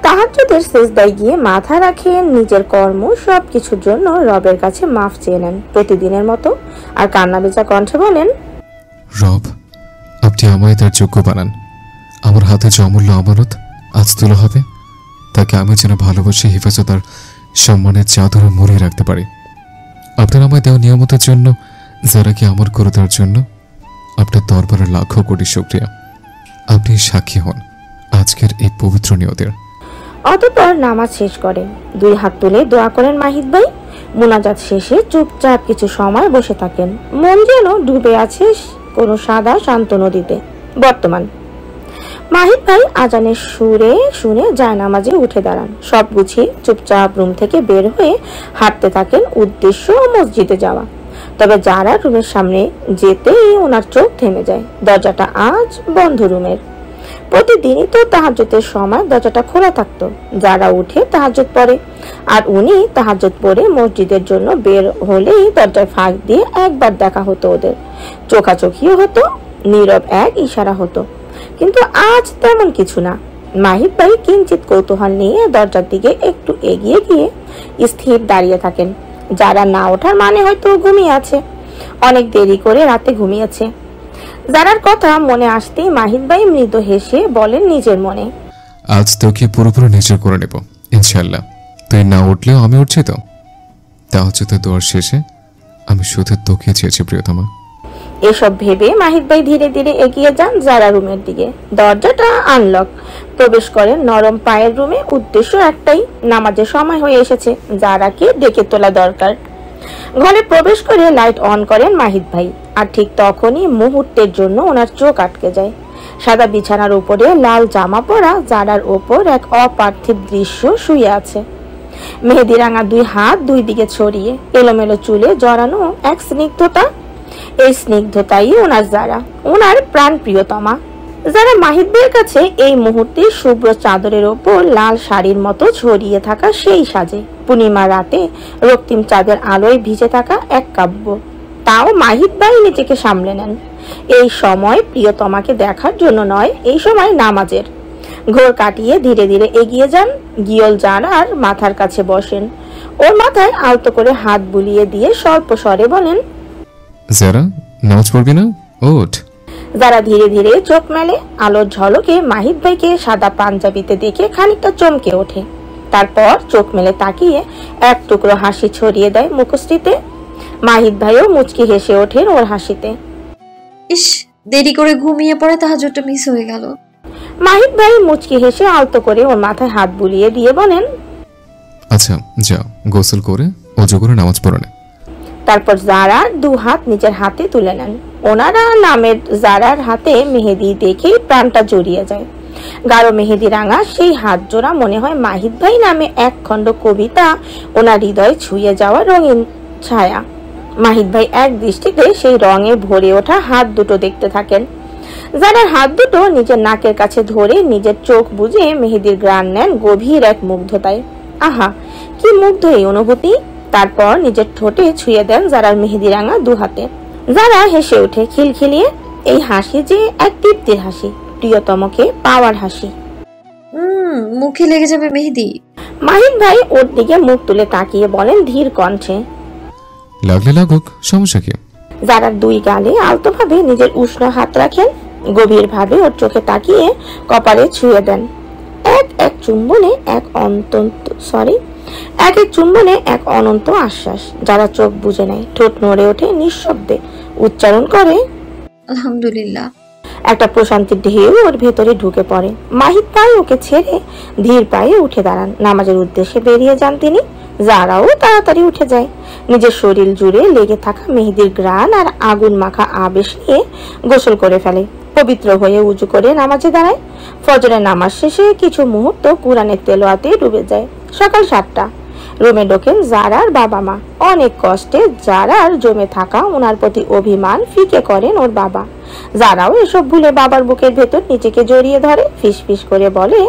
তাহাজ্জুদের সিজদায় গিয়ে মাথা রাখেন, নিজের কর্ম সবকিছুর জন্য রবের কাছে মাফ চেয়ে নেন প্রতিদিনের মতো। আর কান্না ভেজা কণ্ঠে বলেন, রব, আপনি আমায় তার যোগ্য বানান। আমার হাতে যে অমূল্য আমানত আজ তোলা হবে, তাকে আমি যেন ভালোবাসে হেফাজত আর সম্মানের চাদরে মুড়িয়ে রাখতে পারি। আপনার আমায় দেওয়া নিয়ামতের জন্য, যারাকে আমার করে দেওয়ার জন্য আপনার দরবারে লাখো কোটি শুকরিয়া। আপনি সাক্ষী হন আজকের এই পবিত্র নিয়তের। অতঃপর নামাজ শেষ করে দুই হাত তুলে দোয়া করেন মাহিদ ভাই। মুনাজাত শেষে চুপচাপ কিছু সময় বসে থাকেন, মন যেন ডুবে আছে কোনো সাদা শান্ত নদীতে। বর্তমান মাহিদ ভাই আজানের সুরে শুনে জায়নামাজে উঠে দাঁড়ান। সব গুছিয়ে চুপচাপ রুম থেকে বের হয়ে হাঁটতে থাকেন, উদ্দেশ্য মসজিদে যাওয়া। তবে যারা রুমের সামনে যেতেই ওনার চোখ থেমে যায়। দরজাটা আজ বন্ধ রুমের। প্রতিদিনই তো তাহাজ্জুদের সময় দরজাটা খোলা থাকতো। যারা উঠে তাহাজ্জুদ পড়ে, আর উনি তাহাজ্জুদ পড়ে মসজিদের জন্য বের হলেই দরজায় ফাঁক দিয়ে একবার দেখা হতো ওদের। চোখাচোখিও হতো, নীরব এক ইশারা হতো। কিন্তু আজ তেমন কিছু না। মাহিদ ভাই কিঞ্চিত কৌতূহল নিয়ে দরজার দিকে একটু এগিয়ে গিয়ে স্থির দাঁড়িয়ে থাকেন। যারা না ওঠার মানে হয়তো ঘুমিয়ে আছে, অনেক দেরি করে রাতে ঘুমিয়েছে। যারার কথা মনে আসতেই মাহিদ ভাই মৃদু হেসে বলেন নিজের মনে, আজ তোকে পুরোপুরি নিজের করে নেব ইনশাল্লাহ। তুই না উঠলেও আমি উঠছি তো। তা হচ্ছে তো দোয়ার শেষে আমি শুধু তোকে চেয়েছি প্রিয়তমা। এসব ভেবে মাহিদ ভাই ধীরে ধীরে এগিয়ে যান যারা রুমের দিকে। দরজাটা আনলক। প্রবেশ করেন নরম পায়ের রুমে। উদ্দেশ্য একটাই, নামাজের সময় হয়ে এসেছে, যারাকে ডেকে তোলা দরকার। ঘরে প্রবেশ করে লাইট অন করেন মাহিদ ভাই। আর ঠিক তখনই মুহূর্তের জন্য ওনার চোখ আটকে যায়। সাদা বিছানার উপরে লাল জামা পরা যারার ওপর এক অপার্থিব দৃশ্য শুয়ে আছে। মেহেদি রাঙা দুই হাত দুই দিকে ছড়িয়ে, এলোমেলো চুলে জড়ানো এক স্নিগ্ধতা। এই স্নিগ্ধতাই ওনার যারা, ওনার প্রাণ প্রিয়তমা। যারা মাহিদ ভাইয়ের কাছে এই মুহূর্তে শুভ্র চাদরের ওপর লাল শাড়ির মতো ছড়িয়ে থাকা সেই সাজে। পূর্ণিমা রাতে রক্তিম চাঁদের আলোয় ভিজে থাকা এক কাব্য। তাও মাহিদ ভাই নিজেকে সামলে নেন। এই সময় প্রিয়তমাকে দেখার জন্য নয়, এই সময় নামাজের। ঘোর কাটিয়ে ধীরে ধীরে এগিয়ে যান। গিয়ল যারার মাথার কাছে বসেন। ওর মাথায় আলতো করে হাত বুলিয়ে দিয়ে স্বল্প স্বরে বলেন, যারা নামাজ পড়বি না, ওঠ। যারা ধীরে ধীরে চোখ মেলে। আলোর ঝলকে মাহিদ ভাইকে সাদা পাঞ্জাবিতে দেখে খানিকটা চমকে ওঠে। তারপর চোখ মেলে তাকিয়ে এক টুকরো হাসি ছড়িয়ে দেয় মুখশ্রীতে। মাহিদ ভাইও মুচকি হেসে ওঠেন ওর হাসিতে। ইস, দেরি করে ঘুমিয়ে পড়ে তাহাজ্জুদটা মিস হয়ে গেল। মাহিদ ভাই মুচকি হেসে আলতো করে ওর মাথায় হাত বুলিয়ে দিয়ে বলেন, আচ্ছা যাও, গোসল করে ওযু করে নামাজ পড়ে নে। তারপর যারা দু হাত নিজের হাতে তুলে নেন। ওনারা নামের যারার হাতে মেহেদি দেখেই প্রাণটা জড়িয়ে যায়। গাঢ় মেহেদি রাঙা সেই হাত জোড়া মনে হয় মাহিদ ভাই নামে এক খণ্ড কবিতা, ওনার হৃদয় ছুঁয়ে যাওয়া রঙিন ছায়া। মাহিদ ভাই এক দৃষ্টিতে সেই রঙে ভরে ওঠা হাত দুটো দেখতে থাকেন। যারার হাত দুটো নিজের নাকের কাছে ধরে নিজের চোখ বুজে মেহেদির গ্রাণ নেন গভীর এক মুগ্ধতায়। আহা, কি মুগ্ধ এই অনুভূতি! তারপর নিজের ঠোঁটে ছুঁয়ে দেন যারার মেহেদি রাঙা দু হাতে। যারা হেসে ওঠে খিলখিলিয়ে। এই হাসি যে এক তৃপ্তির হাসি, প্রিয়তমকে পাওয়ার হাসি। মুখে লেগে যাবে মেহেদি। মাহিদ ভাই ওর দিকে মুখ তুলে তাকিয়ে বলেন ধীর কণ্ঠে, লাগলে লাগুক, সমস্যা কি? যারা দুই গালে আলতোভাবে নিজের উষ্ণ হাত রাখেন। গভীর ভাবে ওর চোখে তাকিয়ে কপালে ছুঁয়ে দেন। এক এক চুম্বনে এক অনন্ত আশ্বাস। যারা চোখ বুজে নেয়, ঠোঁট নড়ে ওঠে নিঃশব্দে, উচ্চারণ করে আলহামদুলিল্লাহ। একটা প্রশান্তির ঢেউ ওর ভেতরে ঢুকে পড়ে। মাহিদ ভাই ওকে ছেড়ে ধীর পায়ে উঠে দাঁড়ান। নামাজের উদ্দেশ্যে বেরিয়ে যান তিনি। যারাও তাড়াতাড়ি উঠে যায়। নিজের শরীর জুড়ে লেগে থাকা মেহেদির গ্রাণ আর আগুন মাখা আবেশ নিয়ে গোসল করে ফেলে। পবিত্র হয়ে উজু করে নামাজে দাঁড়ায়। ফজরের নামাজ শেষে কিছু মুহূর্ত কুরআনের তেলাওয়াতে ডুবে যায়। সকাল 7টা। রুমে ঢোকেন জারার বাবা মা। অনেক কষ্টে জারার জমে থাকা ওনার প্রতি অভিমান ফিকে করেন ওর বাবা। জারাও এসব ভুলে বাবার বুকের ভেতর নিজেকে জড়িয়ে ধরে, ফিসফিস করে বলে,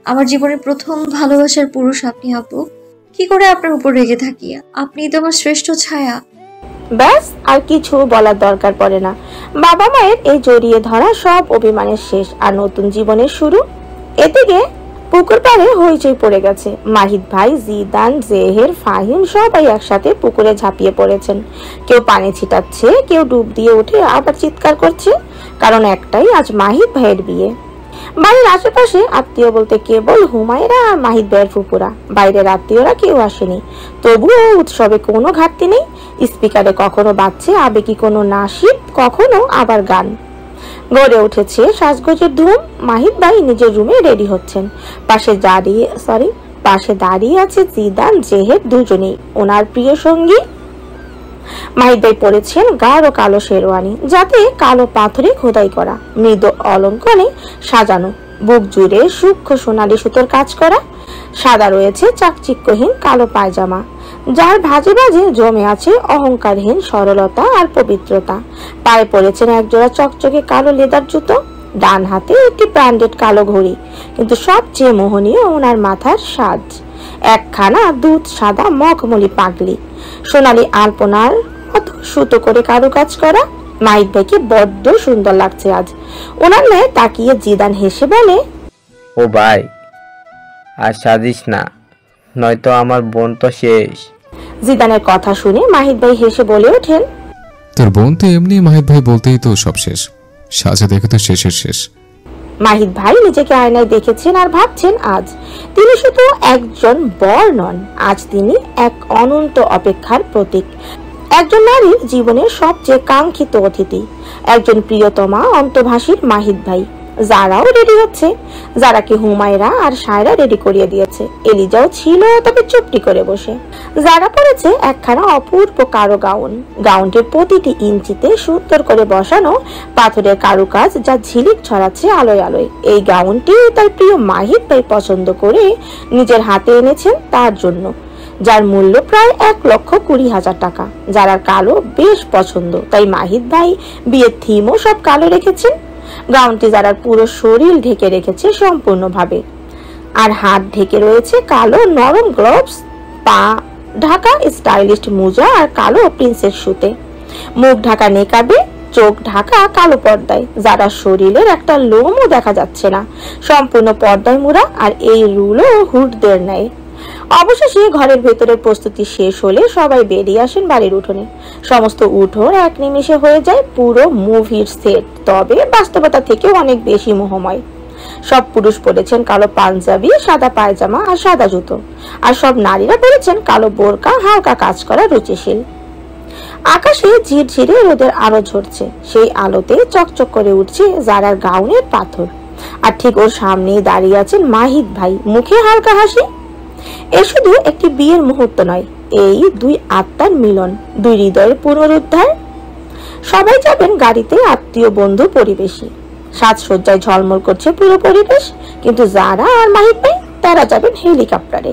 আমার জীবনের প্রথম ভালোবাসার পুরুষ আপনি আপু। কি করে আপনার উপর রেগে থাকি? আপনিই তো আমার শ্রেষ্ঠ ছায়া। ব্যাস, আর কিছু বলার দরকার পড়ে না। বাবা মায়ের এই জড়িয়ে ধরা সব অভিমানের শেষ আর নতুন জীবনের শুরু। এদিকে পুকুর পাড়ে হইচই পড়ে গেছে। মাহিদ ভাই, জিদান, জেহের, ফাহিম সবাই একসাথে পুকুরে ঝাঁপিয়ে পড়েছেন। কেউ পানি ছিটাচ্ছে, কেউ ডুব দিয়ে উঠে আবার চিৎকার করছে। কারণ একটাই, আজ মাহিদ ভাইয়ের বিয়ে। বাড়ির আশেপাশে আত্মীয় বলতে কেবল হুমায়রা আর মাহিদ ভাইয়ের ফুপুরা। বাইরের আত্মীয়রা কেউ আসেনি। তবুও উৎসবে কোনো ঘাটতি নেই। স্পিকারে কখনো বাজছে আবেগী কোনো নাশিদ, কখনো আবার গান। গড়ে উঠেছে সাজগোজের ধুম। মাহিদ ভাই নিজের রুমে রেডি হচ্ছেন। পাশে দাঁড়িয়ে আছে জিদান, জেহের, দুজনেই ওনার প্রিয় সঙ্গী। মাহিদ ভাই পরেছেন গাঢ় কালো শেরওয়ানি, যাতে কালো পাথরে খোদাই করা, মৃদু অলঙ্কারে সাজানো, বুক জুড়ে সূক্ষ্ম সোনালী সুতোর কাজ করা। সাদা রয়েছে চাকচিক্যহীন কালো পায়জামা, যার ভাজে ভাজে জমে আছে অহংকারহীন সরলতা আর পবিত্রতা। পায়ে পরেছেন একজোড়া চকচকে কালো লেদার জুতো। ডান হাতে একটি ব্র্যান্ডেড কালো ঘড়ি। কিন্তু সবচেয়ে মোহনীয় ওনার মাথার সাজ, একখানা দুধ সাদা মখমলি পাগলি, সোনালী আলপনার মতো সুতো করে কারুকাজ করা। মাহিদ ভাইকে বড্ড সুন্দর লাগছে আজ। ওনার ন্যায় তাকিয়ে জিদান হেসে বলে, ও ভাই, আর সাজিস না, নয়তো আমার বোন তো শেষ। জিদানের কথা শুনে মাহিদ ভাই হেসে বলে ওঠেন, তোর বোন তো এমনি মাহিদ ভাই বলতেই তো সব শেষ, সাজা দেখে তো শেষের শেষ। মাহিদ ভাই নিজেকে আয়নায় দেখেছেন আর ভাবছেন আজ তিনি শুধু একজন বর নন, আজ তিনি এক অনন্ত অপেক্ষার প্রতীক, একজন নারীর জীবনের সবচেয়ে কাঙ্ক্ষিত অতিথি, একজন প্রিয়তমা অন্তভাষীর মাহিদ ভাই। যারাও রেডি হচ্ছে, যারাকে হুমায়রা আর সায়রা রেডি করিয়ে দিয়েছে। এলিজাও ছিল, তবে চুপটি করে বসে। যারা পরেছে একখানা অপূর্ব কারো গাউন, গাউনটির প্রতিটি ইঞ্চিতে সুন্দর করে বসানো পাথরের কারুকাজ, যা ঝিলিক ছড়াচ্ছে আলোয় আলোয়। এই গাউনটি তার প্রিয় মাহিদ ভাই পছন্দ করে নিজের হাতে এনেছেন তার জন্য, যার মূল্য প্রায় 1,20,000 টাকা। যারার কালো বেশ পছন্দ, তাই মাহিদ ভাই বিয়ের থিমও সব কালো রেখেছেন। গাউনটি যারার পুরো শরীর ঢেকে রেখেছে সম্পূর্ণভাবে, আর হাত ঢেকে রয়েছে কালো নরম গ্লোভস, পা ঢাকা স্টাইলিশ মোজা আর কালো প্রিন্সেস সুতে, মুখ ঢাকা নেকাবে, চোখ ঢাকা কালো পর্দায়। যারা শরীরের একটা লোমও দেখা যাচ্ছে না, সম্পূর্ণ পর্দায় মোড়া, আর এই রুলও হুডদের নেয়। অবশেষে ঘরের ভেতরের প্রস্তুতি শেষ হলে সবাই বেরিয়ে আসেন বাড়ির উঠোনে। সমস্ত উঠোন এক নিমেষে হয়ে যায় পুরো মুভির সেট, তবে বাস্তবতা থেকে অনেক বেশি মোহময়। সব পুরুষ পরেছেন কালো পাঞ্জাবি, সাদা পায়জামা আর সাদা জুতো, আর সব নারীরা পরেছেন কালো বোরকা, হালকা কাজ করা রুচিশীল। আকাশে ঝিরঝিরে রোদের আলো ঝরছে, সেই আলোতে চকচক করে উঠছে যারার গাউনের পাথর, আর ঠিক ওর সামনেই দাঁড়িয়ে আছেন মাহিদ ভাই, মুখে হালকা হাসি। এ শুধু একটি বিয়ের মুহূর্ত নয়, এই দুই আত্মার মিলন, দুই হৃদয়ের পুনরুদ্ধার। সবাই যাবেন গাড়িতে, আত্মীয় বন্ধু পরিবেশী, সাজসজ্জায় ঝলমল করছে পুরো পরিবেশ। কিন্তু যারা আর মাহিদ ভাই তারা যাবেন হেলিকপ্টারে।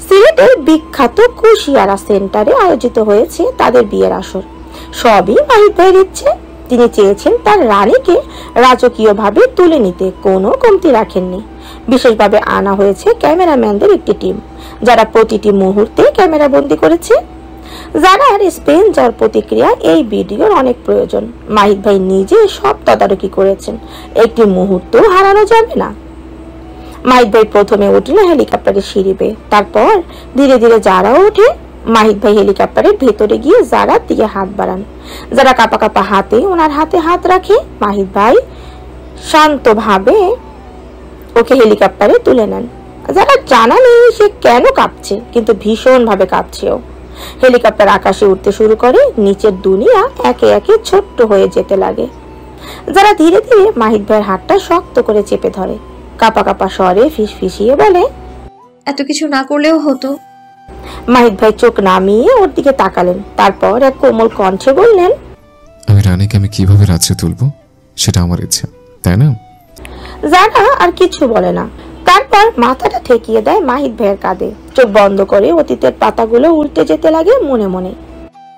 সিলেটের বিখ্যাত কুশিয়ারা সেন্টারে আয়োজিত হয়েছে তাদের বিয়ের আসর। সবই মাহিদ ভাইয়ের ইচ্ছে। তিনি চেয়েছেন তার রানীকে রাজকীয়ভাবে তুলে নিতে, কোনো কমতি রাখেননি। বিশেষভাবে আনা হয়েছে ক্যামেরাম্যানদের একটি টিম, যারা প্রতিটি মুহূর্তে ক্যামেরা বন্দি করেছে। যারার স্পেন যাওয়ার প্রতিক্রিয়া এই ভিডিওর অনেক প্রয়োজন। মাহিদ ভাই নিজে সব তদারকি করেছেন, একটি মুহূর্ত হারানো যাবে না। মাহিদ ভাই প্রথমে উঠলেন হেলিকপ্টারের সিঁড়ি বেয়ে, তারপর ধীরে ধীরে যারা ওঠে। মাহিদ ভাই হেলিকপ্টারের ভেতরে গিয়ে যারার দিকে হাত বাড়ান। যারা কাঁপা কাঁপা হাতে ওনার হাতে হাত রাখে। মাহিদ ভাই শান্তভাবে ওকে হেলিকপ্টারে তুলে নেন। যারা জানা নেই সে কেন কাঁপছে, কিন্তু ভীষণ ভাবে কাঁপছেও। হেলিকপ্টার আকাশে উঠতে শুরু করে, নিচের দুনিয়া একে একে ছোট্ট হয়ে যেতে লাগে। যারা ধীরে ধীরে মাহিদ ভাইয়ের হাতটা শক্ত করে চেপে ধরে, কাঁপা কাঁপা স্বরে ফিসফিসিয়ে বলে, এত কিছু না করলেও হতো। মাহিদ ভাই চোখ নামিয়ে ওর দিকে তাকালেন, তারপর এক কোমল কণ্ঠে বললেন, আমি রানীকে আমি কিভাবে রাজ্যে তুলবো সেটা আমার ইচ্ছা, তাই না? জানা আর কিছু বলে না, তারপর মাথাটা ঠেকিয়ে দেয় মাহিদ ভাইয়ের কাঁধে। চোখ বন্ধ করে অতীতের পাতাগুলো উল্টে যেতে লাগে মনে মনে।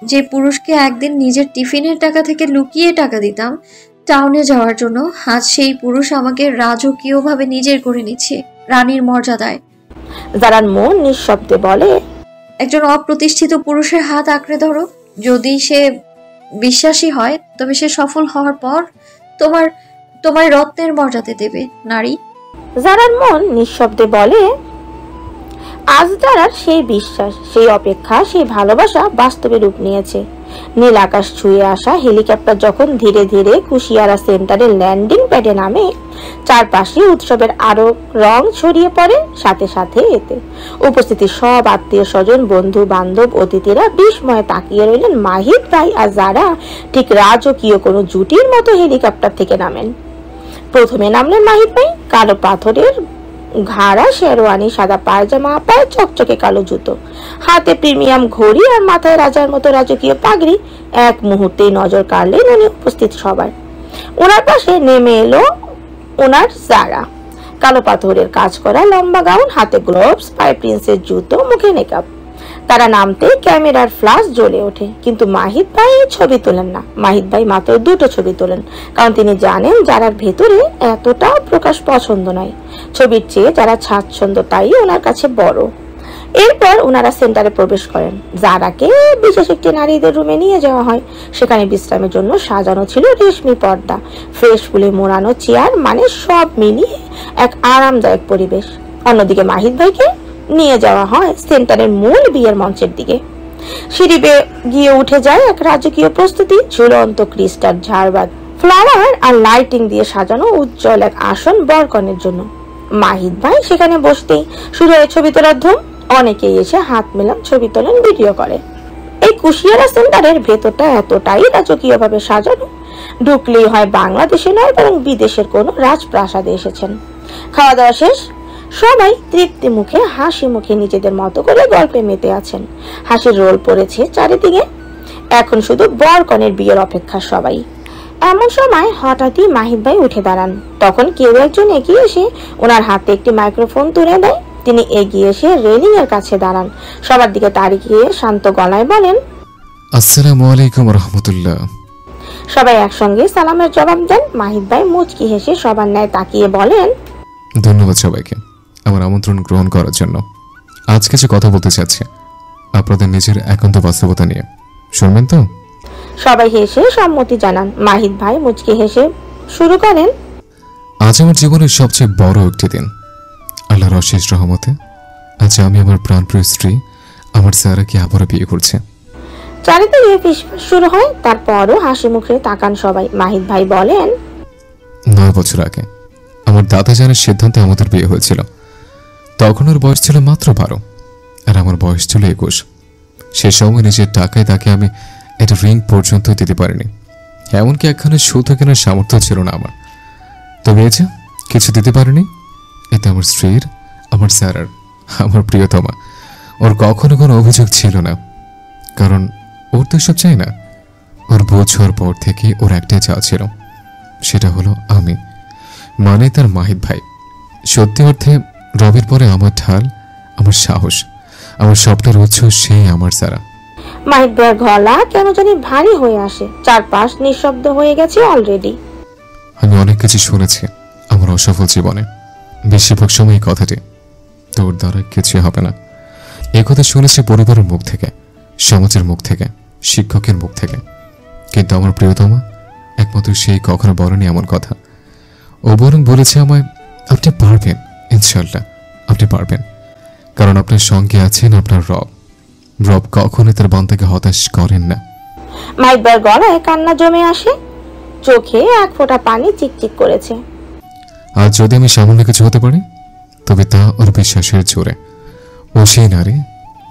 যে পুরুষকে একদিন নিজের টিফিনের টাকা থেকে লুকিয়ে টাকা দিতাম টাউনে যাওয়ার জন্য, আজ সেই পুরুষ আমাকে রাজকীয়ভাবে নিজের করে নিচ্ছে, রানীর মর্যাদায়। যারার মন নিঃশব্দে বলে, একজন অপ্রতিষ্ঠিত পুরুষের হাত আঁকড়ে ধরো, যদি সে বিশ্বাসী হয় তবে সে সফল হওয়ার পর তোমার রত্নের মর্যাদা দেবে নারী। যারার মন নিঃশব্দে বলে, আজ যারার সেই বিশ্বাস, সেই অপেক্ষা, সেই ভালোবাসা বাস্তবে রূপ নিয়েছে। নীল আকাশ ছুঁয়ে আসা হেলিকপ্টার যখন ধীরে ধীরে কুশিয়ারা সেন্টারের ল্যান্ডিং প্যাডে নামে, চারপাশে উৎসবের আরো রং ছড়িয়ে পড়ে। সাথে সাথে এতে উপস্থিত সব আত্মীয় স্বজন, বন্ধু বান্ধব, অতিথিরা বিস্ময়ে তাকিয়ে রইলেন মাহিদ ভাই আর যারা ঠিক রাজকীয় কোনো জুটির মতো হেলিকপ্টার থেকে নামেন। প্রথমে নামলেন মাহিদ ভাই, কালো পাথরের ঘাড়া শেরওয়ানি, সাদা পায়জামা, পায়ে চকচকে কালো জুতো, হাতে প্রিমিয়াম ঘড়ি আর মাথায় রাজার মতো রাজকীয় পাগড়ি। এক মুহূর্তেই নজর কাড়লেন উনি উপস্থিত সবার। ওনার পাশে নেমে এলো ওনার যারা, কালো পাথরের কাজ করা লম্বা গাউন, হাতে গ্লোভস, পায়ে প্রিন্সের জুতো, মুখে মেকআপ। তারা নামতে ক্যামেরার ফ্ল্যাশ জ্বলে ওঠে, কিন্তু মাহিদ ভাই ছবি তোলেন না। মাহিদ ভাই মাত্র দুটো ছবি তোলেন, কারণ তিনি জানেন যারার ভেতরে এতটা প্রকাশ পছন্দ নয়। ছবির চেয়ে যারা স্বাচ্ছন্দ্য তাই ওনার কাছে বড়। এরপর ওনারা সেন্টারে প্রবেশ করেন। জারাকে বিশেষ একটি নারীদের রুমে নিয়ে যাওয়া হয়। সেখানে বিশ্রামের জন্য সাজানো ছিল রেশমি পর্দা, ফ্রেশ ফুলে মোড়ানো চেয়ার, মানে সব মিলিয়ে এক আরামদায়ক পরিবেশ। অন্যদিকে মাহিদ ভাইকে নিয়ে যাওয়া হয় সেন্টারের মূল বিয়ের মঞ্চের দিকে। সিঁড়ি বেয়ে গিয়ে উঠে যায় এক রাজকীয় প্রস্তুতি। ঝুলন্ত ক্রিস্টাল, ঝাড়বাতি, ফ্লাওয়ার আর লাইটিং দিয়ে সাজানো উজ্জ্বল এক আসন বরকনের জন্য। মাহিদ ভাই সেখানে বসতেই শুরু হয় ছবি তোলার ধুম। অনেকেই এসে হাত মেলান, ছবি তোলেন, ভিডিও করে। এই কুশিয়ারা সেন্টারের ভেতরটা এতটাই রাজকীয় ভাবে সাজানো, ঢুকলেই হয় বাংলাদেশে নয় বরং বিদেশের কোনো রাজপ্রাসাদে এসেছেন। খাওয়া দাওয়া শেষ, সবাই তৃপ্তি মুখে হাসি মুখে নিজেদের মতো করে গল্পে মেতে আছেন। হাসির রোল পড়েছে চারিদিকে। এখন শুধু বরকনের বিয়ের অপেক্ষা সবাই। এমন সময় হঠাৎই মাহিদ ভাই উঠে দাঁড়ান। তখন কেউ একজন এগিয়ে এসে ওনার হাতে একটি মাইক্রোফোন তুলে দেয়। তিনি এগিয়ে এসে রেলিং এর কাছে দাঁড়ান, সবার দিকে তাকিয়ে শান্ত গলায় বলেন, আসসালামু আলাইকুম রাহমাতুল্লাহ। সবাই একসঙ্গে সালামের জবাব দেন। মাহিদ ভাই মুচকি হেসে সবার ন্যায় তাকিয়ে বলেন, ধন্যবাদ সবাইকে আমার আমন্ত্রণ গ্রহণ করার জন্য। আজ কিছু কথা বলতে চাচ্ছি আপনাদের নিজের একান্ত বাস্তবতা নিয়ে, শুনবেন তো? সবাই হেসে সম্মতি জানান। মাহিদ ভাই মুচকি হেসে শুরু করেন, আজ আমার জীবনের সবচেয়ে বড় একটি দিন। আল্লাহর অশেষ রহমতে আজ আমি আমার প্রাণপ্রিয় স্ত্রী আমার সারাকে আবারও বিয়ে করছি। চারিদিকে ফিসফিস শুরু হয়। তারপরও হাসি মুখে তাকান সবাই। মাহিদ ভাই বলেন, 9 বছর আগে আমার দাদা জানের সিদ্ধান্তে আমাদের বিয়ে হয়েছিল। তখন ওর বয়স ছিল মাত্র 12 আর আমার বয়স ছিল 21। সে সময় নিজের টাকায় তাকে আমি একটা রিং পর্যন্ত দিতে পারিনি, এমনকি একখানে সুতো কেনার সামর্থ্য ছিল না আমার। তবে এই যে কিছু দিতে পারিনি, এতে আমার স্ত্রীর, আমার স্যারার, আমার প্রিয়তমা, ওর কখনো কোনো অভিযোগ ছিল না। কারণ ওর তো সব চাই না। ওর বোঝ হওয়ার পর থেকে ওর একটাই চাওয়া ছিল, সেটা হলো আমি, মানে তার মাহিদ ভাই। সত্যি অর্থে রবির পরে আমার ঢাল, আমার সাহস, আমার স্বপ্নের উৎস সেই আমার সারা। মাহিদ ভাইয়ের গলা কেন জানি ভারী হয়ে আসে। চারপাশ নিঃশব্দ হয়ে গেছে অলরেডি। আমি অনেক কিছু শুনেছি আমার অসফল জীবনে, বেশিরভাগ সময় এই কথাটি, তোর দ্বারা কিছু হবে না। এই কথা শুনেছি পরিবারের মুখ থেকে, সমাজের মুখ থেকে, শিক্ষকের মুখ থেকে। কিন্তু আমার প্রিয়তমা একমাত্র সেই কখনো বলেনি এমন কথা। ও বরং বলেছে আমায়, আপনি পারবেন, ইনশাল্লাহ আপনি পারবেন, কারণ আপনার সঙ্গে আছেন আপনার রব। রব কখনো তার বান্দাকে হতাশ করেন না। মাহিদ ভাইয়ের গলায় কান্না জমে আসে, চোখে এক ফোঁটা পানি চিকচিক করেছে। আর যদি আমি সামান্য কিছু হতে পারি, তবে তা ওর বিশ্বাসের জোরে। ও সেই নারী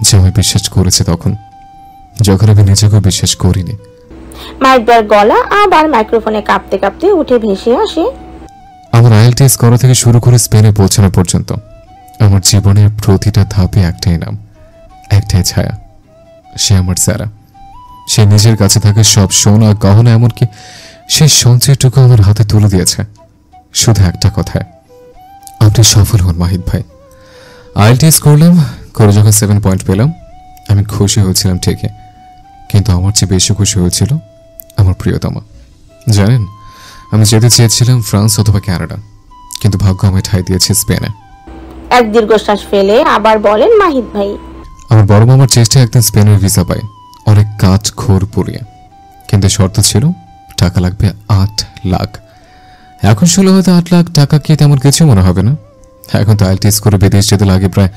যে আমি বিশ্বাস করেছে তখন, যখন আমি নিজেকে বিশ্বাস করিনি। মাহিদ ভাইয়ের গলা আবার মাইক্রোফোনে কাঁপতে কাঁপতে উঠে ভেসে আসে, আমার আইএলটিএস করা থেকে শুরু করে স্পেনে পৌঁছানো পর্যন্ত আমার জীবনের প্রতিটা ধাপে একটাই নাম, একটাই ছায়া, সে আমার সারা। সে নিজের কাছে থাকা সব সোনা গহনা, এমনকি সেই সঞ্চয়টুকু আমার হাতে তুলে দিয়েছে শুধু একটা কথায়, আপনি সফল হন মাহিদ ভাই। আইএলটিএস করলাম, করে যখন 7 পয়েন্ট পেলাম আমি খুশি হয়েছিলাম ঠিকই, কিন্তু আমার চেয়ে বেশি খুশি হয়েছিল আমার প্রিয়তমা। জানেন, আমি যেতে চেয়েছিলাম ফ্রান্স অথবা কানাডা, কিন্তু ভাগ্য আমায় ঠাঁই দিয়েছে স্পেনে। এক দীর্ঘশ্বাস ফেলে আবার বলেন মাহিদ ভাই, আমার বড় মামার চেষ্টায় একদিন স্পেনের ভিসা পাই, অনেক কাজ খোর পুড়িয়ে। কিন্তু শর্ত ছিল টাকা লাগবে 8 লাখ। এখন শুনলে হয়তো 8 লাখ টাকা কি তেমন কিছু মনে হবে না। এখন তো আইএলটিএস করে বিদেশ যেতে লাগে প্রায়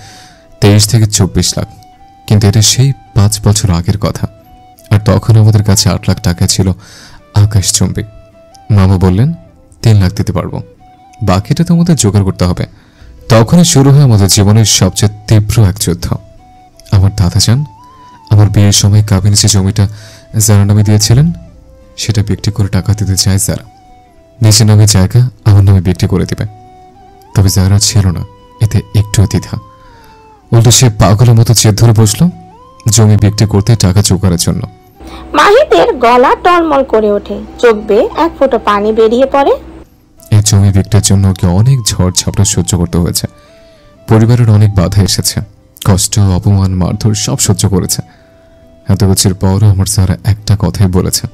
23 থেকে 24 লাখ। কিন্তু এটা সেই 5 বছর আগের কথা, আর তখন আমাদের কাছে 8 লাখ টাকা ছিল আকাশচুম্বী। মামা বললেন 3 লাখ দিতে পারবো, বাকিটা তো আমাদের জোগাড় করতে হবে। তখনই শুরু হয় আমাদের জীবনের সবচেয়ে তীব্র এক যুদ্ধ। আমার দাদা যান আমার বিয়ের সময় কাবিনে যে জমিটা যারা নামে দিয়েছিলেন সেটা বিক্রি করে টাকা দিতে চায় যারা। নিজের নামে জায়গা আমার নামে বিক্রি করে দিবে, তবে যারা ছিল না এতে একটু দ্বিধা। উল্টো সে পাগলের মতো জেদ ধরে বসলো জমি বিক্রি করতে টাকা জোগাড়ের জন্য। মাহিদের গলা টলমল করে ওঠে, চোখ বেয়ে এক ফোঁটা পানি বেরিয়ে পড়ে। এই জমি বিক্রির জন্য ওকে অনেক ঝড় ঝাপটা সহ্য করতে হয়েছে। পরিবারের অনেক বাধা এসেছে, কষ্ট, অপমান, মারধর সব সহ্য করেছে। এত কিছুর পরও আমার সারা একটা কথাই বলেছে,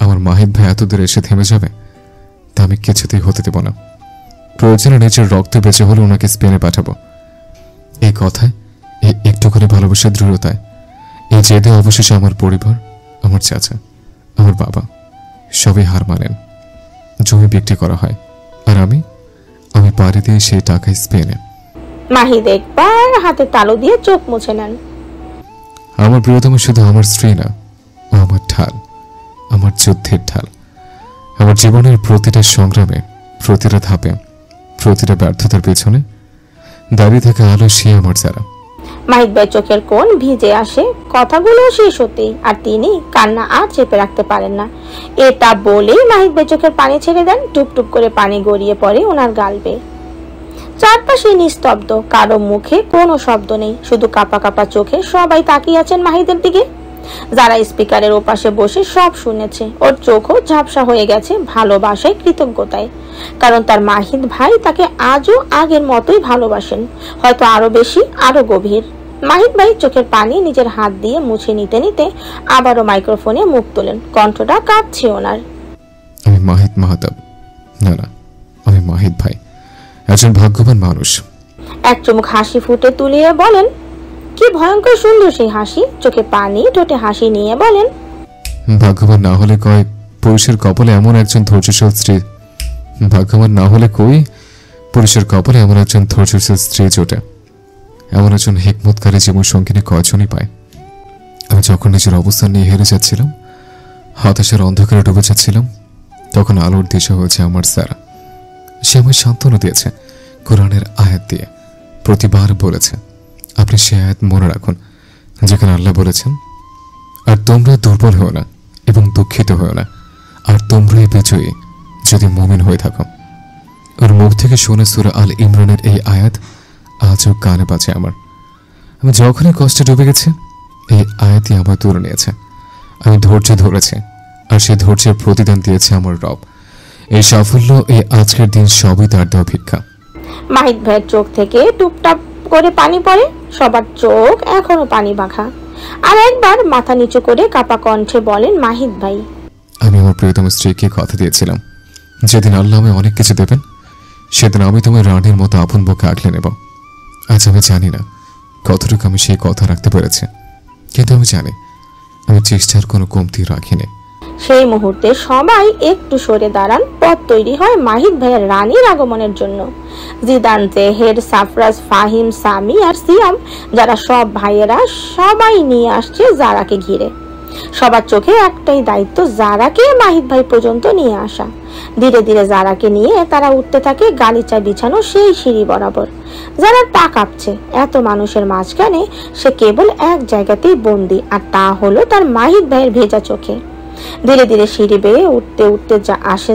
আমার মাহিদ ভাই এত দূরে এসে থেমে যাবে তা আমি কিছুতেই হতে দেব না। প্রয়োজনে নিজের রক্ত বেঁচে হলে ওনাকে স্পেনে পাঠাবো। এই কথায় এই একটু করে ভালোবাসার দৃঢ়তায়, এই জেদে অবশেষে আমার পরিবার, আমার চাচা, আমার বাবা সবাই হার মানেন। জমি বিক্রি করা হয় আর আমি পাড়ি দিয়ে সেই টাকা স্পেনে। মাহিদ একবার হাতে তালু দিয়ে চোখ মুছে নেন। আমার প্রিয়তম শুধু আমার স্ত্রী না, ও আমার ঢাল, আমার যুদ্ধের ঢাল। আমার জীবনের প্রতিটা সংগ্রামে, প্রতিটা ধাপে, প্রতিটা ব্যর্থতার পেছনে দাঁড়িয়ে থাকা আলো সে আমার যারা। মাহিদ ভাই চোখের কোণ ভিজে আসে কথাগুলো শেষ হতেই, আর তিনি কান্না আর চেপে রাখতে পারেন না। এটা বলেই মাহিদ ভাই চোখের পানি ছেড়ে দেন। টুপ টুপ করে পানি গড়িয়ে পড়ে ওনার গাল বেয়ে। চারপাশে নিস্তব্ধ, কারো মুখে কোনো শব্দ নেই, শুধু কাপা কাপা চোখে সবাই তাকিয়ে আছেন মাহিদের দিকে। যারা স্পিকারের ওপাশে বসে সব শুনেছে, ওর চোখও ঝাপসা হয়ে গেছে ভালোবাসায়, কৃতজ্ঞতায়। কারণ তার মাহিদ ভাই তাকে আজও আগের মতোই ভালোবাসেন, হয়তো আরো বেশি, আরো গভীর। মাহিদ ভাই চোখের পানি নিজের হাত দিয়ে মুছে নিতে নিতে আবারও মাইক্রোফোনে মুখ তোলেন। কণ্ঠটা কাঁপছে ওনার। আমি মাহিদ মাহতাব, না না, আমি মাহিদ ভাই, একজন ভাগ্যবান মানুষ। এক চুমুক হাসি ফুটে তুলিয়ে বলেন, কি ভয়ঙ্কর সুন্দর সেই হাসি। চোখে পানি, ঠোঁটে হাসি নিয়ে বলেন, ভাগ্যবান না হলে কয় পুরুষের কপালে এমন একজন ধৈর্যশীল স্ত্রী, ভাগ্যবান না হলে কই পুরুষের কপালে এমন একজন ধৈর্যশীল স্ত্রী জোটে। এমন একজন হিকমতকারী জীবন সঙ্গিনী কয়জনই পায়। আমি যখন নিজের অবস্থান নিয়ে হেরে যাচ্ছিলাম, হতাশার অন্ধকারে ডুবে যাচ্ছিলাম, তখন আলোর দিশা হয়েছে আমার সারা। সে আমায় সান্ত্বনা দিয়েছে কোরআনের আয়াত দিয়ে, প্রতিবার বলেছে আপনি সে আয়াত মনে রাখুন যেখানে আল্লাহ বলেছেন, আর তোমরা দুর্বল হও না এবং দুঃখিত হও না, আর তোমরাই বিজয়ী যদি মুমিন হয়ে থাকো। ওর মুখ থেকে শোনা সূরা আল ইমরানের এই আয়াত আজও কানে বাজে আমার। আমি যখনই কষ্টে ডুবে গেছি, এই আয়াতই আমার তুলে নিয়েছে। আমি ধৈর্য ধরেছি, আর সেই ধৈর্যের প্রতিদান দিয়েছে আমার রব। এই সাফল্য, এই আজকের দিন সবই তার দেওয়া ভিক্ষা। মাহিদ ভাইয়ের চোখ থেকে টুপটাপ করে পানি পড়ে, সবার চোখ এখনো পানি মাখা। আর একবার মাথা নিচু করে কাপা কণ্ঠে বলেন মাহিদ ভাই, আমি আমার প্রিয়তম স্ত্রীকে কথা দিয়েছিলাম যেদিন আল্লাহ আমায় অনেক কিছু দেবেন, সেদিন আমি তোমার রানীর মতো আপন বুকে আগলে নেব। আজ আমি জানি না কতটুকু আমি সেই কথা রাখতে পেরেছি, কিন্তু আমি জানি আমি চেষ্টার কোনো কমতি রাখিনি। সেই মুহূর্তে সবাই একটু সরে দাঁড়ান। পথ তৈরি হয় মাহিদ ভাইয়ের রানীর আগমনের জন্য। জিদান, জেহের, সাফরাজ, ফাহিম, সামি আর সিয়াম, যারা সব ভাইয়েরা, সবাই নিয়ে আসছে জারাকে ঘিরে। সবার চোখে একটাই দায়িত্ব, জারাকে মাহিদ ভাই পর্যন্ত নিয়ে আসা। ধীরে ধীরে জারাকে নিয়ে তারা উঠতে থাকে গালিচা বিছানো সেই সিঁড়ি বরাবর। জারার পা কাঁপছে, এত মানুষের মাঝখানে সে কেবল এক জায়গাতেই বন্দি, আর তা হলো তার মাহিদ ভাইয়ের ভেজা চোখে। ধীরে ধীরে সিঁড়ি বেয়ে উঠতে উঠতে আসে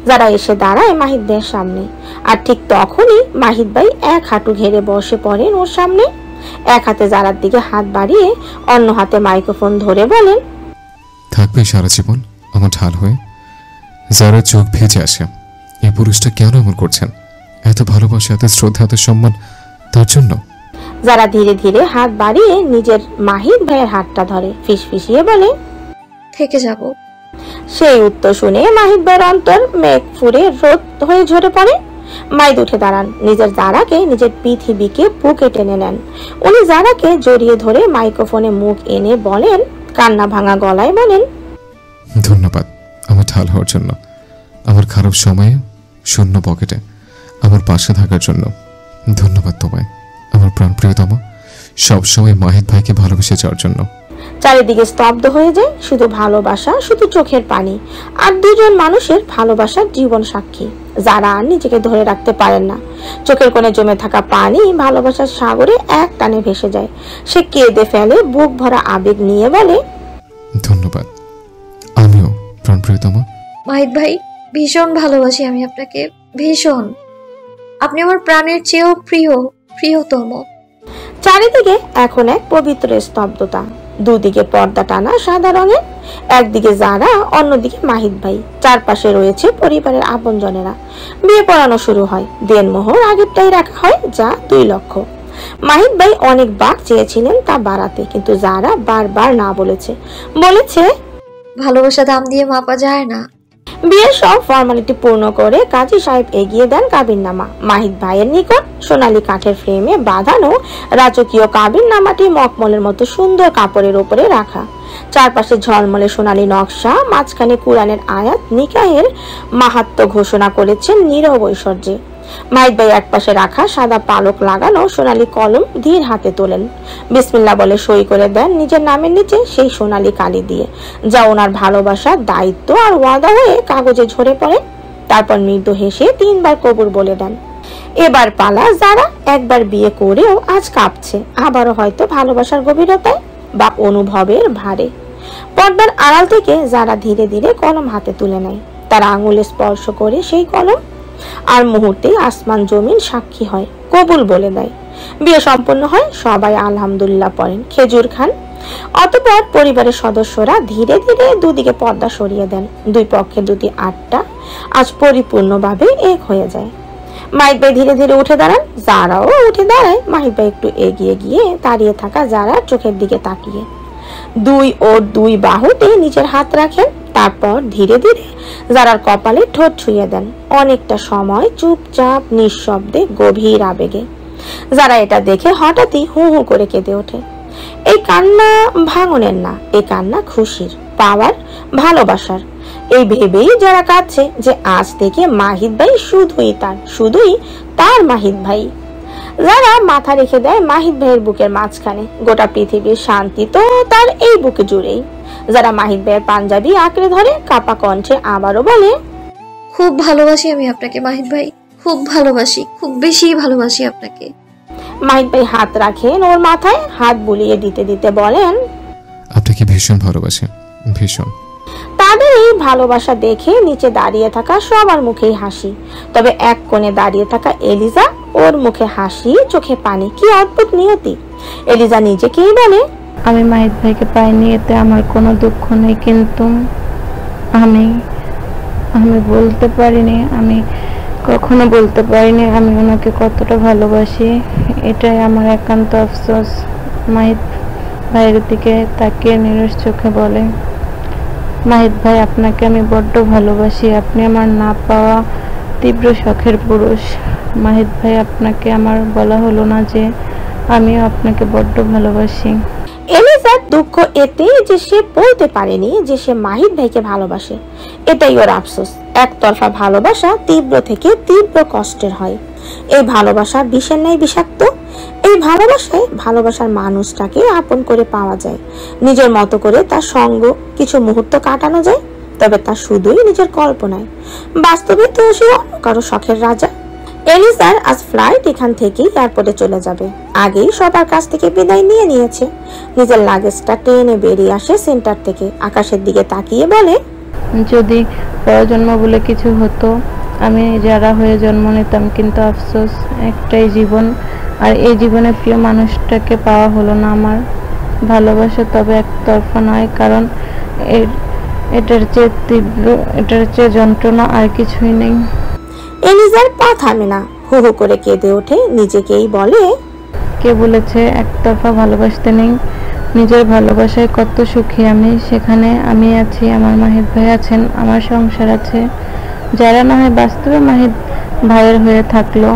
যারা এসে দাঁড়ায় মাহিদ ভাইয়ের সামনে। আর ঠিক তখনই মাহিদ ভাই এক হাঁটু ঘেরে বসে পড়েন ওর সামনে। এক হাতে জারার দিকে হাত বাড়িয়ে অন্য হাতে মাইক্রোফোন ধরে বলেন, থাকবে সারা জীবন আমার ঢাল হয়ে। যারার চোখ ভেজে আসে, এই পুরুষটা কেন এমন করছেন? এত ভালোবাসা, এত শ্রদ্ধা, এত সম্মান তার জন্য। যারা ধীরে ধীরে হাত বাড়িয়ে নিজের মাহিদ ভাইয়ের হাতটা ধরে, ফিসফিসিয়ে বলে, থেকে যাব। সেই উত্তর শুনে মাহিদ ভাইয়ের অন্তর মেঘ ফুরে রোদ হয়ে ঝরে পড়ে। মাহিদ উঠে দাঁড়ান, নিজের জারাকে, নিজের পৃথিবীকে বুকে টেনে নেন। উনি জারাকে জড়িয়ে ধরে মাইক্রোফোনে মুখ এনে বলেন, কান্না ভাঙা গলায় বলেন, ধন্যবাদ আমার ঢাল হওয়ার জন্য, আমার খারাপ সময়ে শূন্য পকেটে আমার পাশে থাকার জন্য। ধন্যবাদ তোমায় আমার প্রাণ প্রিয়তম, সবসময় মাহিদ ভাইকে ভালোবেসে যাওয়ার জন্য। চারিদিকে স্তব্ধ হয়ে যায়, শুধু ভালোবাসা, শুধু চোখের পানি, আর দুজন মানুষের ভালোবাসার জীবন সাক্ষী। যারা নিজেকে ধরে রাখতে পারেন না, চোখের কোণে জমে থাকা পানি ভালোবাসার সাগরে এক টানে ভেসে যায়। সে কেঁদে ফেলে, বুক ভরা আবেগ নিয়ে বলে, ধন্যবাদ আমিও প্রাণ প্রিয়তম। মাহিদ ভাই, ভীষণ ভালোবাসি আমি আপনাকে, ভীষণ। আপনি আমার প্রাণের চেয়েও প্রিয়তম। চারিদিকে এখন এক পবিত্র স্তব্ধতা। দুদিকে পর্দা টানা সাদা রঙের, একদিকে জারা, অন্যদিকে মাহিদ ভাই। চারপাশে রয়েছে পরিবারের আপনজনেরা। বিয়ে পড়ানো শুরু হয়। দেনমোহর আগেরটাই রাখা হয়, যা 2 লক্ষ। মাহিদ ভাই অনেকবার চেয়েছিলেন তা বাড়াতে, কিন্তু জারা বারবার না বলেছে। ভালোবাসা দাম দিয়ে মাপা যায় না। বিয়ের সব ফর্মালিটি পূর্ণ করে কাজী সাহেব এগিয়ে দেন কাবিননামা। মাহিদ ভাইয়ের নিকট সোনালী কাঠের ফ্রেমে বাঁধানো রাজকীয় কাবিননামাটি মখমলের মতো সুন্দর কাপড়ের উপরে রাখা। চারপাশে ঝলমলে সোনালী নকশা, মাঝখানে কুরআনের আয়াত নিকাহের মাহাত্ম্য ঘোষণা করেছেন নীরব ঐশ্বর্যে। মাহিদ ভাই এক পাশে রাখা সাদা পালক লাগানো সোনালী কলম ধীর হাতে তোলেন, বিসমিল্লাহ বলে সই করে দেন নিজের নামের নিচে সেই সোনালী কালি দিয়ে, যা ওনার ভালোবাসা, দায়িত্ব আর ওয়াদা হয়ে কাগজে ঝরে পড়ে। তারপর মৃদু হেসে 3 বার কবুল বলে দেন। এবার পালা যারা একবার বিয়ে করেও আজ কাঁপছে, আবারও হয়তো ভালোবাসার গভীরতায় বা অনুভবের ভারে। পর্দার আড়াল থেকে যারা ধীরে ধীরে কলম হাতে তুলে নেয়, তার আঙুলে স্পর্শ করে সেই কলম, আর মুহূর্তে আসমান জমিন সাক্ষী হয়, কবুল বলে দেয়। বিয়ে সম্পন্ন হয়, সবাই আলহামদুলিল্লাহ পড়েন, খেজুর খান। অতঃপর পরিবারের সদস্যরা ধীরে ধীরে দুদিকে পর্দা সরিয়ে দেন। দুই পক্ষে দুটি আটটা আজ পরিপূর্ণভাবে এক হয়ে যায়। মাহিদ ভাই ধীরে ধীরে উঠে দাঁড়ান, যারাও উঠে দাঁড়ায়। মাহিদ ভাই একটু এগিয়ে গিয়ে দাঁড়িয়ে থাকা যারা চোখের দিকে তাকিয়ে দুই বাহুতে নিজের হাত রাখেন। তারপর ধীরে ধীরে যারার কপালে ঠোঁট ছুঁয়ে দেন, অনেকটা সময় চুপচাপ নিঃশব্দে গভীর আবেগে। যারা এটা দেখে হঠাৎই হু হু করে কেঁদে ওঠে। এই কান্না ভাঙনের না, এই কান্না খুশির, পাওয়ার, ভালোবাসার। এই ভেবেই যারা কাঁদছে যে আজ থেকে মাহিদ ভাই শুধুই তার মাহিদ ভাই। যারা মাথা রেখে দেয় মাহিদ ভাইয়ের বুকের মাঝখানে, গোটা পৃথিবীর শান্তি তো তার এই বুকে জুড়েই। যারা মাহিদ ভাইয়ের পাঞ্জাবি আঁকড়ে ধরে কাপা কণ্ঠে আবারও বলে, খুব ভালোবাসি আমি আপনাকে মাহিদ ভাই, খুব ভালোবাসি, খুব বেশি ভালোবাসি আপনাকে। মাহিদ ভাই হাত রাখেন ওর মাথায়, হাত বুলিয়ে দিতে দিতে বলেন, আপনাকে ভীষণ ভালোবাসি, ভীষণ। তাদের এই ভালোবাসা দেখে নিচে দাঁড়িয়ে থাকা সবার মুখেই হাসি, তবে এক কোণে দাঁড়িয়ে থাকা এলিজা, ওর মুখে হাসি, চোখে পানি। কি অদ্ভুত নিয়তি! এলিজা নিজেকেই বলে, আমি মাহিদ ভাইকে পাইনি, এতে আমার কোনো দুঃখ নেই, কিন্তু আমি বলতে পারিনি, আমি কখনো বলতে পারিনি আমি ওনাকে কতটা ভালোবাসি। এটাই আমার একান্ত আফসোস। মাহিদ ভাইয়ের দিকে তাকিয়ে নিরস চোখে বলে, মাহিদ ভাই, আপনাকে আমি বড্ড ভালোবাসি। আপনি আমার না পাওয়া তীব্র শখের পুরুষ। মাহিদ ভাই, আপনাকে আমার বলা হলো না যে আমিও আপনাকে বড্ড ভালোবাসি। এলিজার দুঃখ এতেই যে সে বলতে পারেনি যে সে মাহিদ ভাইকে ভালোবাসে, এটাই ওর আফসোস। একতরফা ভালোবাসা তীব্র থেকে তীব্র কষ্টের হয়। এই ভালোবাসা বিষের ন্যায় বিষাক্ত। এই ভালোবাসায় ভালোবাসার মানুষটাকে আপন করে পাওয়া যায়, নিজের মতো করে তার সঙ্গ কিছু মুহূর্ত কাটানো যায়, তবে তা শুধুই নিজের কল্পনায়। বাস্তবে তো সে অন্য কারো শখের রাজা। এলিজার আজ ফ্লাইট এখান থেকেই এয়ারপোর্টে চলে যাবে। আগেই সবার কাছ থেকে বিদায় নিয়ে নিয়েছে। নিজের লাগেজটা টেনে বেরিয়ে আসে সেন্টার থেকে, আকাশের দিকে তাকিয়ে বলে, যদি পরজন্ম বলে কিছু হতো আমি যারা হয়ে জন্ম নিতাম, কিন্তু আফসোস একটাই জীবন, আর এই জীবনে প্রিয় মানুষটাকে পাওয়া হলো না আমার। ভালোবাসা তবে একতরফা নয়, কারণ এটার চেয়ে যন্ত্রণা আর কিছুই নেই। এলিজার পা থামে না, হু হু করে কেঁদে ওঠে, নিজেকেই বলে, কে বলেছে একতরফা ভালোবাসতে নেই? নিজের ভালোবাসায় কত সুখী আমি, সেখানে আমি আছি, আমার মাহিদ ভাই আছেন, আমার সংসার আছে। যারা না হয় বাস্তবে মাহিদ ভাইয়ের হয়ে থাকলো,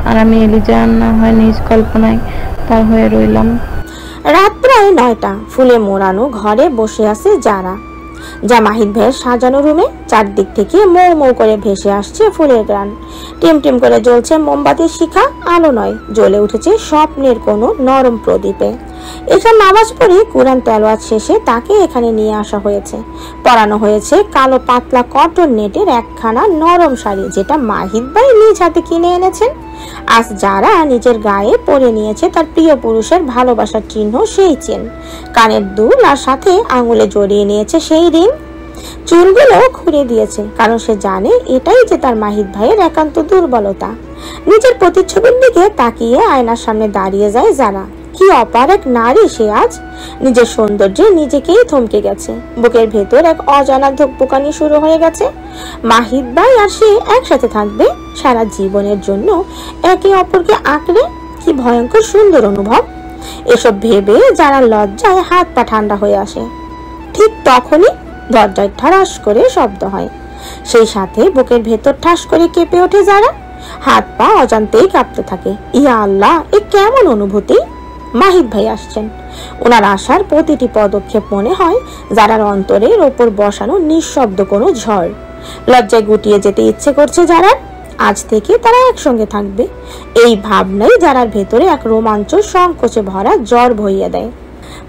আর আমি এলিজা না হয় নিজ কল্পনায় তার হয়ে রইলাম। রাত প্রায় 9টা। ফুলে মোড়ানো ঘরে বসে আছে যারা, যা মাহিদ ভাইয়ের সাজানো রুমে। চারদিক থেকে মৌ মৌ করে ভেসে আসছে ফুলের গ্রান। টিম টিম করে জ্বলছে মোমবাতির শিখা, আলো নয়, জ্বলে উঠেছে স্বপ্নের কোনো নরম প্রদীপে। এসব নামাজ পড়ে কুরআন তেলাওয়াত শেষে তাকে এখানে নিয়ে আসা হয়েছে। পরানো হয়েছে কালো পাতলা কটন নেটের একখানা নরম শাড়ি, যেটা মাহিদ ভাই নিজ হাতে কিনে এনেছেন। আজ যারা নিজের গায়ে পরে নিয়েছে তার প্রিয় পুরুষের ভালোবাসার চিহ্ন, সেই চেন, কানের দুল, আর সাথে আঙুলে জড়িয়ে নিয়েছে সেই রিং। চুলগুলো খুঁড়ে দিয়েছে, কারণ সে জানে এটাই যে তার মাহিদ ভাইয়ের একান্ত দুর্বলতা। নিজের প্রতিচ্ছবির দিকে তাকিয়ে আয়নার সামনে দাঁড়িয়ে যায় যারা। কি অপার এক নারী সে আজ! নিজের সৌন্দর্যে নিজেকেই থমকে গেছে। বুকের ভেতর এক অজানা ধুকপুকানি শুরু হয়ে গেছে। মাহিদ ভাই আর সে একসাথে থাকবে সারা জীবনের জন্য, একে অপরকে আঁকড়ে। কি ভয়ঙ্কর সুন্দর অনুভব! এসব ভেবে যারা লজ্জায় হাত পা ঠান্ডা হয়ে আসে। ঠিক তখনই দরজায় ঠাড়াস করে শব্দ হয়। সেই সাথে বুকের ভেতর ঠাস করে কেঁপে ওঠে যারা, হাত পা অজান্তেই কাঁপতে থাকে। ইয়া আল্লাহ, এ কেমন অনুভূতি! মাহিদ ভাই আসছেন। ওনার আসার প্রতিটি পদক্ষেপ মনে হয় যারার অন্তরের ওপর বসানো নিঃশব্দ কোনো ঝড়। লজ্জায় গুটিয়ে যেতে ইচ্ছে করছে যারার। আজ থেকে তারা একসঙ্গে থাকবে, এই ভাবনাই যারার ভেতরে এক রোমাঞ্চ সংকোচে ভরা জ্বর বইয়ে দেয়।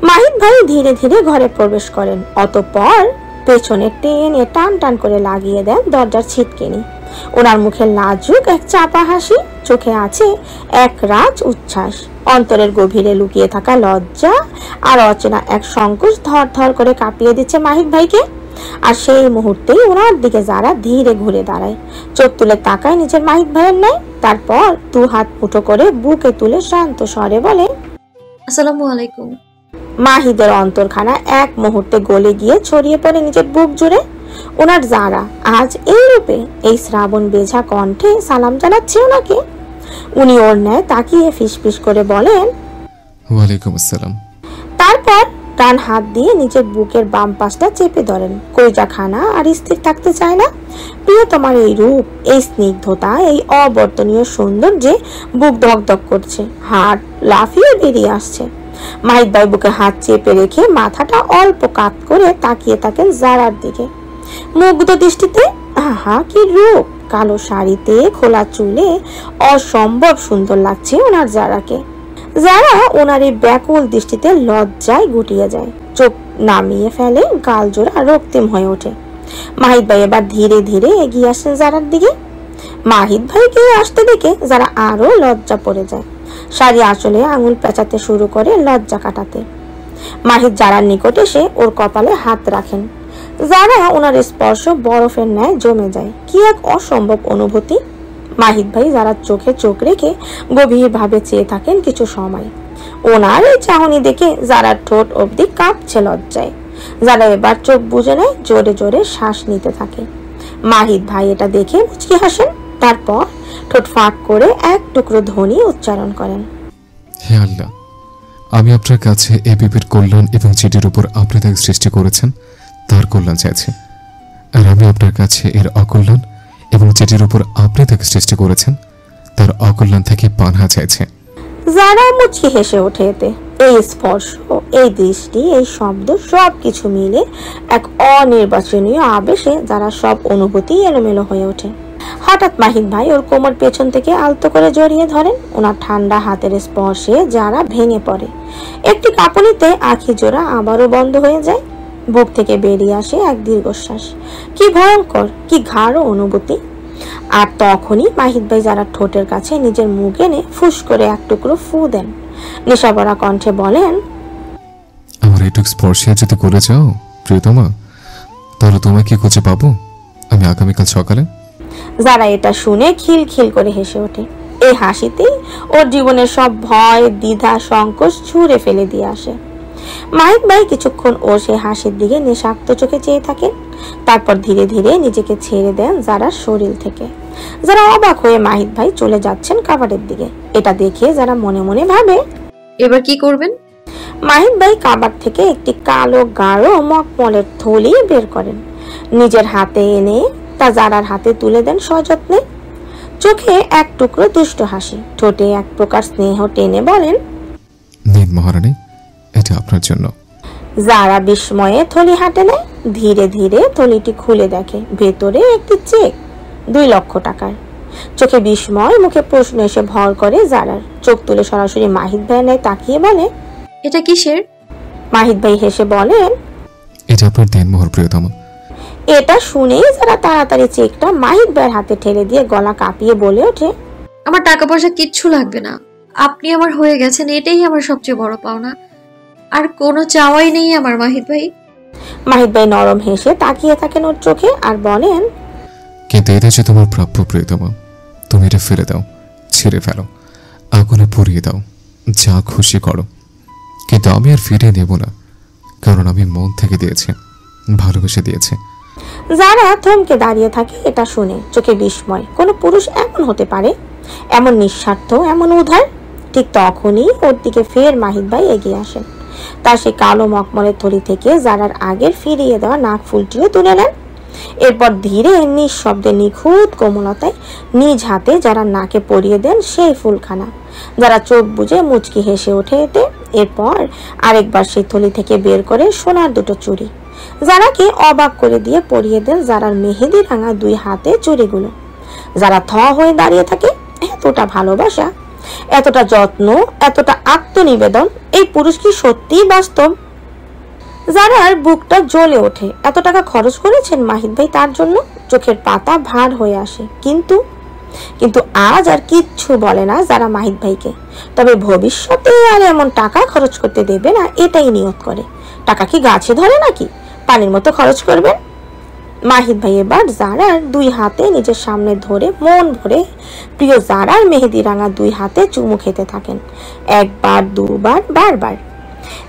মাহিদ ভাই ধীরে ধীরে ঘরে প্রবেশ করেন, অতঃপর পেছনে টেনে টান টান করে লাগিয়ে দেন দরজার ছিটকিনি। ওনার মুখে লাজুক এক চাপা হাসি, চোখে আছে এক রাজ উচ্ছ্বাস। অন্তরের গভীরে লুকিয়ে থাকা লজ্জা আর অচেনা এক সংকোচ ধর ধর করে কাঁপিয়ে দিচ্ছে মাহিদ ভাইকে। আর সেই মুহূর্তেই ওনার দিকে যারা ধীরে ঘুরে দাঁড়ায়, চোখ তুলে তাকায় নিজের মাহিদ ভাইয়ের ন্যায়, তারপর দু হাত মুঠো করে বুকে তুলে শান্ত স্বরে বলে, আসসালামু আলাইকুম। মাহিদের অন্তরখানা এক মুহূর্তে গলে গিয়ে ছড়িয়ে পড়ে নিজের বুক জুড়ে। ওনার যারা আজ এই রূপে, এই শ্রাবণ বেঝা কণ্ঠে সালাম জানাচ্ছে ওনাকে। উনি ওর ন্যায় তাকিয়ে ফিসফিস করে বলেন, ওয়ালাইকুম আসসালাম। তারপর ডান হাত দিয়ে নিজের বুকের বাম পাশটা চেপে ধরেন। কলিজাখানা আর স্থির থাকতে চায় না। প্রিয় তোমার এই রূপ, এই স্নিগ্ধতা, এই অবর্তনীয় সৌন্দর্যে বুক ধকধক করছে, হাড় লাফিয়ে বেরিয়ে আসছে। মাহিদ ভাই বুকে হাত চেপে রেখে মাথাটা অল্প কাত করে তাকিয়ে থাকেন যারার দিকে মুগ্ধ দৃষ্টিতে। আহা কি রূপ! কালো শাড়িতে খোলা চুলে অসম্ভব সুন্দর লাগছে ওনার যারাকে। যারা ওনার এই ব্যাকুল দৃষ্টিতে লজ্জায় গুটিয়ে যায়, চোখ নামিয়ে ফেলে, গাল জোড়া রক্তিম হয়ে ওঠে। মাহিদ ভাই এবার ধীরে ধীরে এগিয়ে আসেন যারার দিকে। মাহিদ ভাইকে আসতে দেখে যারা আরো লজ্জা পড়ে যায়, শাড়ি আঁচলে আঙুল পেঁচাতে শুরু করে লজ্জা কাটাতে। মাহিদ যারার নিকট এসে ওর কপালে হাত রাখেন। যারা ওনার স্পর্শ বরফের ন্যায় জমে যায়। কি এক অসম্ভব অনুভূতি! মাহিদ ভাই যারার চোখে চোখ রেখে গভীর ভাবে চেয়ে থাকেন কিছু সময়। ওনার এই চাহনি দেখে যারার ঠোঁট অবধি কাঁপছে লজ্জায়। যারা এবার চোখ বুজে নেয়, জোরে জোরে শ্বাস নিতে থাকে। মাহিদ ভাই এটা দেখে মুচকি হাসেন, তারপর ঠোঁট ফাঁক করে এক টুকরো ধ্বনি উচ্চারণ করেন, হে আল্লাহ, আমি আপনার কাছে এই বিবির কল্যাণ এবং যেটির উপর আপনি তাকে সৃষ্টি করেছেন তার কল্যাণ চাইছি। আর আমি আপনার কাছে এর অকল্যাণ এবং যেটির উপর আপনি তাকে সৃষ্টি করেছেন তার অকল্যাণ থেকে পানাহা চাইছে। যারা মুচকি হেসে ওঠে এতে। এই স্পর্শ, এই দৃষ্টি, এই শব্দ সবকিছু মিলে এক অনির্বাচনীয় আবেশে যারা সব অনুভূতি এলোমেলো হয়ে ওঠে। হঠাৎ মাহিদ ভাই ওর কোমর পেছন থেকে আলতো করে জড়িয়ে ধরেন। ওনার ঠান্ডা হাতের স্পর্শে যারা ভেঙে পড়ে। একটি কাঁপুনিতে আঁখি জোড়া আবারও বন্ধ হয়ে যায়। বুক থেকে বেরিয়ে আসে এক দীর্ঘশ্বাস। কি ভয়ঙ্কর, কি গাঢ় অনুভূতি! আর তখনই মাহিদ ভাই যারা ঠোঁটের কাছে নিজের মুখ এনে ফুস করে এক টুকরো ফু দেন। নেশাভরা কণ্ঠে বলেন, আমার এইটুক স্পর্শে যদি করে যাও প্রিয়তমা, তাহলে তোমাকে কি খুঁজে পাবো আমি আগামীকাল সকালে? যারা এটা শুনে খিলখিল করে হেসে ওঠে। এই হাসিতেই ওর জীবনের সব ভয়, দ্বিধা, সংকোচ ছুঁড়ে ফেলে দিয়ে আসে। মাহিদ ভাই কিছুক্ষণ ও সে হাসির দিকে নেশাক্ত চোখে চেয়ে থাকেন, তারপর ধীরে ধীরে নিজেকে ছেড়ে দেন যারার শরীর থেকে। যারা অবাক হয়ে মাহিদ ভাই চলে যাচ্ছেন কাবারের দিকে। এটা দেখে যারা মনে মনে ভাবে, এবার কি করবেন? মাহিদ ভাই কাবার থেকে একটি কালো গাঢ় মখমলের থলি বের করেন। নিজের হাতে এনে তা যারার হাতে তুলে দেন সযত্নে। চোখে এক টুকরো দুষ্ট হাসি, ঠোঁটে এক প্রকার স্নেহ টেনে বলেন, নিন মহারানী, এটা আপনার জন্য। যারা বিস্ময়ে থলি হাতে নেয়। ধীরে ধীরে থলিটি খুলে দেখে ভেতরে একটি চেক, 2 লক্ষ টাকার। চোখে বিস্ময়, মুখে প্রশ্ন এসে ভর করে যারার। চোখ তুলে সরাসরি মাহিদ ভাইয়ের ন্যায় তাকিয়ে বলে, এটা কিসের? মাহিদ ভাই হেসে বলেন, এটা আপনার দেনমোহর প্রিয়তমা। এটা শুনেই যারা তাড়াতাড়ি চেকটা মাহিদ ভাইয়ের হাতে ঠেলে দিয়ে গলা কাঁপিয়ে বলে ওঠে, আমার টাকা পয়সা কিচ্ছু লাগবে না, আপনি আমার হয়ে গেছেন, এটাই আমার সবচেয়ে বড় পাওনা। আর কোনো চাওয়াই নেই আমার মাহিদ ভাই। মাহিদ ভাই নরম হেসে তাকিয়ে থাকেন ওর চোখে আর বলেন, কিন্তু এটা যে তোমার প্রাপ্য প্রিয়তমা, তুমি এটা ফেলে দাও, ছিঁড়ে ফেলো, আগুনে পুড়িয়ে দাও, যা খুশি করো, কিন্তু আমি আর ফিরে নেব না, কারণ আমি মন থেকে দিয়েছি, ভালোবেসে দিয়েছি। যারা থমকে দাঁড়িয়ে থাকে এটা শুনে, চোখে বিস্ময়। কোনো পুরুষ এমন হতে পারে, এমন নিঃস্বার্থ, এমন উদার? ঠিক তখনই ওর দিকে ফের মাহিদ ভাই এগিয়ে আসেন। তার সেই কালো মখমলের থলি থেকে যারার আগের ফিরিয়ে দেওয়া নাক ফুলটিও তুলে নেন। এরপর ধীরে নিঃশব্দে নিখুঁত কোমলতায় নিজ হাতে যারা নাকে পরিয়ে দেন সেই ফুলখানা। যারা চোখ বুজে মুচকি হেসে ওঠে এতে। এরপর আরেকবার সেই থলি থেকে বের করে সোনার দুটো চুড়ি যারাকে অবাক করে দিয়ে পরিয়ে দেন যারার মেহেদি রাঙা দুই হাতে চুড়িগুলো। যারা থ হয়ে দাঁড়িয়ে থাকে। এতটা ভালোবাসা, এতটা যত্ন, এতটা আত্মনিবেদন, এই পুরুষ কি সত্যিই বাস্তব? যারার বুকটা জ্বলে ওঠে। এত টাকা খরচ করেছেন মাহিদ ভাই তার জন্য। চোখের পাতা ভার হয়ে আসে। কিন্তু আজ আর কিচ্ছু বলে না যারা মাহিদ ভাইকে। তবে ভবিষ্যতে আর এমন টাকা খরচ করতে দেবে না এটাই নিয়ত করে। টাকা কি গাছে ধরে নাকি? পানির মতো খরচ করবেন। মাহিদ ভাই এবার জারার দুই হাতে নিজের সামনে ধরে মন ভরে প্রিয় জারার মেহেদি রাঙা দুই হাতে চুমু খেতে থাকেন। একবার, দুবার, বারবার।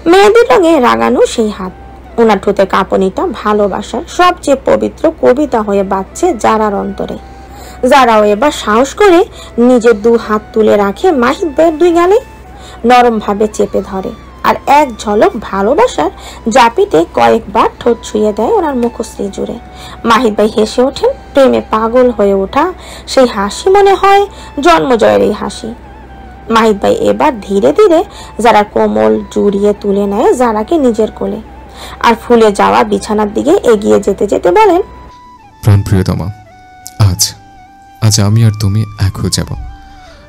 মেহেদির রঙে রাঙানো সেই হাত, ওনার ঠোঁটে কাঁপনিটা ভালোবাসার সবচেয়ে পবিত্র কবিতা হয়ে বাজছে জারার অন্তরে। যারাও এবার সাহস করে নিজের দু হাত তুলে রাখে মাহিদ ভাইয়ের দুই গালে, নরম ভাবে চেপে ধরে আর এক ঝলক ভালোবাসার জাপিতে কয়েকবার ঠোঁট ছুঁয়ে দেয় ওনার মুখশ্রী জুড়ে। মাহিদ ভাই হেসে ওঠেন। প্রেমে পাগল হয়ে ওঠা সেই হাসি মনে হয় জন্মজয়ের এই হাসি। মাহিদ ভাই এবার ধীরে ধীরে যারা কোমল জুড়িয়ে তুলে নেয় যারাকে নিজের কোলে, আর ফুলে যাওয়া বিছানার দিকে এগিয়ে যেতে যেতে বলেন, প্রাণ প্রিয়তমা, আজ আমি আর তুমি এক হয়ে যাব।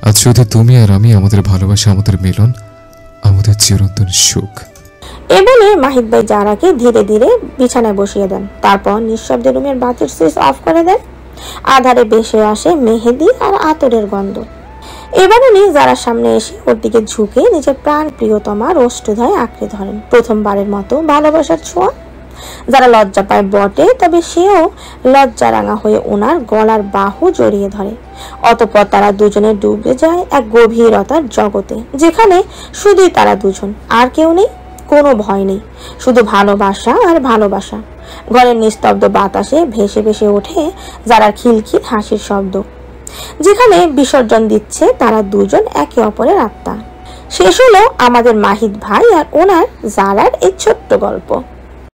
আজ শুধু তুমি আর আমি, আমাদের ভালোবাসা, আমাদের মিলন, আমাদের চিরন্তন সুখ। এ বলে মাহিদ ভাই জারাকে ধীরে ধীরে বিছানায় বসিয়ে দেন। তারপর নিঃশব্দে রুমের বাতির সুইচ অফ করে দেন। আধারে ভেসে আসে মেহেদি আর আতরের গন্ধ। এবার উনি যারার সামনে এসে ওর দিকে ঝুঁকে নিজের প্রাণ প্রিয়তমার ওষ্ঠধয় আঁকড়ে ধরেন। প্রথমবারের মতো ভালোবাসার ছোঁয়া। যারা লজ্জা পায় বটে, তবে সেও লজ্জা রাঙা হয়ে ওনার গলার বাহু জড়িয়ে ধরে। অতঃপর তারা দুজনে ডুবে যায় এক গভীরতার জগতে, যেখানে শুধুই তারা দুজন, আর কেউ নেই, কোনো ভয় নেই, শুধু ভালোবাসা আর ভালোবাসা। ঘরের নিস্তব্ধ বাতাসে ভেসে ভেসে ওঠে যারা খিলখিল হাসির শব্দ, যেখানে বিসর্জন দিচ্ছে তারা দুজন একে অপরের আত্মা। শেষ হলো আমাদের মাহিদ ভাই আর ওনার জারার এই ছোট্ট গল্প।